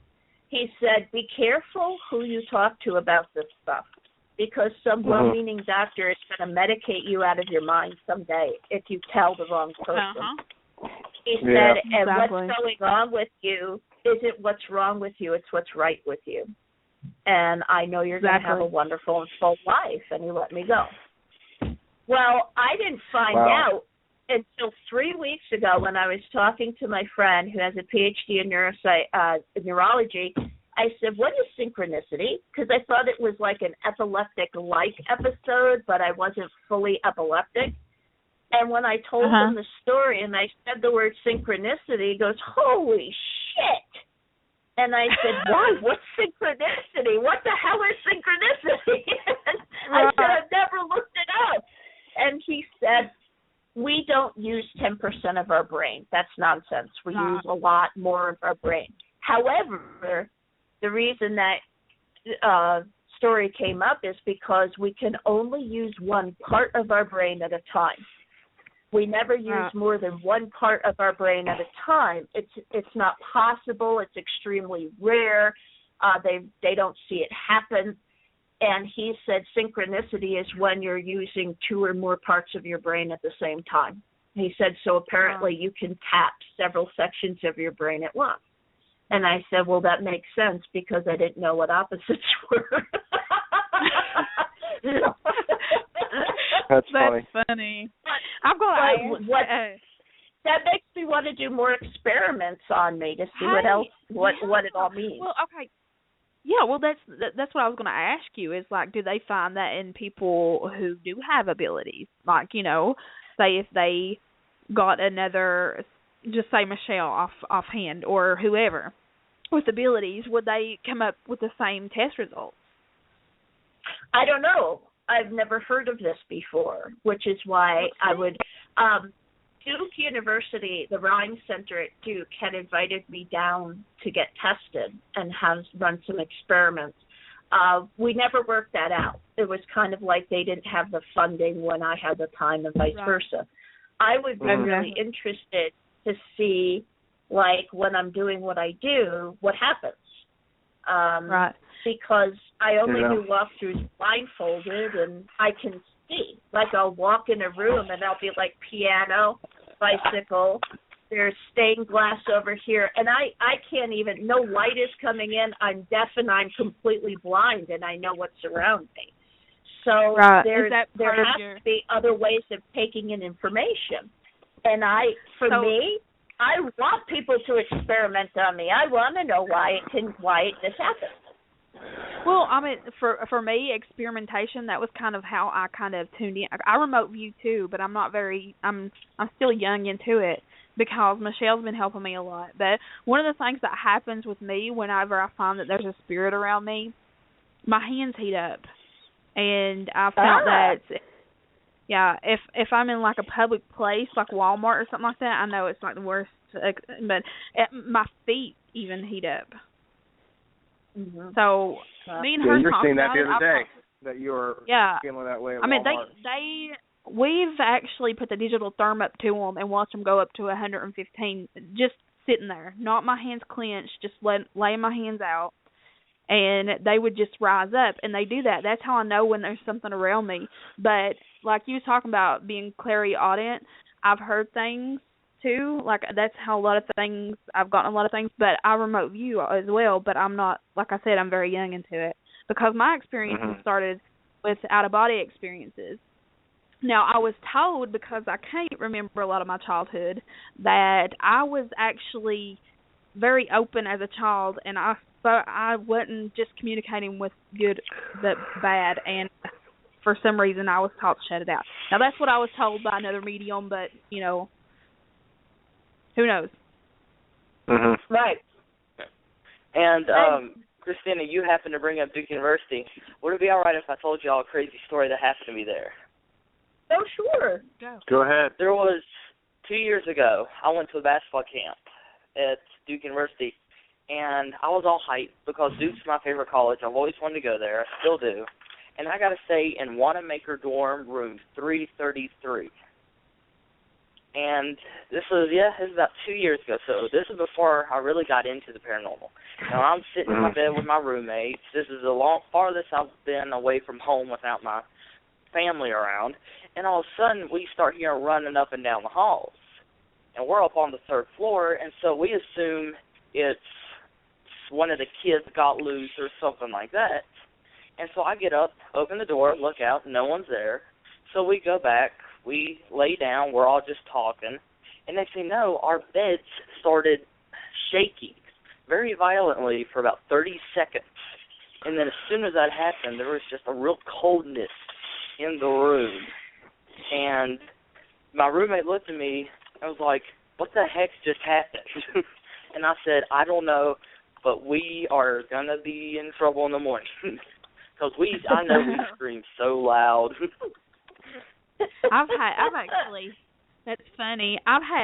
He said, be careful who you talk to about this stuff, because some well-meaning doctor is going to medicate you out of your mind someday if you tell the wrong person. He said, and what's going on with you isn't what's wrong with you, it's what's right with you. And I know you're going to have a wonderful and full life, and he let me go. Well, I didn't find out until 3 weeks ago when I was talking to my friend who has a PhD in neurology. I said, what is synchronicity? Because I thought it was like an epileptic-like episode, but I wasn't fully epileptic. And when I told him the story and I said the word synchronicity, he goes, holy shit. And I said, why? What's synchronicity? What the hell is synchronicity? I said, I've never looked it up. And he said, we don't use 10% of our brain. That's nonsense. We use a lot more of our brain. However, the reason that story came up is because we can only use one part of our brain at a time. We never use more than one part of our brain at a time. It's not possible. It's extremely rare. They don't see it happen. And he said synchronicity is when you're using 2 or more parts of your brain at the same time. He said, so apparently you can tap several sections of your brain at once. And I said, well, that makes sense because I didn't know what opposites were. That's funny. That's funny. I'm going to that makes me want to do more experiments on me to see what else, what it all means. Well, okay. Yeah, well, that's what I was going to ask you is, like, do they find that in people who do have abilities? Like, you know, say if they got another, just say Michelle offhand or whoever with abilities, would they come up with the same test results? I don't know. I've never heard of this before, which is why I would Duke University, the Ryan Center at Duke, had invited me down to get tested and run some experiments. We never worked that out. It was kind of like they didn't have the funding when I had the time and vice versa. I would be really interested to see, like, when I'm doing what I do, what happens. Because I only do walkthroughs blindfolded, and I can see. Like, I'll walk in a room, and I'll be like, piano, bicycle, there's stained glass over here, and I can't even, no light is coming in, I'm deaf and I'm completely blind, and I know what's around me. So there has to be other ways of taking in information. And for me, I want people to experiment on me. I want to know why this happened. Well, I mean, for me, experimentation, that was kind of how I kind of tuned in. I remote view too, but I'm still young into it because Michelle's been helping me a lot. But one of the things that happens with me whenever I find that there's a spirit around me, my hands heat up, and I found that. Yeah, if I'm in like a public place like Walmart or something like that, I know it's like the worst. But my feet even heat up. Mm-hmm. So me and her you were talked saying that about the other day it. that you were feeling that way. At I mean, Walmart. we've actually put the digital therm up to them and watched them go up to 115, just sitting there, not my hands clenched, just laying my hands out. And they would just rise up, and they do that. That's how I know when there's something around me. But like you was talking about being clairaudient, I've heard things too. Like that's how I've gotten a lot of things. But I remote view as well. But I'm not, like I said, I'm very young into it because my experiences started with out of body experiences. Now I was told, because I can't remember a lot of my childhood, that I was actually very open as a child, and I wasn't just communicating with good but bad, and for some reason I was taught to shut it out. Now that's what I was told by another medium, but who knows? Mm-hmm. Right. And Kristina, you happen to bring up Duke University. Would it be all right if I told you all a crazy story that happened to me there? Oh, sure. Go ahead. There was 2 years ago, I went to a basketball camp at Duke University, and I was all hyped because Duke's my favorite college. I've always wanted to go there. I still do. And I got to stay in Wanamaker dorm room 333. And this was about 2 years ago. So this is before I really got into the paranormal. Now I'm sitting in my bed with my roommates. This is the farthest I've been away from home without my family around. And all of a sudden we start hearing running up and down the halls. And we're up on the third floor, and so we assume it's one of the kids got loose or something like that. And so I get up, open the door, look out, no one's there. So we go back, we lay down, we're all just talking. And next thing you know, our beds started shaking very violently for about 30 seconds. And then as soon as that happened, there was just a real coldness in the room. And my roommate looked at me and was like, what the heck just happened? And I said, I don't know, but we are going to be in trouble in the morning. Because I know we scream so loud. I've actually, that's funny.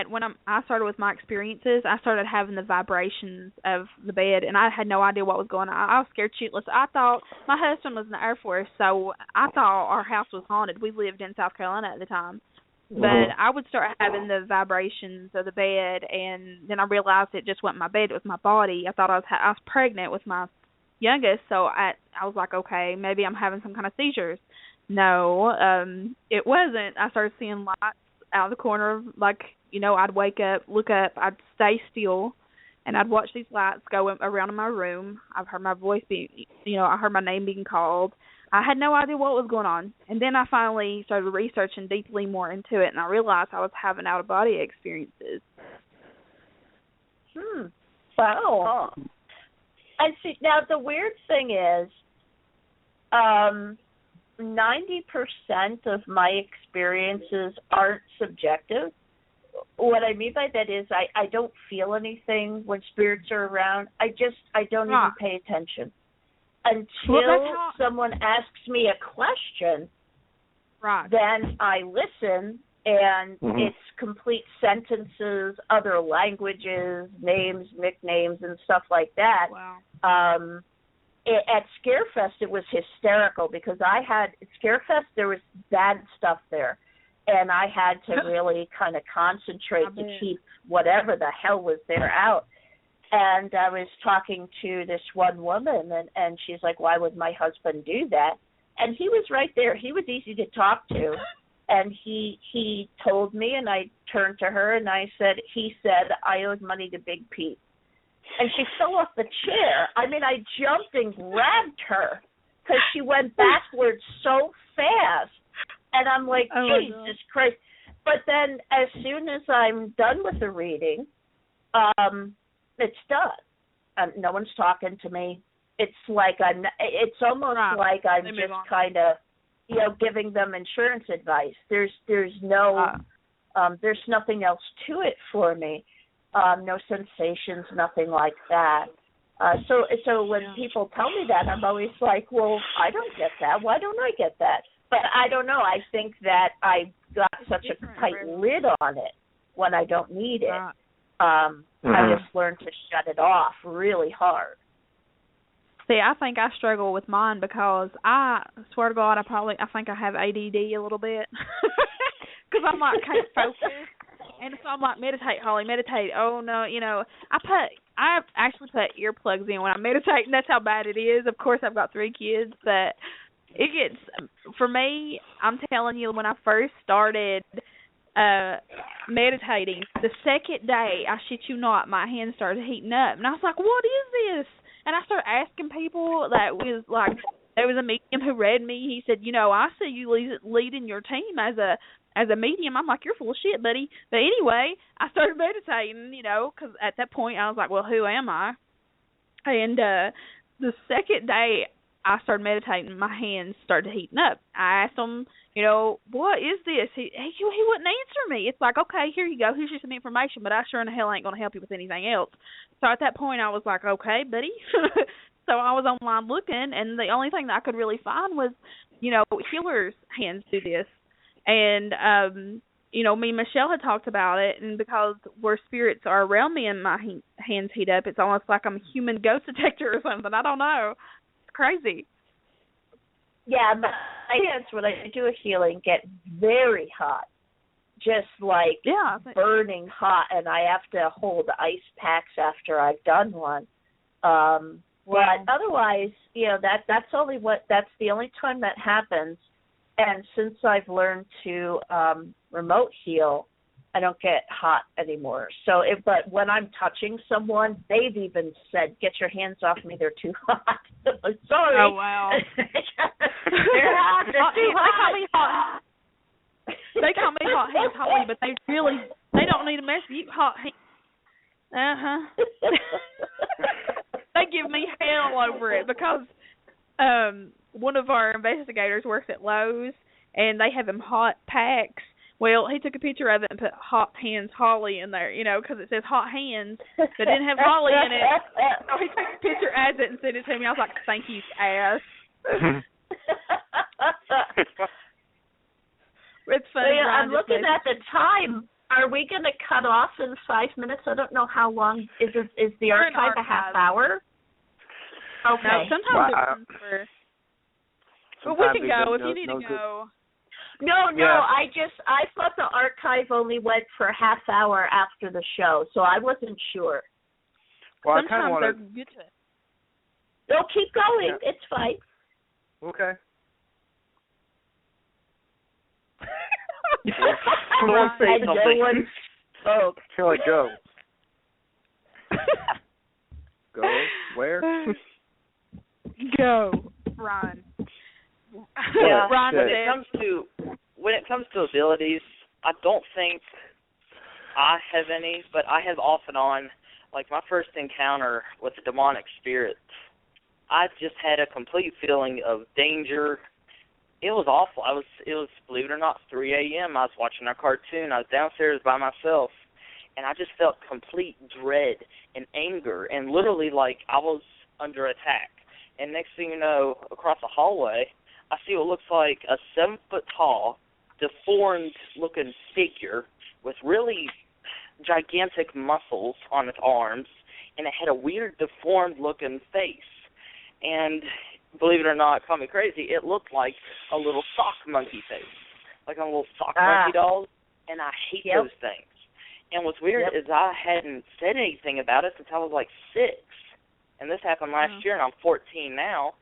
When I started with my experiences, I started having the vibrations of the bed, and I had no idea what was going on. I was scared shitless. I thought, my husband was in the Air Force, so I thought our house was haunted. We lived in South Carolina at the time. But I would start having the vibrations of the bed, and then I realized it just wasn't my bed, it was my body. I thought I was pregnant with my youngest, so I was like, okay, maybe I'm having some kind of seizures. No, it wasn't. I started seeing lights out of the corner, like, I'd wake up, look up, I'd stay still, and I'd watch these lights go around in my room. I've heard my voice I heard my name being called. I had no idea what was going on. And then I finally started researching deeply more into it, and I realized I was having out-of-body experiences. Wow. And see, now the weird thing is, 90% of my experiences aren't subjective. What I mean by that is I don't feel anything when spirits are around. I don't even pay attention. Until someone asks me a question, then I listen, and it's complete sentences, other languages, names, nicknames, and stuff like that. Wow. At Scarefest, it was hysterical because at Scarefest, there was bad stuff there, and I had to really kind of concentrate to keep whatever the hell was there out. And I was talking to this one woman, and she's like, why would my husband do that? And he was right there. He was easy to talk to. And he told me, and I turned to her, and I said, he said, I owed money to Big Pete. And she fell off the chair. I mean, I jumped and grabbed her because she went backwards so fast. And I'm like, Jesus Christ. But then as soon as I'm done with the reading, it's done. No one's talking to me. It's like it's almost like I'm just kind of, giving them insurance advice. There's no, there's nothing else to it for me. No sensations, nothing like that. So when people tell me that, I'm always like, well, I don't get that. Why don't I get that? But I don't know. I think that I got such a tight lid on it when I don't need it. I just learned to shut it off really hard. See, I think I struggle with mine because I swear to God, I think I have ADD a little bit because I'm like can't focus, and so I'm like meditate, Holly, meditate. Oh no, I actually put earplugs in when I meditate, and that's how bad it is. Of course, I've got 3 kids, but it gets for me. I'm telling you, when I first started meditating, the second day, I shit you not, my hands started heating up, and I was like, "What is this?" And I started asking people that was like, there was a medium who read me. He said, I see you leading your team as a medium. I'm like, you're full of shit, buddy. But anyway, I started meditating, because at that point I was like, well, who am I? And the second day I started meditating, my hands started heating up. I asked him, what is this? He wouldn't answer me. It's like, okay, here you go. Here's just some information, but I sure in the hell ain't going to help you with anything else. So at that point, I was like, okay, buddy. So I was online looking, and the only thing that I could really find was, healers' hands do this. And, me and Michelle had talked about it, and because where spirits are around me and my hands heat up, it's almost like I'm a human ghost detector or something. I don't know. It's crazy. Yeah, my hands, when I do a healing, get very hot, just like burning hot, and I have to hold ice packs after I've done one. But otherwise, that's the only time that happens. And since I've learned to remote heal, I don't get hot anymore. So, but when I'm touching someone, they've even said, "Get your hands off me; they're too hot." Sorry. Oh wow. They're hot. They're too hot. They call me hot hands, Holly, but they don't need to mess with you, hot hands. They give me hell over it because one of our investigators works at Lowe's, and they have them hot packs. Well, he took a picture of it and put hot hands Holly in there, because it says hot hands, but it didn't have Holly in it. So he took a picture as it and sent it to me. I was like, thank you, ass. It's funny. Well, I'm looking at the time. Are we going to cut off in 5 minutes? I don't know how long. Is the archive a half hour? Okay. No, sometimes it runs for... But we can go if you need to go. No, I thought the archive only went for a half hour after the show, so I wasn't sure. Well, sometimes they're good to it. No, keep going. Yeah. It's fine. Okay. Someone say something. No one spoke. I feel like go. Go where? Go, Ron. Yeah, Ron, when it comes to abilities, I don't think I have any, but I have off and on, like my first encounter with the demonic spirits, I just had a complete feeling of danger. It was awful. It was, believe it or not, 3 a.m. I was watching a cartoon. I was downstairs by myself, and I just felt complete dread and anger, and literally like I was under attack. And next thing you know, across the hallway, I see what looks like a 7-foot-tall, deformed-looking figure with really gigantic muscles on its arms, and it had a weird, deformed-looking face. And believe it or not, call me crazy, it looked like a little sock monkey face, like a little sock monkey doll, and I hate those things. And what's weird is I hadn't said anything about it since I was like 6, and this happened last year, and I'm 14 now.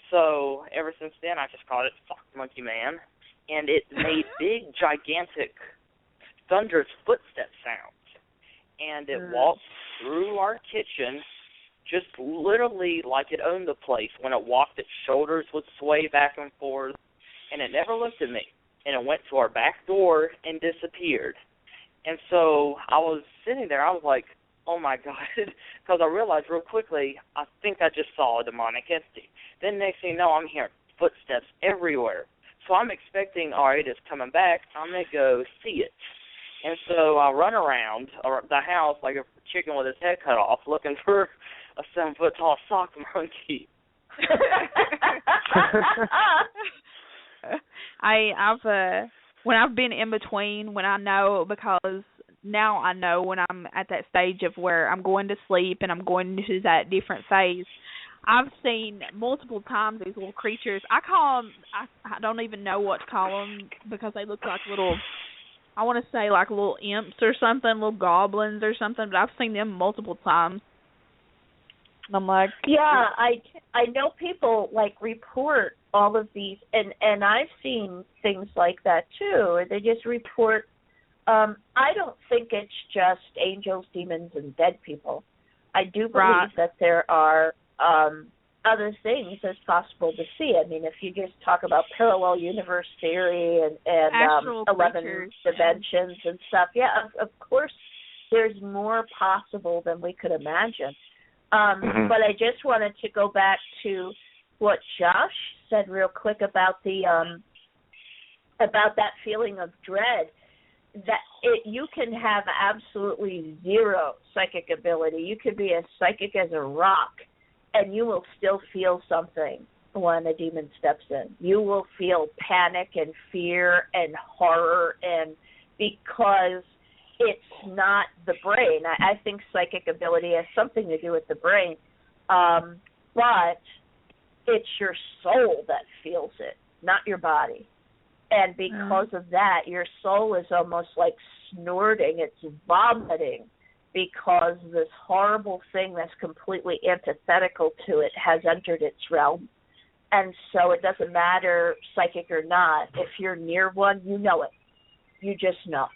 So ever since then, I just called it Sock Monkey Man, and it made big, gigantic, thunderous footstep sounds. And it walked through our kitchen, just literally like it owned the place. When it walked, its shoulders would sway back and forth, and it never looked at me. And it went to our back door and disappeared. And so I was sitting there, I was like, oh my God, because I realized real quickly, I think I just saw a demonic entity. Then next thing you know, I'm hearing footsteps everywhere. So I'm expecting, all right, it's coming back. I'm going to go see it. And so I run around the house like a chicken with his head cut off, looking for a 7-foot-tall sock monkey. When I've been in between, when I know, because now I know when I'm at that stage of where I'm going to sleep and I'm going into that different phase, I've seen multiple times these little creatures. I call them, I don't even know what to call them because they look like little, I want to say like little imps or something, little goblins or something, but I've seen them multiple times. And I'm like, yeah, I know people like report all of these, and I've seen things like that too. They just report. I don't think it's just angels, demons, and dead people. I do believe that there are other things that's possible to see. I mean, if you just talk about parallel universe theory and 11 dimensions and stuff, of course, there's more possible than we could imagine. But I just wanted to go back to what Josh said real quick about the about that feeling of dread. That you can have absolutely zero psychic ability. You could be as psychic as a rock, and you will still feel something when a demon steps in. You will feel panic and fear and horror, and because it's not the brain. I think psychic ability has something to do with the brain, but it's your soul that feels it, not your body. And because of that, your soul is almost like snorting. It's vomiting because this horrible thing that's completely antithetical to it has entered its realm. And so it doesn't matter psychic or not. If you're near one, you know it. You just know.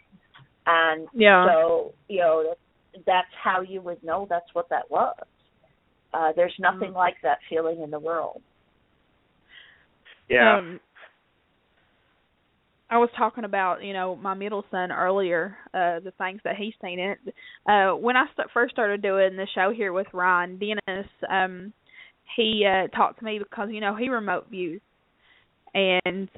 And so, that's how you would know that's what that was. There's nothing like that feeling in the world. Yeah. I was talking about, my middle son earlier, the things that he's seen in it. When I first started doing the show here with Ryan, Dennis, he talked to me because, he remote views. And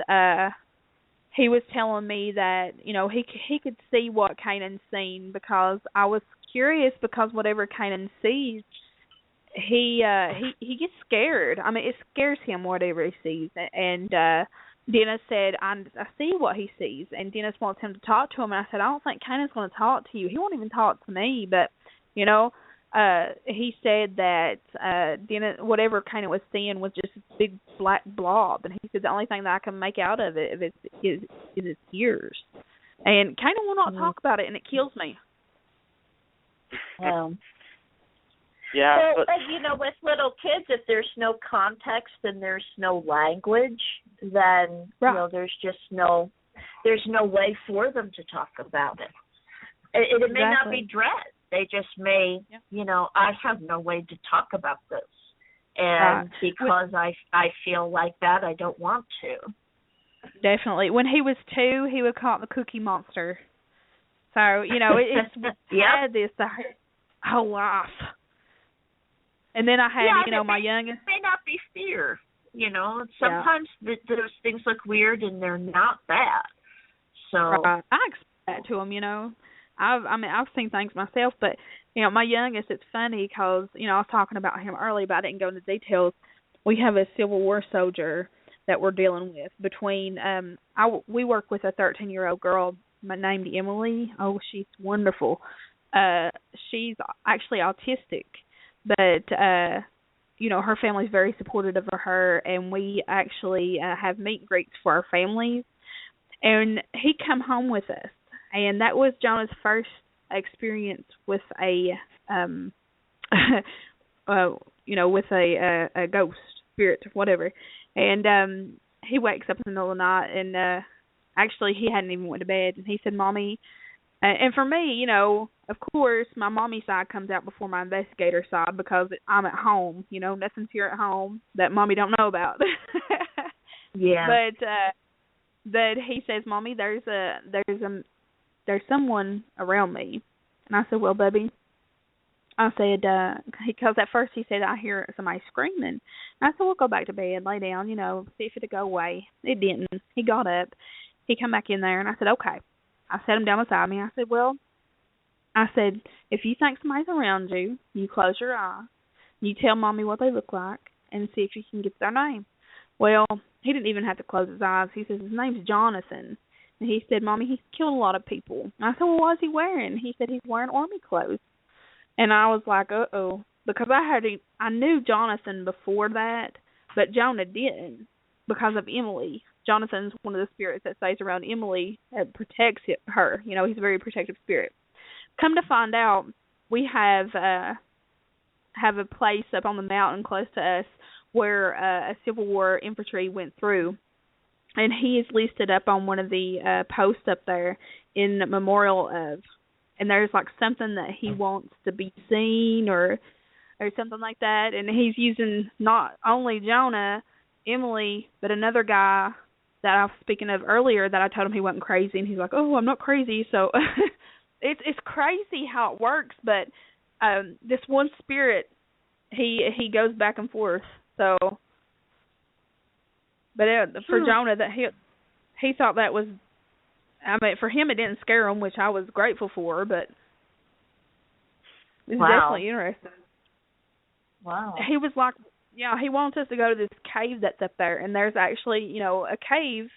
he was telling me that, he could see what Kanan's seen because I was curious because whatever Kanan sees, he gets scared. I mean, it scares him whatever he sees. And Dennis said, I see what he sees. And Dennis wants him to talk to him. And I said, I don't think Kanan's going to talk to you. He won't even talk to me. But, he said that Dennis, whatever Kanan was seeing was just a big black blob. And he said the only thing that I can make out of it is its ears. And Kanan will not talk about it, and it kills me. Yeah. Well, with little kids, if there's no context and there's no language, then there's just there's no way for them to talk about it. It may not be dread. They just may, I have no way to talk about this, and because I feel like that, I don't want to. Definitely. When he was 2, he would call it the Cookie Monster. So it's had this the whole life. And then I had, my youngest. It may not be fear. Sometimes those things look weird and they're not bad. So I expect that to them. I've seen things myself, but my youngest. It's funny because I was talking about him earlier, but I didn't go into details. We have a Civil War soldier that we're dealing with. Between we work with a 13-year-old girl named Emily. Oh, she's wonderful. She's actually autistic. But, her family's very supportive of her, and we actually have meet and greets for our families. And he come home with us, and that was Jonah's first experience with a, with a ghost, spirit, whatever. And he wakes up in the middle of the night, and actually he hadn't even went to bed, and he said, Mommy, and for me, of course, my mommy side comes out before my investigator side because I'm at home. Nothing's here at home that Mommy don't know about. Yeah. But he says, Mommy, there's someone around me. And I said, well, baby, I said, because at first he said, I hear somebody screaming. And I said, well, go back to bed, lay down, see if it'd go away. It didn't. He got up. He come back in there, and I said, okay. I sat him down beside me. I said, if you think somebody's around you, you close your eye. You tell Mommy what they look like and see if you can get their name. Well, he didn't even have to close his eyes. He says, his name's Jonathan. And he said, Mommy, he's killed a lot of people. And I said, well, what's he wearing? He said, he's wearing army clothes. And I was like, uh-oh, because I knew Jonathan before that, but Jonah didn't because of Emily. Jonathan's one of the spirits that stays around Emily and protects her. He's a very protective spirit. Come to find out, we have a place up on the mountain close to us where a Civil War infantry went through, and he is listed up on one of the posts up there in memorial of. And there's like something that he wants to be seen or something like that. And he's using not only Jonah, Emily, but another guy that I was speaking of earlier that I told him he wasn't crazy. And he's like, oh, I'm not crazy. So it's crazy how it works. But this one spirit, he goes back and forth. So, but for Jonah, that he thought that was, I mean, for him, it didn't scare him, which I was grateful for, but it's definitely interesting. Wow. He was like, he wants us to go to this cave that's up there, and there's actually, a cave,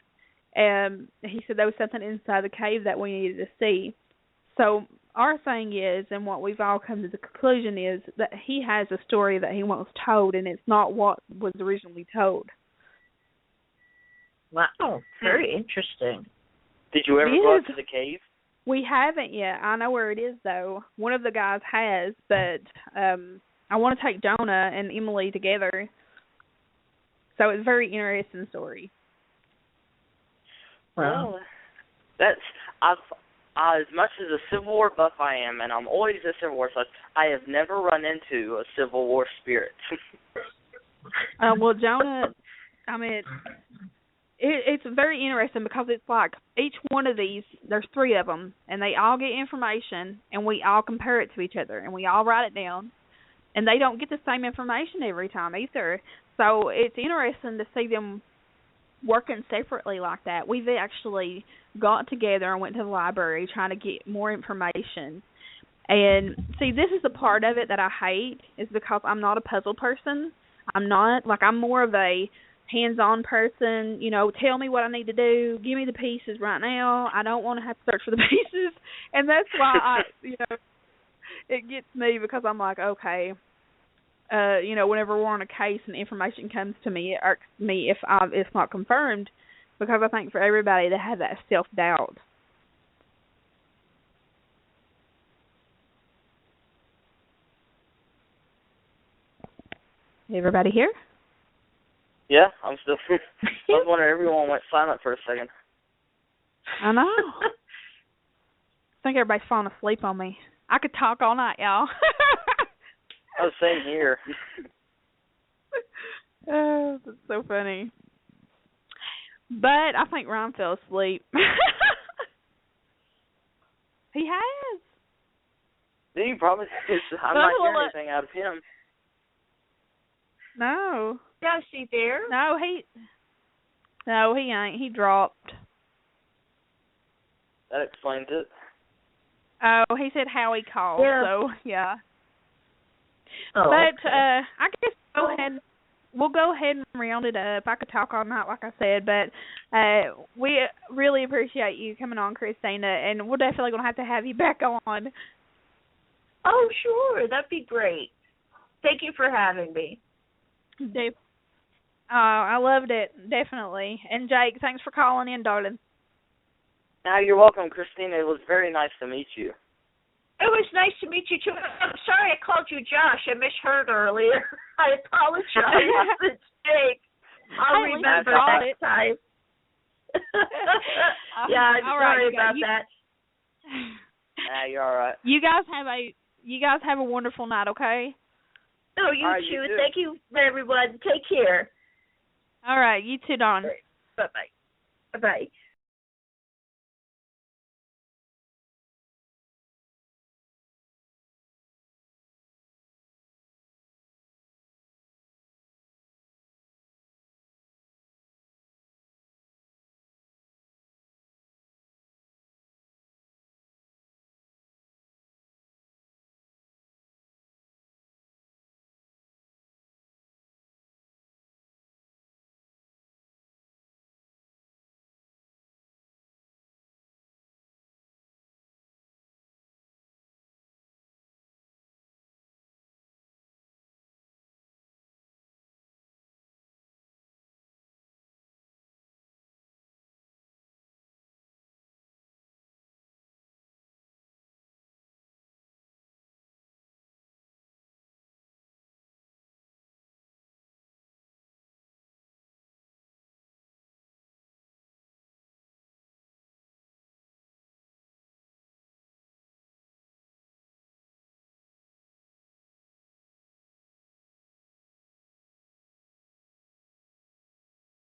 and he said there was something inside the cave that we needed to see. So our thing is, and what we've all come to the conclusion is, that he has a story that he wants told, and it's not what was originally told. Wow, very interesting. Did you ever go up to the cave? We haven't yet. I know where it is, though. One of the guys has, but I want to take Jonah and Emily together. So it's a very interesting story. Well, that's as much as a Civil War buff I am, and I'm always a Civil War buff, I have never run into a Civil War spirit. Well, Jonah, I mean, it's very interesting because it's like each one of these, there's 3 of them, and they all get information, and we all compare it to each other, and we all write it down, and they don't get the same information every time either. So it's interesting to see them working separately like that. We've actually got together and went to the library trying to get more information. And see, this is the part of it that I hate, is because I'm not a puzzle person. I'm more of a hands-on person, tell me what I need to do, give me the pieces right now. I don't want to have to search for the pieces. And that's why it gets me, because I'm like, okay, whenever we're on a case and information comes to me, it irks me if it's not confirmed, because I think for everybody to have that self-doubt. Everybody here? Yeah, I'm still. I was wondering, everyone went silent for a second. I know. I think everybody's falling asleep on me. I could talk all night, y'all. Oh, same here. Oh, that's so funny. But I think Ryan fell asleep. He has. He probably is. I'm not hearing anything out of him. No. Yeah, is he there? No, he ain't. He dropped. That explains it. Oh, he said Howie called, so yeah. Oh, but okay. I guess we'll go ahead and round it up. I could talk all night, like I said, but we really appreciate you coming on, Kristina, and we're definitely going to have you back on. Oh, sure. That'd be great. Thank you for having me. Dave. I loved it, definitely. And Jake, thanks for calling in, darling. You're welcome, Kristina. It was very nice to meet you. It was nice to meet you, too. I'm sorry I called you Josh. I misheard earlier. I apologize. It's Jake. I'll remember next time. Yeah, I'm sorry about that. You're all right. You guys have a wonderful night, okay? Oh, you too. You thank you, everyone. Take care. All right, you too, Dawn. Bye-bye. Bye-bye.